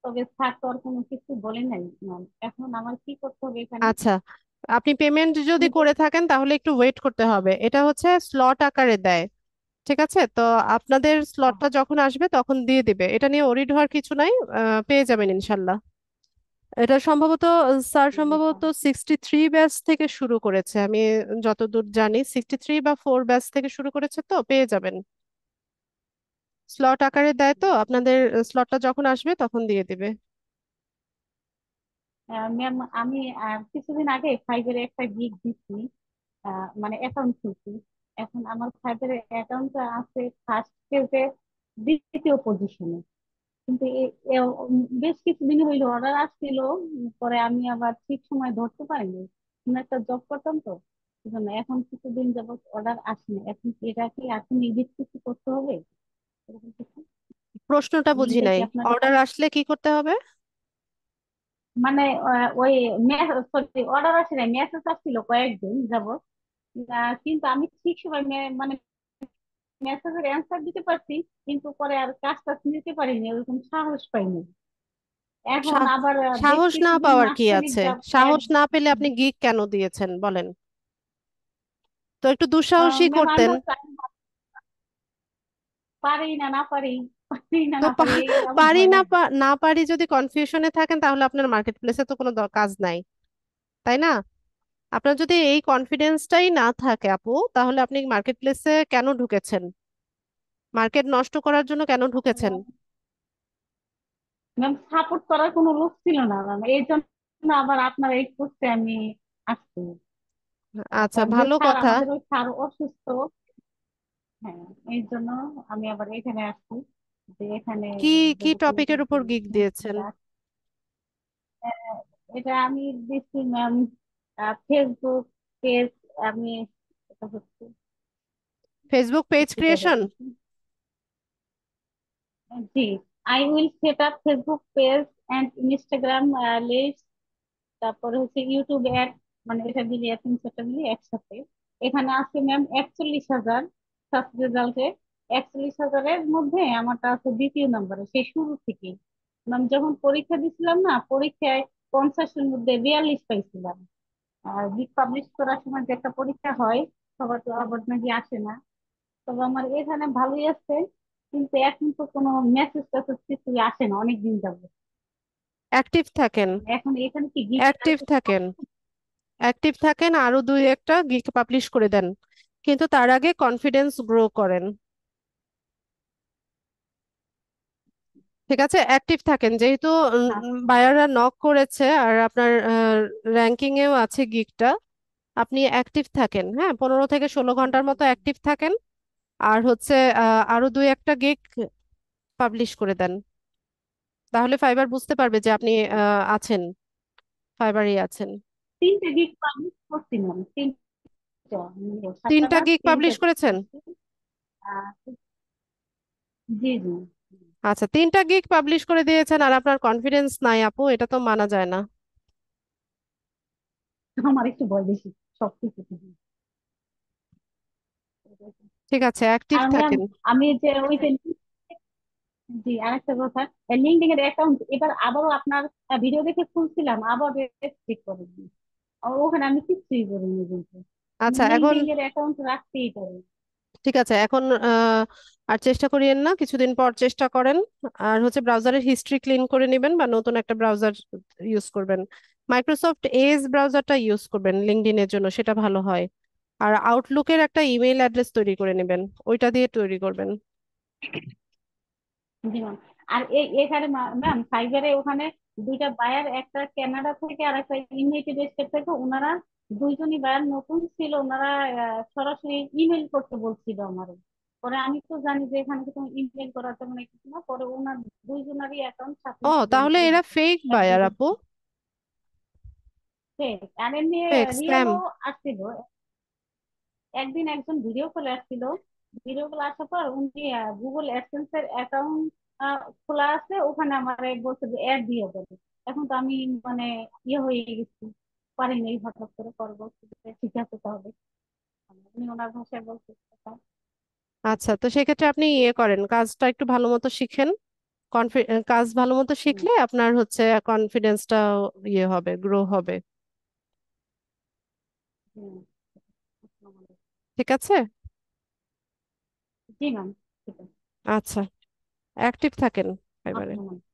তবে স্যার তো আর কোনো কিছু বলে নাই ম্যাম। এখন আমার কি করতে হবে এখানে? আচ্ছা, আপনি পেমেন্ট যদি করে থাকেন তাহলে একটু ওয়েট করতে হবে, এটা হচ্ছে স্লট আকারে দেয়। ঠিক আছে, তো আপনাদের স্লটটা যখন আসবে তখন দিয়ে দিবে, এটা নিয়ে ওরিড হওয়ার কিছু নাই। পেয়ে যাবেন ইনশাল্লাহ। এটা সম্ভবত স্যার সম্ভবত 63 ব্যাচ থেকে শুরু করেছে, আমি যতদূর জানি 63 বা 4 ব্যাচ থেকে শুরু করেছে, তো পেয়ে যাবেন। স্লট আকারে দেয়, তো আপনাদের স্লটটা যখন আসবে তখন দিয়ে দিবে। ম্যাম আমি কিছুদিন আগে ফাইবারে একটা গিগ দিচ্ছি, মানে অ্যাকাউন্ট খুলছি। এখন আমার ফাইবার অ্যাকাউন্টটা আছে ফার্স্ট পেজে, দ্বিতীয় পজিশনে। কিন্তু বেশ কিছুদিন হইলো অর্ডার আসছিল, পরে আমি আবার ঠিক সময় ধরতে পারিনি। আমি একটা জব করতাম তো, সেজন্য এখন কিছুদিন যাবত অর্ডার আসেনি। এখন কি এটা কি এখন এডিট কিছু করতে হবে এরকম কিছু? প্রশ্নটা বুঝি লিঙ্কটা নাই, কি আপনার অর্ডার আসলে কি করতে হবে? মানে ওই সরি, অর্ডার আসে নাই, মেসেজ আসছিল কয়েকদিন যাবত। কিন্তু আমি ঠিক সময় মানে মেসেজের অ্যান্সার দিতে পারছি, কিন্তু পরে আর কাজটা নিতে পারিনি, ওরকম সাহস পাইনি। এখন সা- আবার বেশ সাহস না কিছুদিন পাওয়ার কি মাসখানেক আছে? যাব সাহস না পেলে আপনি গিগ কেন দিয়েছেন বলেন? তো একটু দুঃসাহসী ম্যাম আমি করতেন। পারি না, না পারি, পারি না, তো না পারি, এই আমার পারি ভয় না লাগে। না পারি যদি কনফিউশনে থাকেন তাহলে আপনার মার্কেট প্লেসে তো কোনো কাজ নাই, তাই না? আপনার যদি এই কনফিডেন্সটাই না থাকে আপু, তাহলে আপনি মার্কেট প্লেসে কেন ঢুকেছেন? মার্কেট নষ্ট করার জন্য কেন ঢুকেছেন? ম্যাম সাপোর্ট করার কোনো লোক ছিল না ম্যাম, এই জন্য আবার আপনার এই পোস্টে আমি আসছি। আচ্ছা, কারণ যে ভালো স্যার, কথা। আমাদের ওই স্যার অসুস্থ। হ্যাঁ, এই জন্য আমি আবার এখানে আসছি, যে এখানে কি কি যদি কোনো টপিকের উপর কিছু গিগ দিয়েছেন? সমস্যা এটা আমি দিচ্ছি ম্যাম ফেসবুক পেজ। আমি এটা হচ্ছে ফেসবুক পেজ কিভাবে ক্রিয়েশন? বলছি, জি, I will set up Facebook page and Instagram list, তারপরে হচ্ছে ইউটিউব অ্যাড, মানে এটা মিলিয়ে 3-4টা মিলিয়ে একসাথে। এখানে আছে ম্যাম 41,000 সার্চ রেজাল্টে। 41,000-এর মধ্যে আমারটা আছে দ্বিতীয় নম্বরে, সেই শুরু থেকে। ম্যাম যখন পরীক্ষা দিছিলাম না, পরীক্ষায় 50-এর মধ্যে 42 পাইছিলাম। আর গিক পাবলিশ করার সময় যে একটা পরীক্ষা হয়, সবার তো আবার নাকি আসে না। তবে আমার এখানে ভালোই আছে, কিন্তু এখন তো কোনো মেসেজ টেসেজ কিছুই আসে না অনেক দিন যাবে। অ্যাক্টিভ থাকেন, এখন এখানে কি গিক অ্যাক্টিভ থাকেন, অ্যাক্টিভ থাকেন, আরো দুই একটা গিগ পাবলিশ করে দেন, কিন্তু তার আগে কনফিডেন্স গ্রো করেন। ঠিক আছে, অ্যাক্টিভ থাকেন, যেহেতু বায়াররা নক করেছে আর আপনার র্যাঙ্কিং এও আছে গিগটা। আপনি অ্যাক্টিভ থাকেন, হ্যাঁ, 15 থেকে 16 ঘন্টার মতো অ্যাক্টিভ থাকেন। আর হচ্ছে আরো দুই একটা গিগ পাবলিশ করে দেন, তাহলে ফাইবার বুঝতে পারবে যে আপনি আছেন, ফাইবারই আছেন। 3টে গিগ পাবলিশ করছি ম্যাম, 3টা, তিনটা সপ্তাহে গিগ 3টে পাবলিশ করেছেন? করছি। আহ, জি জি। আচ্ছা, তিনটা গিগ পাবলিশ করে দিয়েছেন আর আপনার কনফিডেন্স নাই আপু, এটা তো মানা যায় না। আমার একটু ভয় বেশি সব কিছু। ঠিক আছে, অ্যাক্টিভ আর ম্যাম থাকেন। আমি যে ওই যে, জি আরেকটা কথা, লিঙ্কডিন এর অ্যাকাউন্ট এবার আবারও আপনার ভিডিও দেখে খুলছিলাম, আবার ঠিক করে দিই। ওখানে আমি কিছুই করিনি কিন্তু আচ্ছা, এখন লিঙ্কডিন এর অ্যাকাউন্ট রাখতেই পারি। ঠিক আছে, এখন আর চেষ্টা করিয়েন না, কিছুদিন পর চেষ্টা করেন। আর হচ্ছে ব্রাউজারের হিস্ট্রি ক্লিন করে নেবেন বা নতুন একটা ব্রাউজার ইউজ করবেন। মাইক্রোসফট এজ ব্রাউজারটা ইউজ করবেন লিঙ্কডইনের জন্য, সেটা ভালো হয়। আর আউটলুকের একটা ইমেইল অ্যাড্রেস তৈরি করে নেবেন, ওইটা দিয়ে তৈরি করবেন। জি ম্যাম। আর এখানে ম্যাম ফাইবারে ওখানে দুইটা বায়ার, একটা কানাডা থেকে আর একটা ইউনাইটেড স্টেট থেকে, ওনারা দুইজনই বায়ার নতুন ছিল। ওনারা সরাসরি ইমেল করতে বলছিল আমার। পরে আমি তো জানি যে এখানে তো কোনো ইমেল করার তেমন কিছু না, পরে ওনার দুইজনারই অ্যাকাউন্ট সাথে ও, সাথে জয়েন তাহলে করে এরা দিচ্ছে ফেক এক বায়ার দুজন। আপু, আর এমনি ফেক স্প্যাম। রিয়েলও আসছিল। একদিন একজন ভিডিও কলে আসছিল, ভিডিও কলে আসার পর উনি গুগল অ্যাডসেন্স এর অ্যাকাউন্ট খোলা আছে, ওখানে আমার বলছে যে অ্যাড দিয়ে দেবে। এখন তো আমি মানে ইয়ে হয়ে গেছি, পারিনি হঠাৎ করে। পরে বলছে যে ঠিক আছে তাহলে, উনি ওনার ভাষায় বলছে। আচ্ছা, তো সেক্ষেত্রে আপনি ইয়ে করেন, কাজটা একটু ভালো মতো শিখেন। কাজ ভালো মতো হুম, শিখলে আপনার হচ্ছে কনফিডেন্সটা ইয়ে হবে, গ্রো হবে। হুম, আসসালামু আলাইকুম। ঠিক আছে। জি ম্যাম, ঠিক আছে। আচ্ছা, অ্যাক্টিভ থাকেন এবারে। আসসালামু আলাইকুম।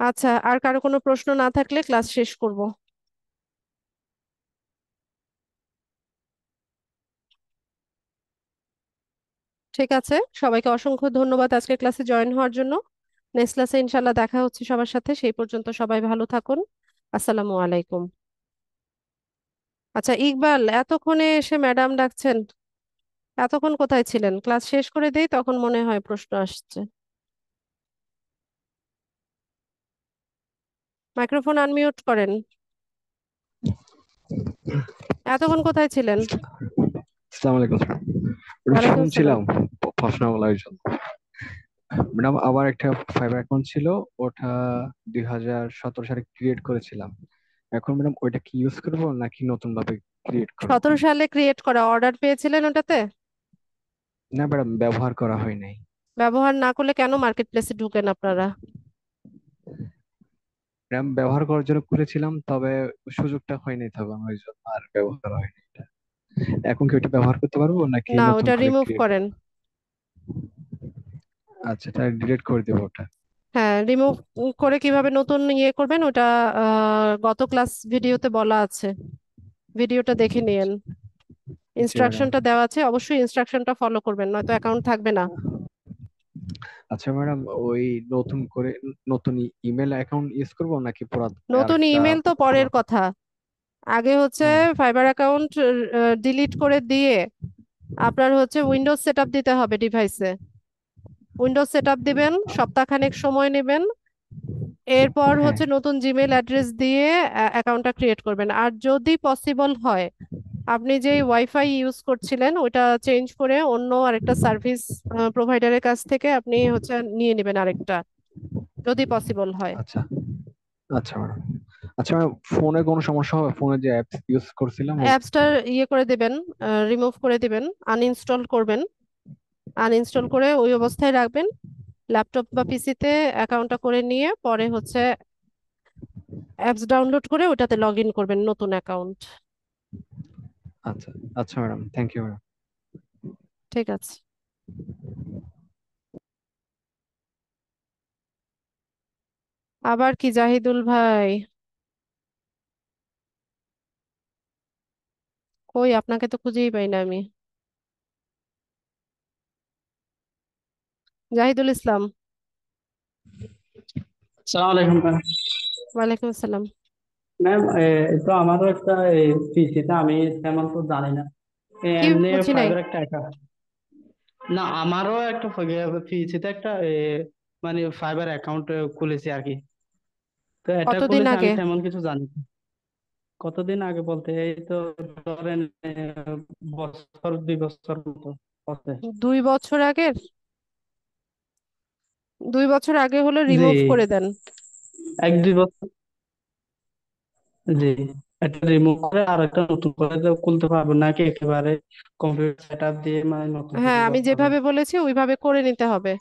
আচ্ছা, আর কারো কোনো প্রশ্ন না থাকলে ক্লাস শেষ করব। ঠিক আছে, সবাইকে অসংখ্য ধন্যবাদ আজকে ক্লাসে জয়েন হওয়ার জন্য। নেক্সট ক্লাসে ইনশাল্লাহ দেখা হচ্ছে সবার সাথে, সেই পর্যন্ত সবাই ভালো থাকুন। আসসালামু আলাইকুম। আচ্ছা ইকবাল, এতক্ষণে এসে ম্যাডাম ডাকছেন, এতক্ষণ কোথায় ছিলেন? ক্লাস শেষ করে দেই, তখন মনে হয় প্রশ্ন আসছে। মাইক্রোফোন আনমিউট করেন। এতক্ষণ কোথায় ছিলেন? আসসালামু আলাইকুম স্যার। ওটা ওয়ালাইকুম আসসালাম। শুনছিলাম প্রশ্ন বলার জন্য। ম্যাডাম আমার একটা ফাইবার অ্যাকাউন্ট ছিল, ওটা 2017 সালে ক্রিয়েট করেছিলাম। এখন ম্যাডাম ওইটা কি ইউজ করব নাকি নতুন ভাবে ক্রিয়েট করব? 17 সালে ক্রিয়েট করা, অর্ডার পেয়েছিলেন ওটাতে? না ম্যাডাম, ব্যবহার করা হয় নাই। ব্যবহার না করলে কেন মার্কেট প্লেসে ঢুকেন আপনারা? ম্যাডাম ব্যবহার করার জন্য করেছিলাম, তবে সুযোগটা হয়নি, তবে আমার ওই জন্য আর ব্যবহার হয়নি এটা। এখন কি ওইটা ব্যবহার করতে পারবো নাকি না, নতুন ওটা করে রিমুভ ক্রিয়েট করেন। করব? আচ্ছা, তাহলে ডিলিট করে দেবো ওটা। হ্যাঁ, রিমুভ করে কিভাবে নতুন ইয়ে করবেন ওটা গত ক্লাস ভিডিওতে বলা আছে, ভিডিওটা দেখে নিয়েন। জি ম্যাডাম। ইনস্ট্রাকশনটা দেওয়া আছে, অবশ্যই ইনস্ট্রাকশনটা ফলো করবেন, নয়তো অ্যাকাউন্ট থাকবে না। আচ্ছা ম্যাডাম, ওই নতুন করে নতুন ইমেল অ্যাকাউন্ট ইউজ করব নাকি পুরো নতুন আরেকটা ইমেল তো পরের পুরাতন? কথা, আগে হচ্ছে হ্যাঁ ফাইবার অ্যাকাউন্ট ডিলিট করে দিয়ে আপনার হচ্ছে উইন্ডোজ সেটআপ দিতে হবে ডিভাইসে। উইন্ডোজ সেটআপ দিবেন, সপ্তাহখানেক সময় নেবেন। এরপর হ্যাঁ হচ্ছে নতুন জিমেইল অ্যাড্রেস দিয়ে অ্যাকাউন্টটা ক্রিয়েট করবেন। আর যদি পসিবল হয় আপনি যে ওয়াইফাই ইউজ করছিলেন ওইটা চেঞ্জ করে অন্য আরেকটা সার্ভিস প্রোভাইডারের কাছ থেকে আপনি হচ্ছে নিয়ে নেবেন আরেকটা, যদি পসিবল হয়। আচ্ছা আচ্ছা ম্যাডাম। আচ্ছা ম্যাডাম, ফোনে কোনো সমস্যা হবে? ফোনে যে অ্যাপস ইউজ করছিলাম অ্যাপসটা ইয়ে করে দেবেন, রিমুভ করে দিবেন, আনইনস্টল করবেন। আনইনস্টল করে ওই অবস্থায় রাখবেন। ল্যাপটপ বা পিসিতে অ্যাকাউন্টটা করে নিয়ে পরে হচ্ছে অ্যাপস ডাউনলোড করে ওটাতে লগ ইন করবেন নতুন অ্যাকাউন্ট। আচ্ছা আচ্ছা ম্যাডাম, থ্যাংক ইউ ম্যাডাম। ঠিক আছে। আবার কি জাহিদুল ভাই? কই আপনাকে তো খুঁজেই পাই না আমি। জাহিদুল ইসলাম। আসসালামু আলাইকুম ম্যাম। ওয়ালাইকুম আসসালাম। ম্যাম, তো আমারও একটা পিসিতে আমি তেমন তো জানি না, কি এমনি বুঝি নাই। ফাইবার একটা অ্যাকাউন্ট। না, আমারও একটা পিসিতে একটা মানে ফাইবার অ্যাকাউন্ট খুলেছি আর কি। তো এটা কতদিন খুলেছি, আমি আগে? তেমন কিছু জানি না। কতদিন আগে বলতে এই তো ধরেন বছর 2 বছর মতো হচ্ছে। 2 বছর আগের? 2 বছর আগে হলে জি, রিমুভ করে দেন। 1-2 বছর। জি, এটা রিমুভ করে আর একটা নতুন করে তো খুলতে পারবো নাকি একেবারে কম্পিউটার সেট আপ দিয়ে মানে নতুন হ্যাঁ, কিছু আমি করতে হবে? যেভাবে বলেছি ওইভাবে করে নিতে হবে।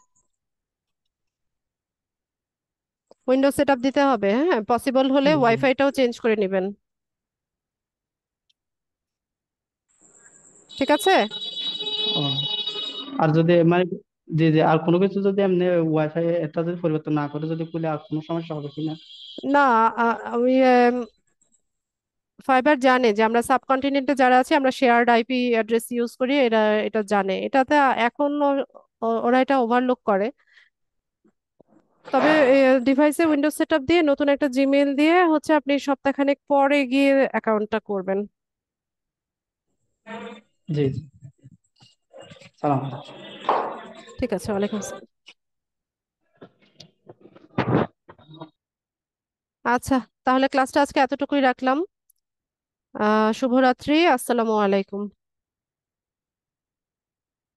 উইন্ডোজ সেটআপ দিতে হবে, হ্যাঁ, পসিবল হলে জি। ওয়াইফাইটাও চেঞ্জ করে নেবেন। ঠিক আছে। ও, আর যদি মানে জি জি, আর কোনো কিছু যদি এমনি ওয়াইফাই এটা যদি পরিবর্তন না করে যদি খুলে, আর কোনো সমস্যা হবে কিনা? না, আমি ফাইবার জানে যে আমরা সাবকন্টিনেন্টে যারা আছি আমরা শেয়ার্ড আইপি অ্যাড্রেস ইউজ করি, এরা এটা জানে। এটাতে এখন ওরা এটা ওভারলুক করে। তবে ডিভাইসে উইন্ডোজ সেটআপ দিয়ে নতুন একটা জিমেইল দিয়ে হচ্ছে আপনি সপ্তাহখানেক পরে গিয়ে অ্যাকাউন্টটা করবেন। জি জি, সালাম। ঠিক আছে, ওয়ালাইকুম আসসালাম। আচ্ছা, তাহলে ক্লাসটা আজকে এতটুকুই রাখলাম। শুভরাত্রি, আসসালামু আলাইকুম।